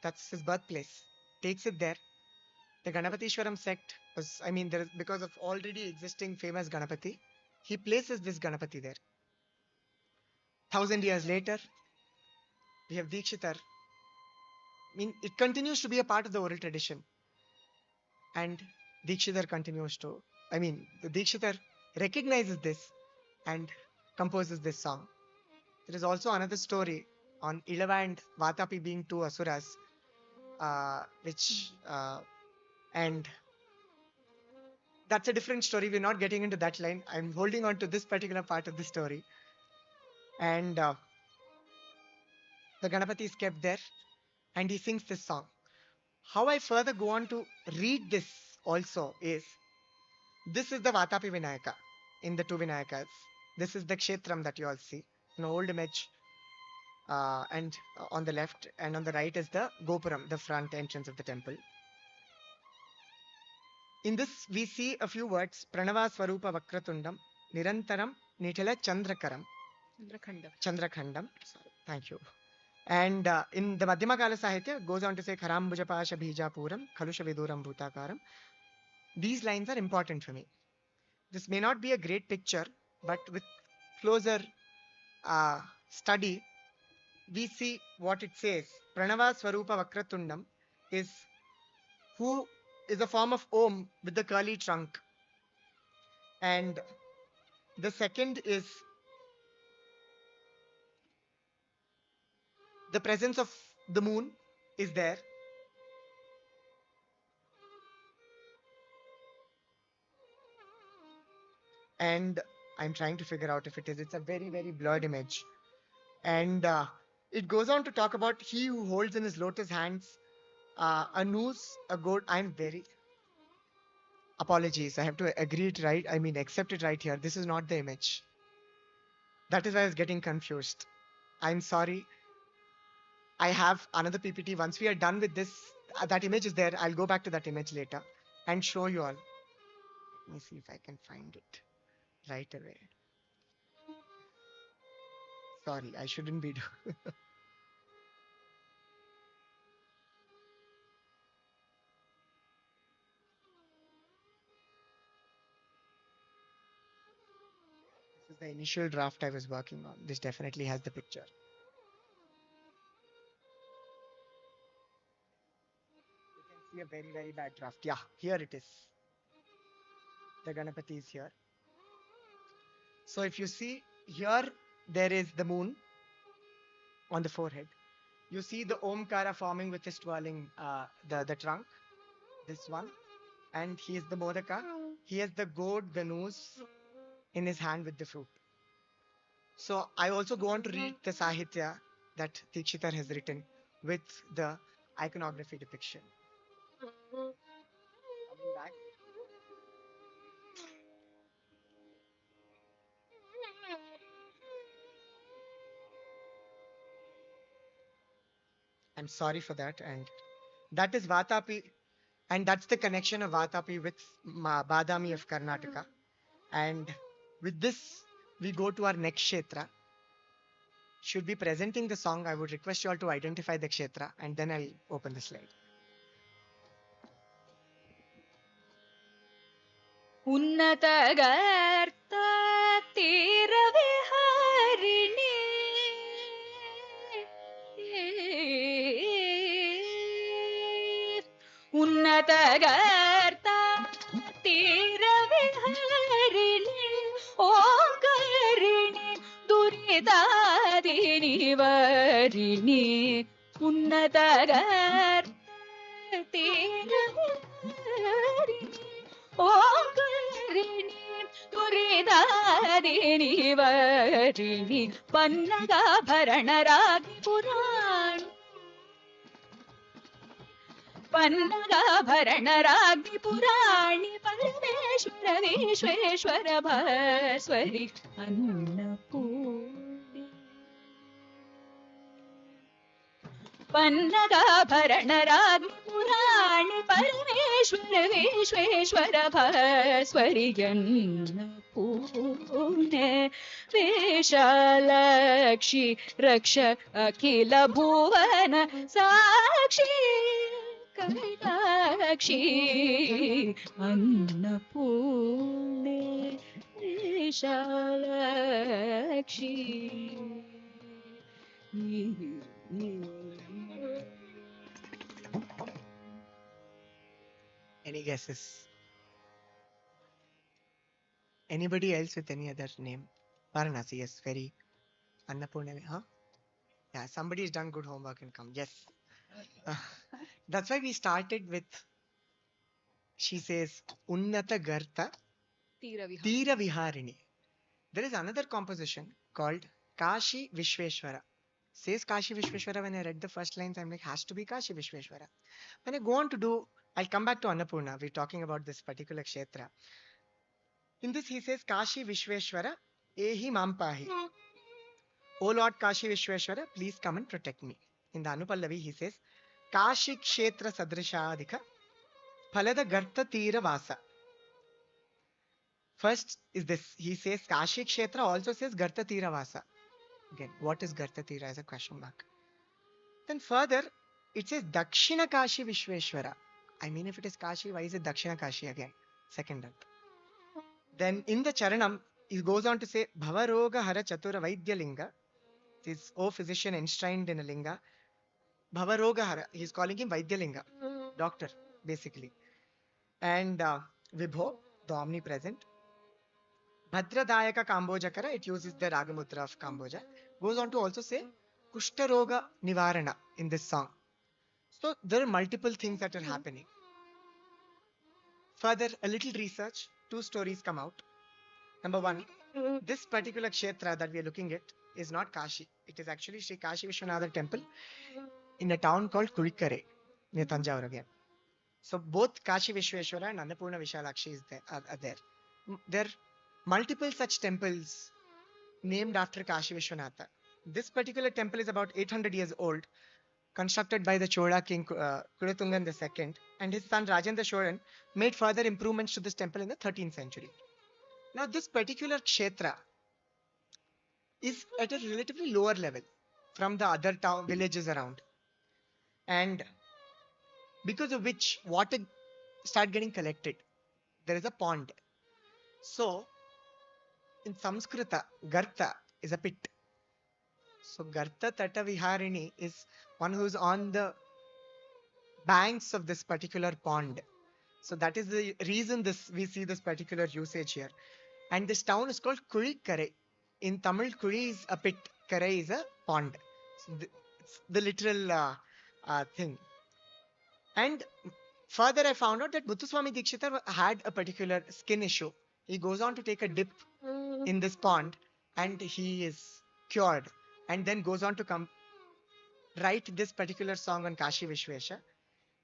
that's his birthplace, takes it there. The Ganapatishwaram sect was, there is, because of already existing famous Ganapati, he places this Ganapati there. 1000 years later, we have Dikshitar. It continues to be a part of the oral tradition. And Dikshitar continues to, the Dikshitar recognizes this and composes this song. There is also another story on Ilava and Vatapi being two asuras, and that's a different story. We're not getting into that line. I'm holding on to this particular part of the story. And the Ganapati is kept there and he sings this song. How I further go on to read this also is, this is the Vatapi Vinayaka in the two Vinayakas. This is the Kshetram that you all see, an old image, and on the left, and on the right is the Gopuram, the front entrance of the temple. In this, we see a few words: Pranava Swarupa Vakratundam, Nirantaram Nitila Chandrakaram. Chandrakhandam. Sorry, thank you. And in the Madhyama Kala Sahitya, goes on to say Karambujapasha Bhijapuram, Kalusha Viduram Bhutakaram. These lines are important for me. This may not be a great picture, but with closer study, we see what it says. Pranava Swarupa Vakratundam is who is a form of Om with the curly trunk. And the second is the presence of the moon is there. And I'm trying to figure out if it is. It's a very, very blurred image. And it goes on to talk about he who holds in his lotus hands a noose, a goat. I'm very apologies. I have to agree it right. I mean, accept it right here. This is not the image. That is why I was getting confused. I'm sorry. I have another PPT. Once we are done with this, that image is there. I'll go back to that image later and show you all. Let me see if I can find it right away. Sorry, I shouldn't be doing. This is the initial draft I was working on. This definitely has the picture. You can see a very, very bad draft. Yeah, here it is. The Ganapati is here. So if you see here, there is the moon on the forehead. You see the Omkara forming with his twirling the trunk. This one. And he is the Modaka. He has the goat, the noose in his hand with the fruit. So I also go on to read the Sahitya that Dikshitar has written with the iconography depiction. Coming back. I'm sorry for that. And that is Vatapi. And that's the connection of Vatapi with Badami of Karnataka. And with this, we go to our next Kshetra. Should be presenting the song, I would request you all to identify the Kshetra and then I'll open the slide. Unnatagartha Tiraviharini Unnatagartha Tiraviharini Omkarini Duridadini Varini Unnatagartha Tiraviharini Omkarini Duridadini Varini Pannagabharanaragi Purani Pannagabharanaragi Purani Parameshwara Vishweshwara Bhaswari Annapurni Pannagabharanaragi Purani Parameshwara Vishweshwara Bhaswari Annapurne Vishalakshi Raksha Akhila Bhuvana Sakshi Kailakshi Annapurne Vishalakshi Any guesses? Anybody else with any other name? Varanasi, yes, very Annapurna, huh? Yeah, somebody's done good homework and come. Yes. That's why we started with, she says, Unnata Garta Tira Viharini. There is another composition called Kashi Vishweshwara. Says Kashi Vishweshwara. When I read the first lines, I'm like, has to be Kashi Vishweshwara. When I go on to do, I'll come back to Annapurna. We're talking about this particular Kshetra. In this, he says, Kashi Vishweshwara, Ehi Mampahi. O Lord Kashi Vishweshwara, please come and protect me. In the Anupallavi, he says, Kashi Kshetra Sadrishadika, Phalada Garta Tira Vasa. First is this. He says Kashi Kshetra, also says Garta Tira Vasa. Again, what is Garta Tira as a question mark? Then further, it says Dakshina Kashi Vishweshwara. I mean, if it is Kashi, why is it Dakshina Kashi again? Second earth. Then in the Charanam, it goes on to say Bhavaroga Hara Chatura Vaidyalinga this O physician enshrined in a linga. Bhavarogahara, he's calling him Vaidyalinga, doctor, basically. And Vibho, the omnipresent. Bhadradayaka Kambojakara, it uses the Ragamudra of Kamboja. Goes on to also say Kushtaroga Nivarana in this song. So there are multiple things that are happening. Further, a little research, two stories come out. Number one, this particular kshetra that we are looking at is not Kashi. It is actually Sri Kashi Vishwanatha temple in a town called Kurikare, near Tanjavur again. So both Kashi Vishweshwara and Annapurna Vishalakshi are there. There are multiple such temples named after Kashi Vishwanatha. This particular temple is about 800 years old, constructed by the Chola king Kulothungan II, and his son Rajendra Cholan made further improvements to this temple in the 13th century. Now, this particular kshetra is at a relatively lower level from the other town villages around, and because of which water start getting collected. There is a pond. So, in Sanskrita, Garta is a pit. So, Garta Tata Viharini is one who is on the banks of this particular pond. So, that is the reason we see this particular usage here. And this town is called Kurikare. In Tamil, Kuri is a pit, Kare is a pond. So it's the literal thing. And further, I found out that Muthuswami Dikshita had a particular skin issue. He goes on to take a dip in this pond and he is cured. And then goes on to write this particular song on Kashi Vishwesha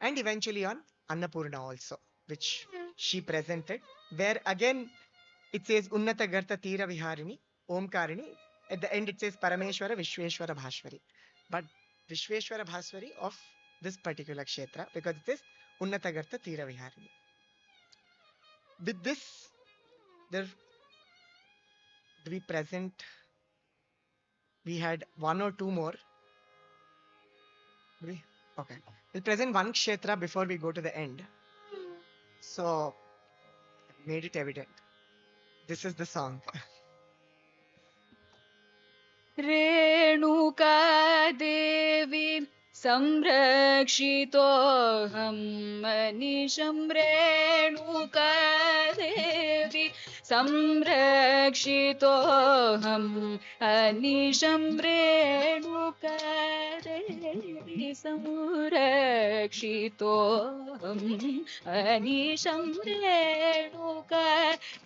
and eventually on Annapurna also, which she presented, where again it says Unnata Garta Tira Viharini, Omkarini. At the end it says Parameshwara Vishweshwara Bhashwari. But Vishweshwara Bhashwari of this particular kshetra, because it says Unnata Garta Tira Viharini. With this, we had one or two more. Okay. We'll present one kshetra before we go to the end. So, I've made it evident. This is the song. Renuka Devi संरक्षितोऽहं मनीषं Renuka Devi संरक्षितोऽहं अनिशं Renuka Devi संरक्षितोऽहं अनिशं Renuka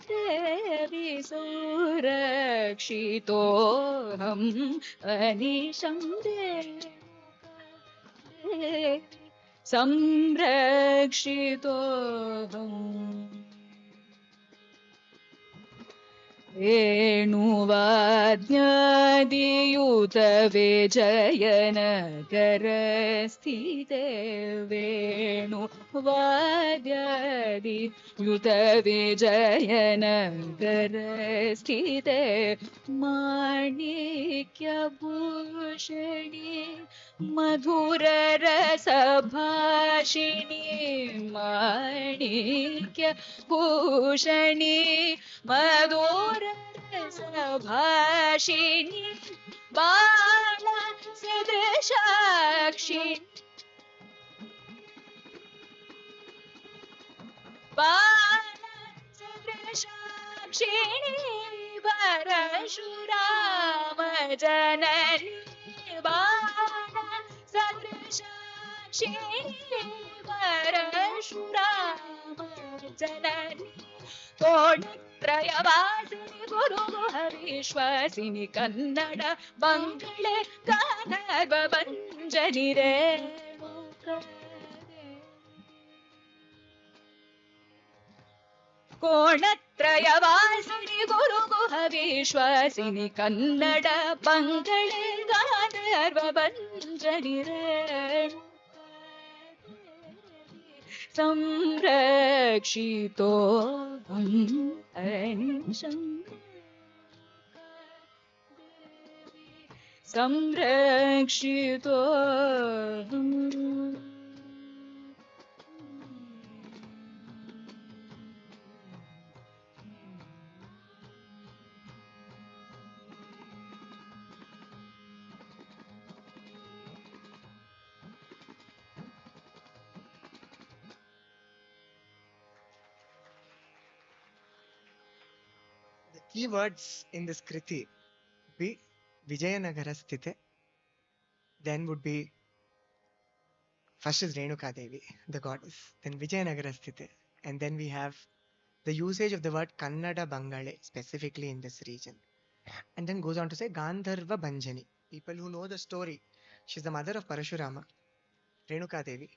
Devi संरक्षितोऽहं अनिशं संरक्षितोऽहम् वेणुवाद्यादियुतविजयनगरस्थिते वेणुवाद्यादियुतविजयनगरस्थिते माणिक्यभूषणी मधुररसभाषिणी माणिक्यभूषणी मधुररसभाषिणी बाणसदृशाक्षिणी बाणसदृशाक्षिणी परशुरामजननी बाणसदृशाक्षिणी परशुरामजननी कोणत्रयवासिनि Guruguha विश्वासिनि Kannada बङ्गळे गानर्वभञ्जनि Renuka कोणत्रयवासिनि Guruguha विश्वासिनि Kannada बङ्गळे गानर्वभञ्जनि Renuka संरक्षितोऽहम् अनिशं संरक्षितोऽहम् keywords in this Kriti be Vijayanagara Sthite, then would be first is Renuka Devi, the goddess, then Vijayanagara Sthite, and then we have the usage of the word Kannada Bangale specifically in this region. And then goes on to say Gandharva Banjani. People who know the story, she's the mother of Parashurama, Renuka Devi,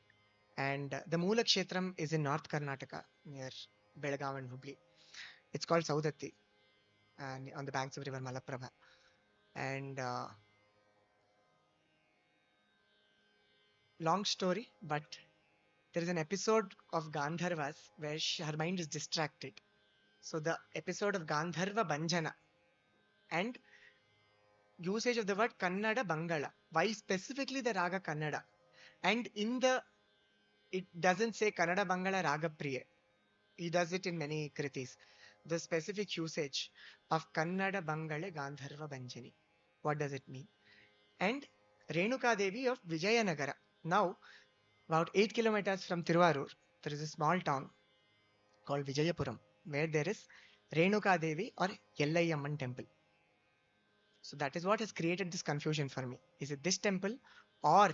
and the Moola Kshetram is in North Karnataka near Belgaum and Hubli. It's called Saudatti and on the banks of river Malaprabha. And long story, but there is an episode of Gandharvas where her mind is distracted. So the episode of Gandharva Banjana and usage of the word Kannada Bangala. Why specifically the Raga Kannada? And it doesn't say Kannada Bangala Raga Priya. He does it in many kritis. The specific usage of Kannada Bangale Gandharva Banjani. What does it mean? And Renuka Devi of Vijayanagara. Now, about 8 kilometers from Tiruvarur, there is a small town called Vijayapuram, where there is Renuka Devi or Yellayamman temple. So that is what has created this confusion for me. Is it this temple, or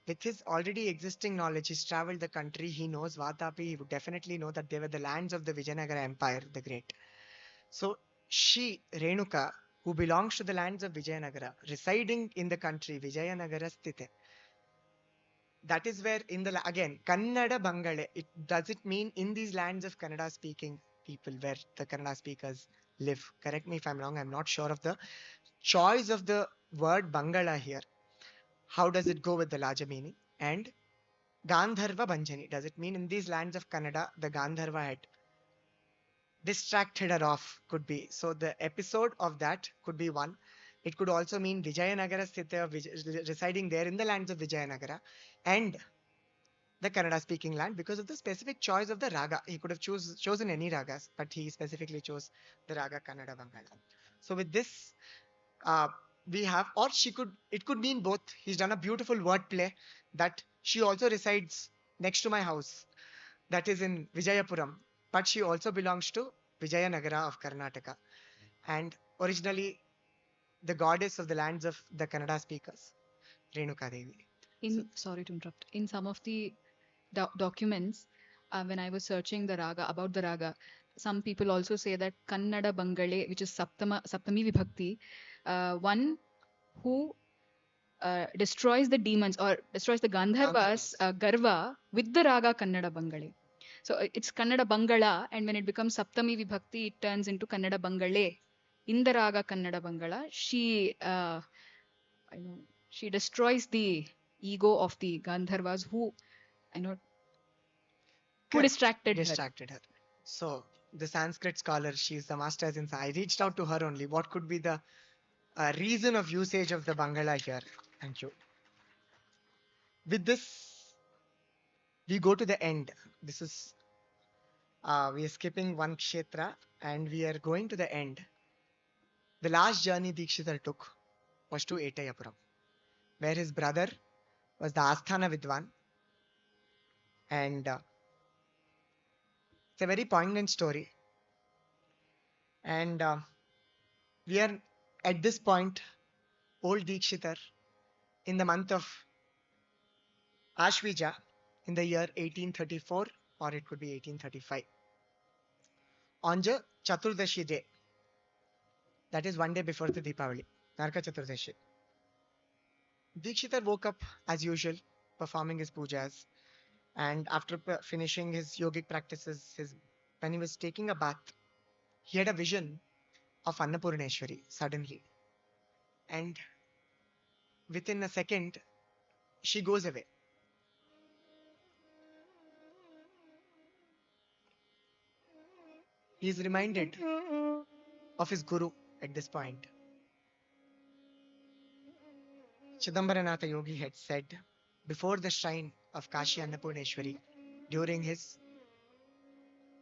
with his already existing knowledge, he's traveled the country, he knows Vatapi, he would definitely know that they were the lands of the Vijayanagara Empire, the Great. So she, Renuka, who belongs to the lands of Vijayanagara, residing in the country, Vijayanagara Sthite, that is where again, Kannada Bangale, does it mean in these lands of Kannada speaking people where the Kannada speakers live? Correct me if I'm wrong, I'm not sure of the choice of the word Bangala here. How does it go with the larger meaning? And Gandharva Banjani, does it mean in these lands of Kannada, the Gandharva had distracted her off? Could be. So the episode of that could be one. It could also mean Vijayanagara Sthita, residing there in the lands of Vijayanagara and the Kannada speaking land because of the specific choice of the raga. He could have chosen any ragas, but he specifically chose the raga Kannada Bangala. So with this, we have, or it could mean both. He's done a beautiful wordplay that she also resides next to my house, that is in Vijayapuram, but she also belongs to Vijayanagara of Karnataka, and originally the goddess of the lands of the Kannada speakers, Renuka Devi. Sorry to interrupt. In some of the documents, when I was searching about the raga, some people also say that Kannada Bangale, which is Saptami Vibhakti, one who destroys the demons or destroys the Gandharvas Garva with the raga Kannada Bangale. So it's Kannada Bangala, and when it becomes Saptami Vibhakti, it turns into Kannada Bangale. In the raga Kannada Bangala, she destroys the ego of the Gandharvas who distracted her. So the Sanskrit scholar, she's the master in. I reached out to her only. What could be the reason of usage of the Bangala here? Thank you. With this, we go to the end. This is we are skipping one kshetra and we are going to the end. The last journey Dikshita took was to Etayapuram, where his brother was the Asthana Vidwan, and it's a very poignant story. And we are at this point, old Dikshitar, in the month of Ashvija, in the year 1834, or it could be 1835. On the Chaturdashi day, that is one day before the Deepavali, Naraka Chaturdashi, Dikshitar woke up as usual, performing his pujas, and after finishing his yogic practices, when he was taking a bath, he had a vision of Annapurneshwari suddenly. And within a second, she goes away. He is reminded of his guru at this point. Chidambaranatha Yogi had said before the shrine of Kashi Annapurneshwari during his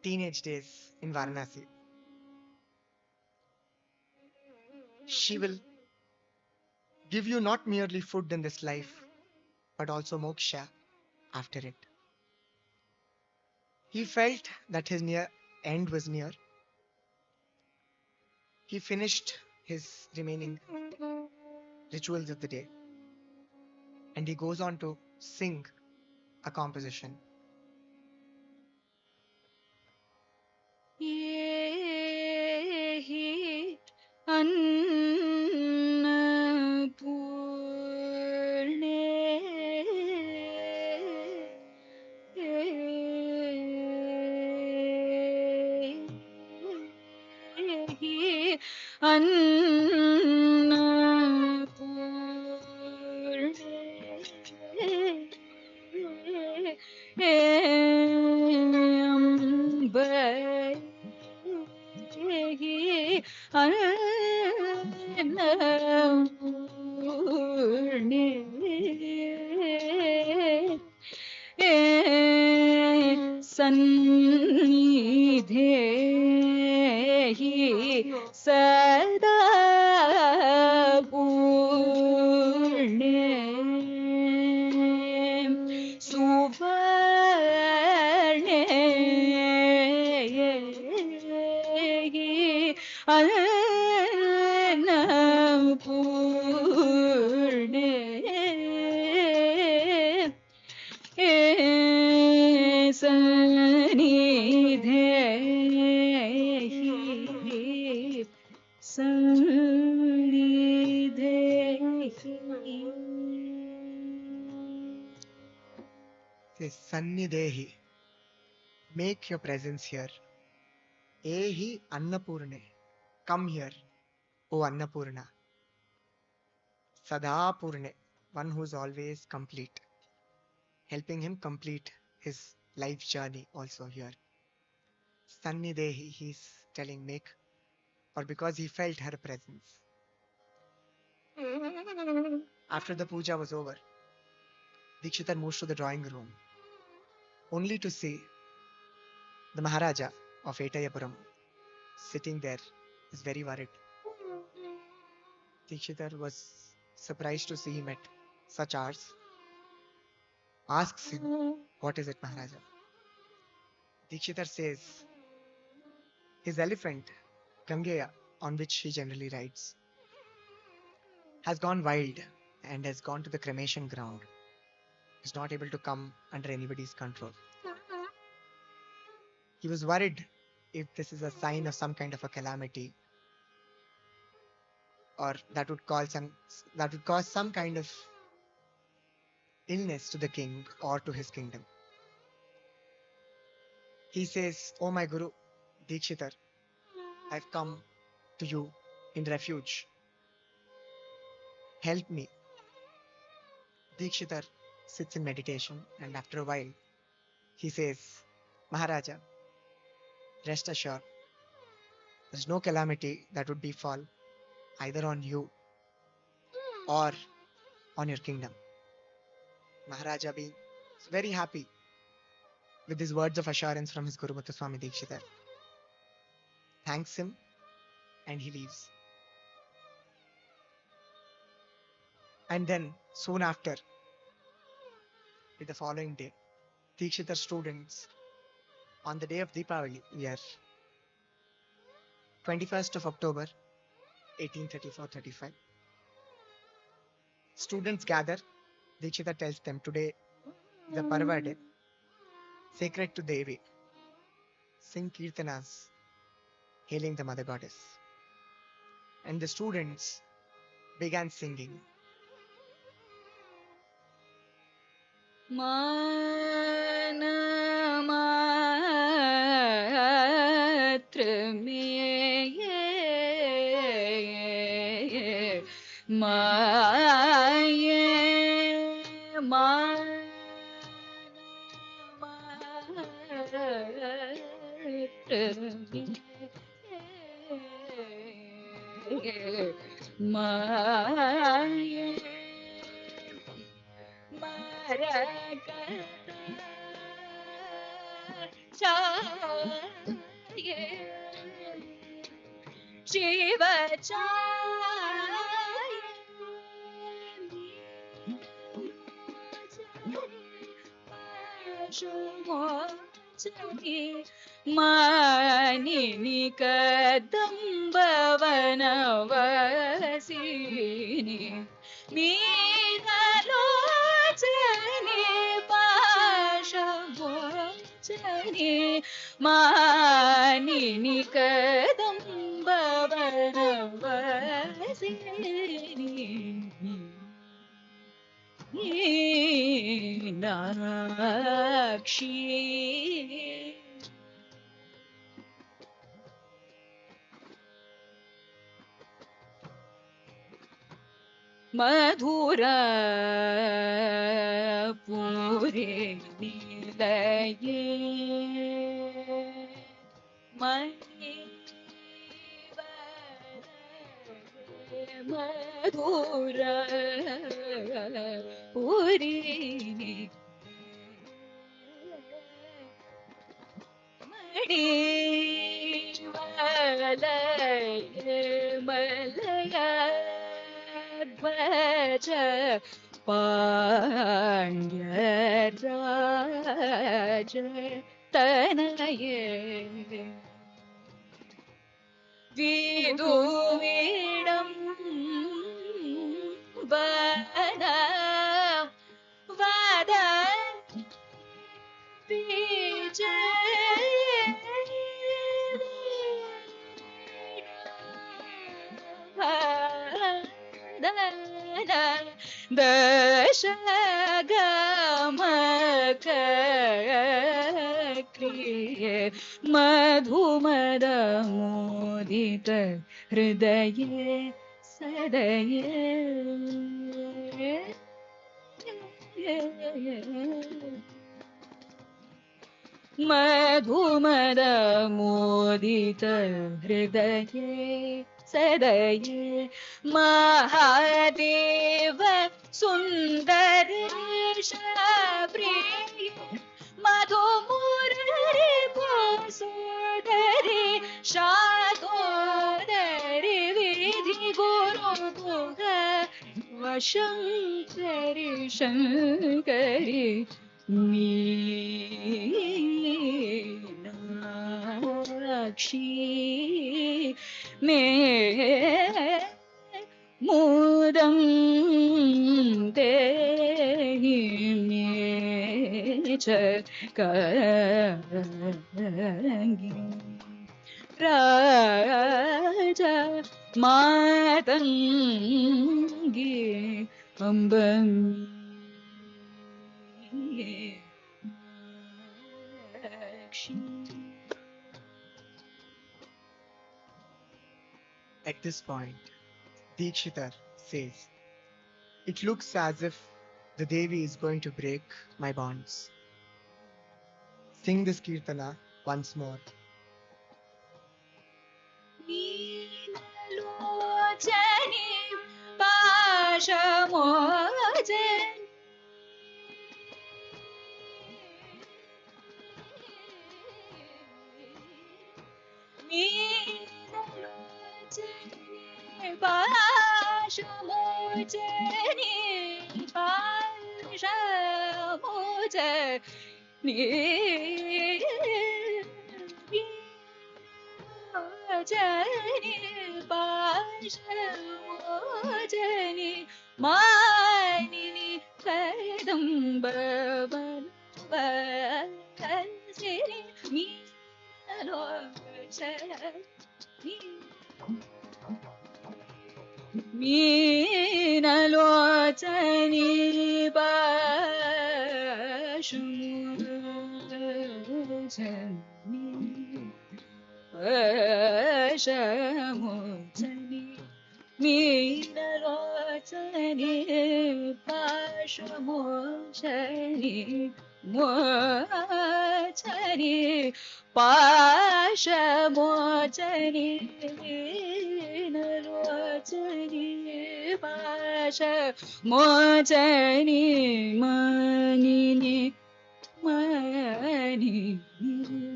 teenage days in Varanasi, she will give you not merely food in this life, but also moksha after it. He felt that his end was near. He finished his remaining rituals of the day and he goes on to sing a composition. Yehi Sannidhehi sada purne suvarne annapurne Sannidhehi Says Sannidehi, make your presence here. Ehi Annapurne, come here, O Annapurna. Sadapurne, one who's always complete, helping him complete his life journey also here. Sannidehi, he's telling make, or because he felt her presence. After the puja was over, Dikshitar moves to the drawing room, only to see the Maharaja of Etayapuram sitting there, is very worried. Dikshitar was surprised to see him at such hours. Asks him, what is it, Maharaja? Dikshitar says, his elephant, Gangeya, on which he generally rides, has gone wild and has gone to the cremation ground. Is not able to come under anybody's control. He was worried if this is a sign of some kind of a calamity, or that would cause some kind of illness to the king or to his kingdom. He says, "Oh my Guru, Dikshitar, I've come to you in refuge. Help me." Dikshitar sits in meditation, and after a while, he says, "Maharaja, rest assured, there's no calamity that would befall either on you or on your kingdom." Maharaja being very happy with these words of assurance from his Guru Muthuswami Dikshitar, thanks him and he leaves. And then soon after, the following day, Dikshitar students, on the day of Deepavali, year 21st of October 1834-35, students gather. Dikshitar tells them, today is a Parva day, sacred to Devi. Sing Kirtanas, hailing the Mother Goddess. And the students began singing. Mana matra mein maaye mana matra maaye Maragata Chaye Shiva Chaye Mani Kadambava Vanavasini Meenalochani Pashamochani Manini Kadamba Vanavasini Meenakshi Madhura Puri Nilaye Mani Madhura Puri Mani Malaya Dvaja Pandya Raja Tanaye Viduvidam Vada Vada Dashagamakriye Madhumadamodita Hridaye Sadaye Madhumadamodita Hridaye Sadaye Mahadeva Sundaresha Priye Madhumurari Vasudari Shadodari Vidhi Guru Tuga Vashankari Shankari Meenakshi me mudam dehi me chakarangi Raja Matangi Ambami At this point, Dikshita says, "It looks as if the Devi is going to break my bonds." Sing this Kirtana once more. Meenalochani Pashamochani Meenalochani Pashamochani Pashamochani Pashamochani Manini Kadamba Vanavasini Meenalochani Pashamochani Meenalochani Pashamochani Mochani Pashamochani Meenalochani Pashamochani Manini Manini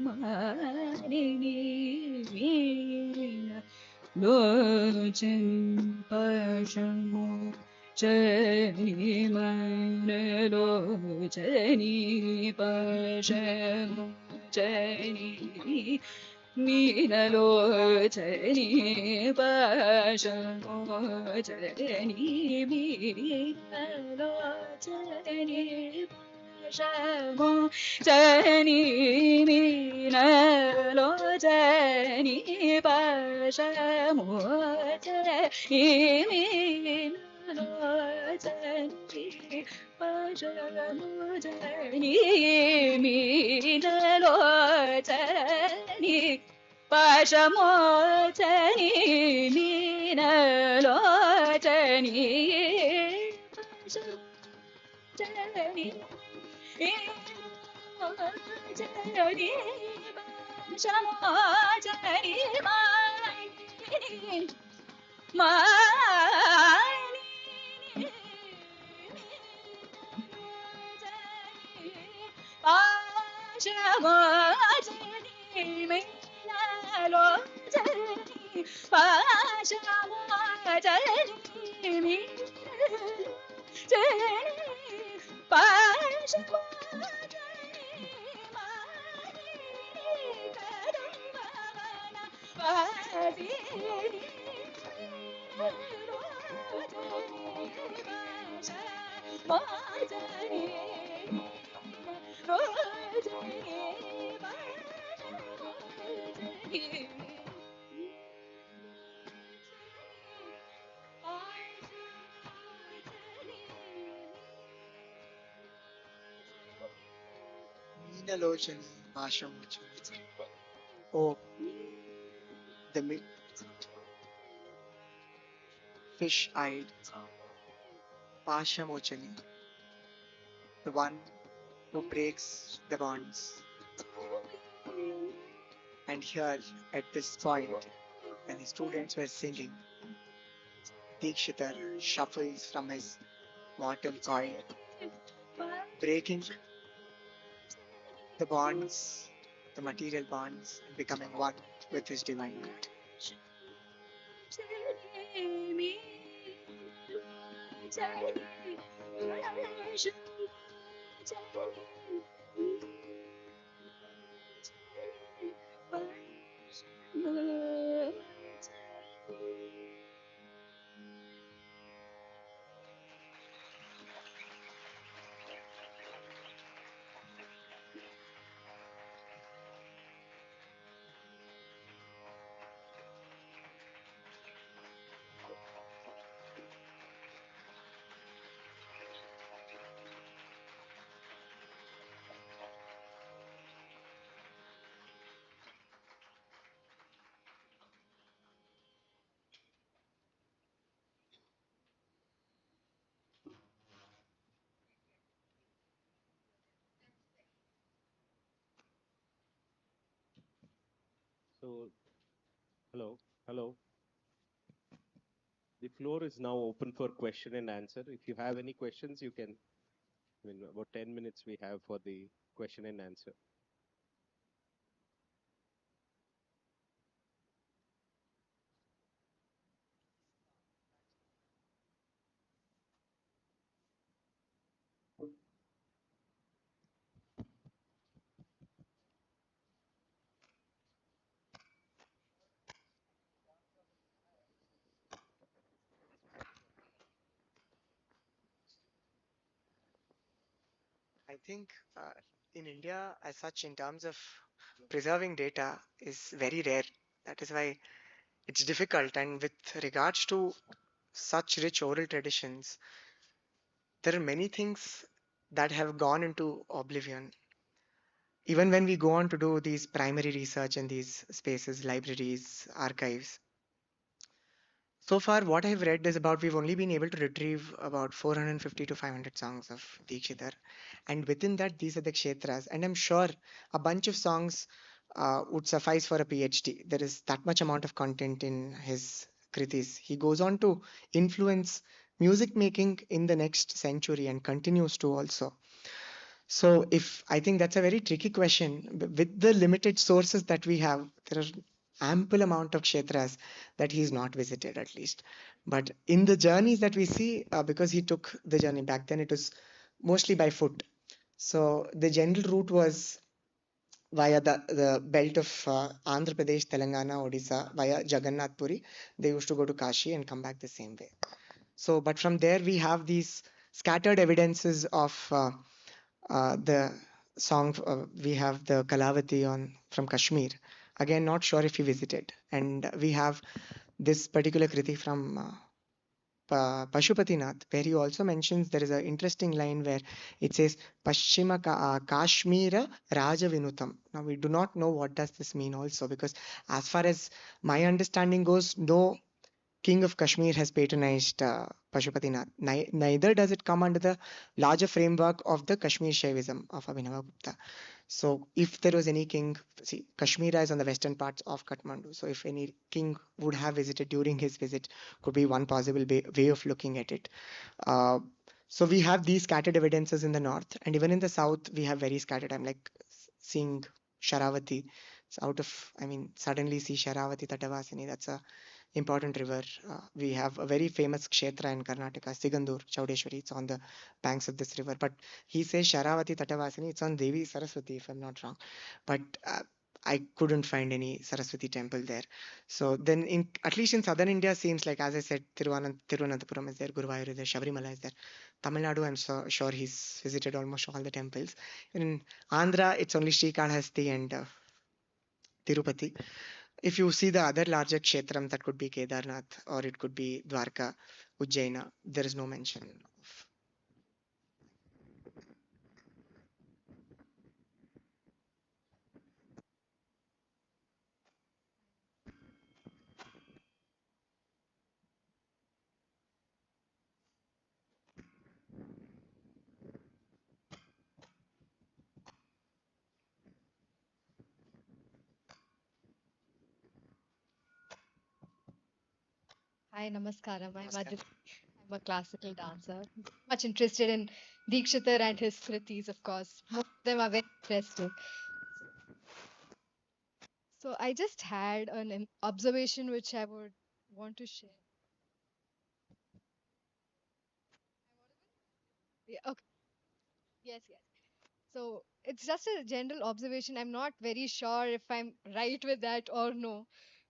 Manini Lochan Pashamo Chani Manalo Chani Pashamo Chani मीनलोचनी पाशमोचनी मीनलोचनी पाशमोचनी मीनलोचनी पाशमोचनी मीनलोचनी पाशमोचनी मीनलोचनी पाशमोचनी मीनलोचनी पाशमोचनी मीनलोचनी पाशमोचनी Mayani पाशमोचनी मीनलोचनी पाशमोचनी मीनलोचनी पाशमोचनी Mayani कदम्बवना Vasini पाशमोचनी Neenalochani Pashamochani. Oh, the fish-eyed Pashamochani, the one who breaks the bonds. And here, at this point, when the students were singing, Dikshitar shuffles from his mortal coil, breaking the bonds, the material bonds, and becoming one with his divine God. So, hello. The floor is now open for question and answer. If you have any questions, you can. About 10 minutes we have for the question and answer. I think in India, as such, in terms of preserving data, is very rare. That is why it's difficult. And with regards to such rich oral traditions, there are many things that have gone into oblivion. Even when we go on to do these primary research in these spaces, libraries, archives, so far what I've read is about we've only been able to retrieve about 450 to 500 songs of Dikshitar. And within that, these are the kshetras. And I'm sure a bunch of songs would suffice for a PhD. There is that much amount of content in his kritis. He goes on to influence music making in the next century and continues to also. So if I think that's a very tricky question, with the limited sources that we have, there are ample amount of kshetras that he's not visited at least. But in the journeys that we see, because he took the journey back then, it was mostly by foot. So the general route was via the belt of Andhra Pradesh, Telangana, Odisha, via Jagannath Puri. They used to go to Kashi and come back the same way. So, but from there we have these scattered evidences of the song. We have the Kalavati on from Kashmir. Again, not sure if he visited. And we have this particular kriti from Pashupatinath, where he also mentions there is an interesting line where it says Kashmira Raja Vinutam. Now we do not know what does this mean also, because as far as my understanding goes, no king of Kashmir has patronized Pashupatinath. Neither does it come under the larger framework of the Kashmir Shaivism of Abhinavagupta. So if there was any king, see, Kashmir is on the western parts of Kathmandu. So if any king would have visited during his visit, could be one possible way of looking at it. Uh, so we have these scattered evidences in the north, and even in the south, we have very scattered. I'm like seeing Sharavati. It's out of, I mean, suddenly see Sharavati Tatavasini. That's a important river. We have a very famous kshetra in Karnataka, Sigandur, Chaudeshwari. It's on the banks of this river. But he says Sharavati Tatavasini. It's on Devi Saraswati, if I'm not wrong. But I couldn't find any Saraswati temple there. So then, in at least in southern India, seems like, as I said, Tiruvananthapuram is there, Guruvayur is there, Shabarimala is there. Tamil Nadu, I'm sure he's visited almost all the temples. In Andhra, it's only Srikalahasti and Tirupati. If you see the other larger kshetram, that could be Kedarnath or it could be Dwarka, Ujjaina, there is no mention of. Hi, Namaskaram. Namaskaram. I'm a classical dancer. Much interested in Dikshitar and his kritis, of course. Most of them are very interesting. So I just had an observation which I would want to share. Yeah, okay. Yes, yes. So it's just a general observation. I'm not very sure if I'm right with that or no.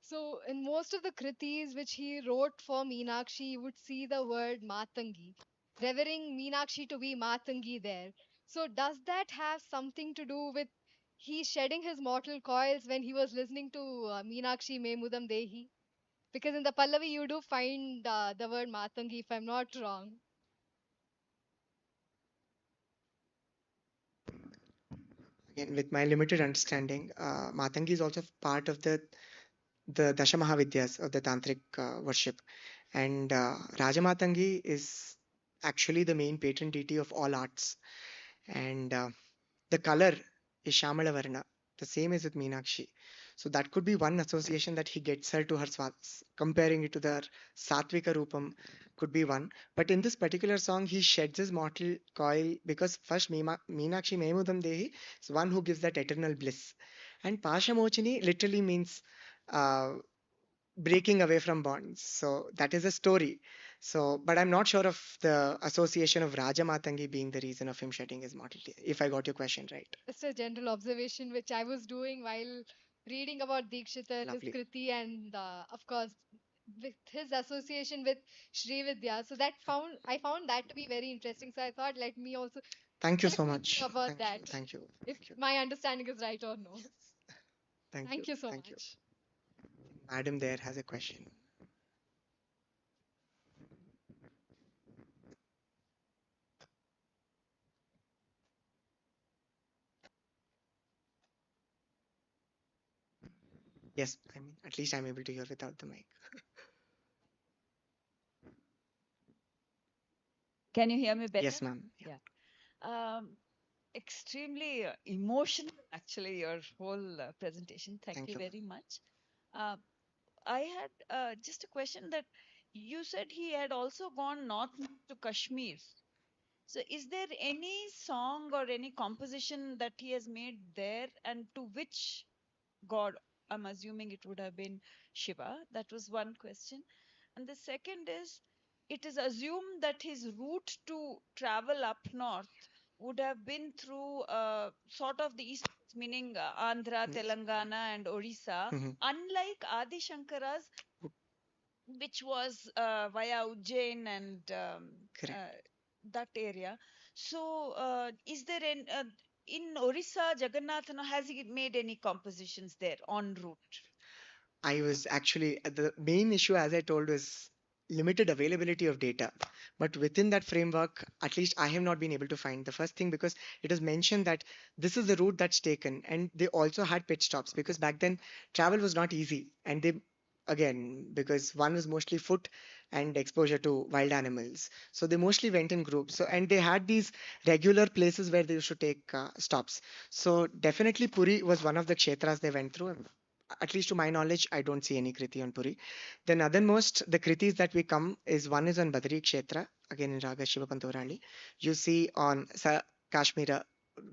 So in most of the kritis which he wrote for Meenakshi, you would see the word Matangi, revering Meenakshi to be Matangi there. So does that have something to do with he shedding his mortal coils when he was listening to Meenakshi Memudam Dehi? Because in the Pallavi you do find the word Matangi, if I'm not wrong. Again, with my limited understanding, Matangi is also part of the Dashamahavidyas of the Tantric worship. And Rajamatangi is actually the main patron deity of all arts. And the color is Shamala Varna. The same is with Meenakshi. So that could be one association that he gets her to her comparing it to the Satvika Rupam could be one. But in this particular song, he sheds his mortal coil because first Meenakshi Memudam Dehi is one who gives that eternal bliss. And Pashamochini literally means uh, breaking away from bonds. So that is a story. So, but I'm not sure of the association of Raja Matangi being the reason of him shedding his mortality, if I got your question right. Just a general observation which I was doing while reading about Dikshitar, his Lovely. Kriti, and of course with his association with Sri Vidya. So that found I found that to be very interesting. So I thought let me also Thank you check so with you much. about Thank that. you. Thank you. If Thank you. my understanding is right or no. Yes. Thank you. Thank you so Thank you. much. Madam there has a question. Yes, I mean, at least I'm able to hear without the mic. Can you hear me better? Yes, ma'am. Yeah. Um, extremely emotional, actually, your whole presentation. Thank Thank you you. very much. Uh, I had just a question that you said he had also gone north to Kashmir. So, is there any song or any composition that he has made there, and to which god? I'm assuming it would have been Shiva. That was one question. And the second is, it is assumed that his route to travel up north would have been through sort of the East meaning Andhra, Telangana, and Orissa, Mhm. unlike Adi Shankara's, which was via Ujjain and Correct. that area. So, is there in Orissa, Jagannathan, has he made any compositions there en route? I was actually the main issue, as I told, was limited availability of data. But within that framework, at least I have not been able to find the first thing, because it was mentioned that this is the route that's taken, and they also had pit stops because back then travel was not easy, and they again because one was mostly foot and exposure to wild animals, so they mostly went in groups. So and they had these regular places where they used to take stops. So definitely Puri was one of the kshetras they went through. At least to my knowledge, I don't see any Kriti on Puri. Then othermost, the Kritis that we come is one is on Badri Kshetra, again in Raga Shiva Pantorali. You see on Kashmira,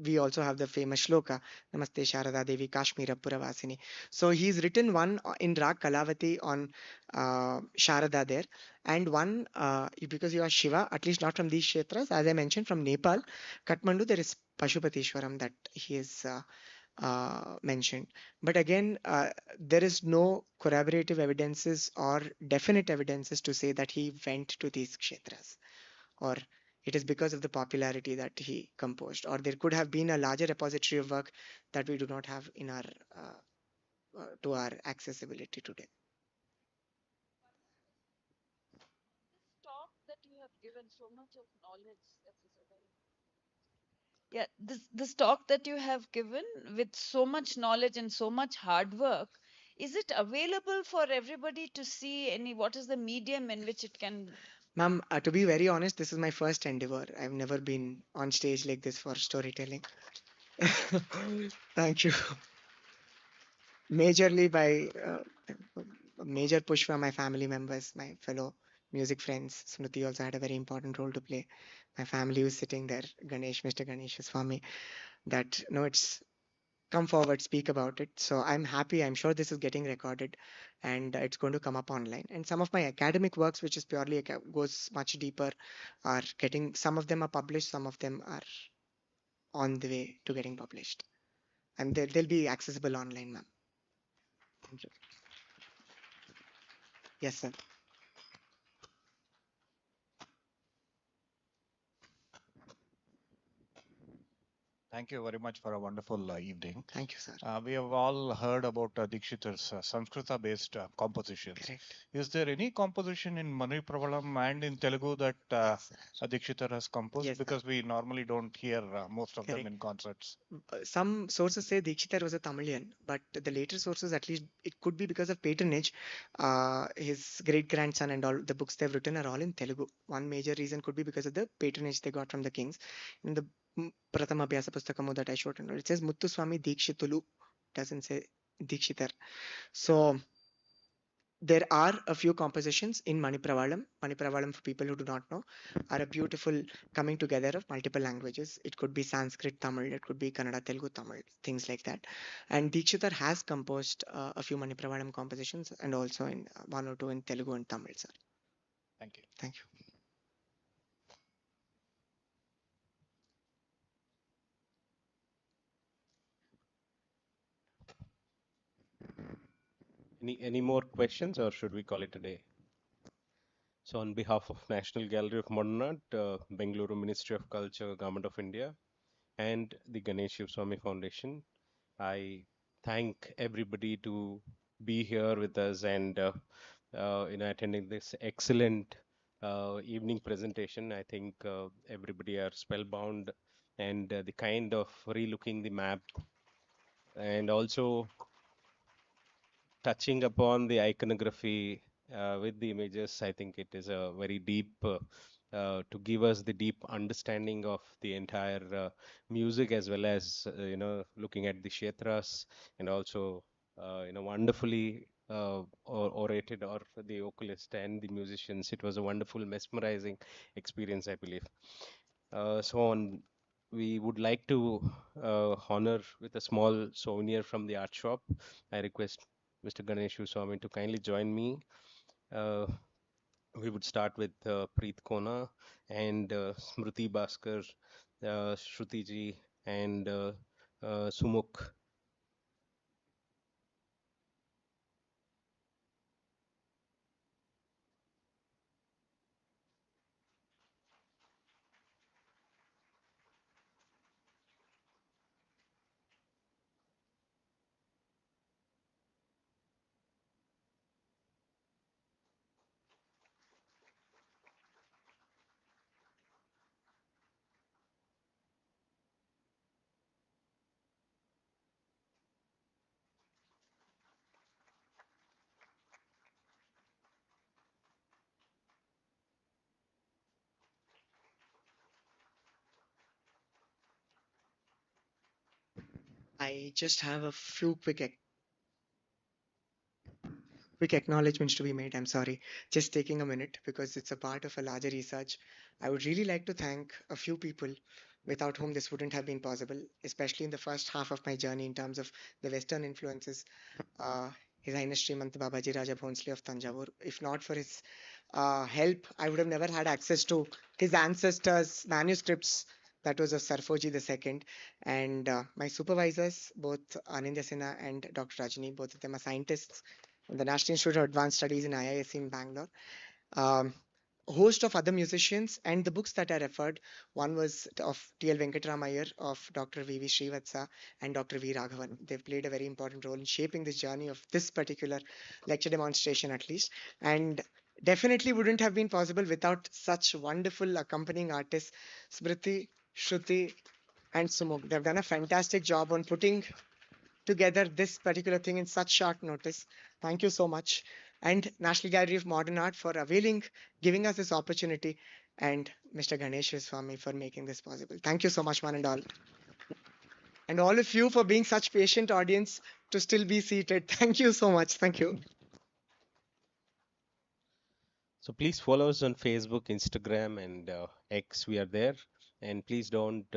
we also have the famous shloka, Namaste Sharada Devi Kashmira Puravasini. So he's written one in Rag Kalavati on Sharada there, and one because you are Shiva, at least not from these kshetras, as I mentioned, from Nepal, Kathmandu, there is Pashupatishwaram that he is mentioned. But again, there is no corroborative evidences or definite evidences to say that he went to these kshetras, or it is because of the popularity that he composed, or there could have been a larger repository of work that we do not have in our to our accessibility today. Talk that you have given so much of knowledge. Yeah, this talk that you have given with so much knowledge and so much hard work, is it available for everybody to see? Any, what is the medium in which it can? Ma'am, to be very honest, this is my first endeavor. I've never been on stage like this for storytelling. Thank you. Majorly by a major push from my family members, my fellow music friends. Smriti also had a very important role to play. My family was sitting there, Ganesh, Mr. Ganesh Swami, that no, it's come forward, speak about it. So I'm happy. I'm sure this is getting recorded, and it's going to come up online. And some of my academic works, which is purely goes much deeper, are getting. Some of them are published. Some of them are on the way to getting published, and they'll be accessible online, ma'am. Thank you. Yes, sir. Thank you very much for a wonderful evening. Thank you, sir. We have all heard about Dikshitar's Sanskrita-based compositions. Correct. Is there any composition in Mani Pravalam and in Telugu that Dikshitar has composed? Yes, sir. Because we normally don't hear most of them Correct. in concerts. Some sources say Dikshitar was a Tamilian, but the later sources, at least it could be because of patronage. His great grandson and all the books they've written are all in Telugu. One major reason could be because of the patronage they got from the kings. In the Prathama Abhyasa Pustakamu that I showed, and all, it says Muttu Swami Dikshitulu, doesn't say Dikshitar. So there are a few compositions in Manipravalam. Manipravalam, for people who do not know, are a beautiful coming together of multiple languages. It could be Sanskrit, Tamil, it could be Kannada, Telugu, Tamil, things like that. And Dikshitar has composed a few Manipravalam compositions and also in one or two in Telugu and Tamil, sir. Thank you. Thank you. Any more questions, or should we call it a day? So, on behalf of National Gallery of Modern Art, Bengaluru Ministry of Culture, Government of India, and the Ganesh Swami Foundation, I thank everybody to be here with us and attending this excellent evening presentation. I think everybody are spellbound, and the kind of relooking the map and also touching upon the iconography with the images. I think it is a very deep to give us the deep understanding of the entire music, as well as looking at the kshetras, and also wonderfully orated, or the vocalist and the musicians. It was a wonderful, mesmerizing experience, I believe. We would like to honor with a small souvenir from the art shop. I request Mr. Ganesh Swami to kindly join me. We would start with Preet Kona and Smriti Bhaskar, Shruti ji, and Sumuk. I just have a few quick acknowledgements to be made. I'm sorry, just taking a minute because it's a part of a larger research. I would really like to thank a few people without whom this wouldn't have been possible, especially in the first half of my journey in terms of the Western influences. His Highness Srimant Babaji Raja Bhonsle of Tanjavur. If not for his help, I would have never had access to his ancestors' manuscripts. That was of Sarfoji II. And my supervisors, both Anindya Sinha and Dr. Rajani, both of them are scientists in the National Institute of Advanced Studies in IISc in Bangalore. Um, a host of other musicians, and the books that I referred, one was of T.L. Venkataramayar, of Dr. V.V. Srivatsa, and Dr. V. Raghavan. They've played a very important role in shaping this journey of this particular lecture demonstration, at least. And definitely wouldn't have been possible without such wonderful accompanying artists, Smriti, Shruti, and Sumuk. They've done a fantastic job on putting together this particular thing in such short notice. Thank you so much. And National Gallery of Modern Art for giving us this opportunity, and Mr. Ganesh Swami for making this possible. Thank you so much, one and all. And all of you for being such patient audience to still be seated. Thank you so much. Thank you. So please follow us on Facebook, Instagram, and X. We are there. And please don't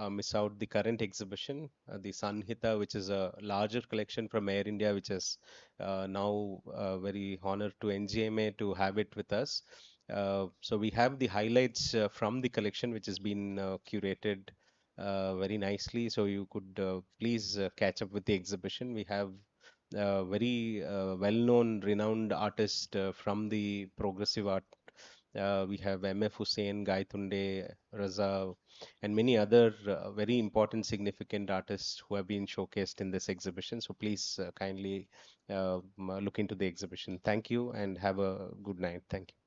miss out the current exhibition, the Sanhita, which is a larger collection from Air India, which is now very honored to NGMA to have it with us. So we have the highlights from the collection, which has been curated very nicely. So you could please catch up with the exhibition. We have very well-known, renowned artist from the progressive art. We have M.F. Hussain, Guy Tunde, Raza, and many other very important, significant artists who have been showcased in this exhibition. So please kindly look into the exhibition. Thank you and have a good night. Thank you.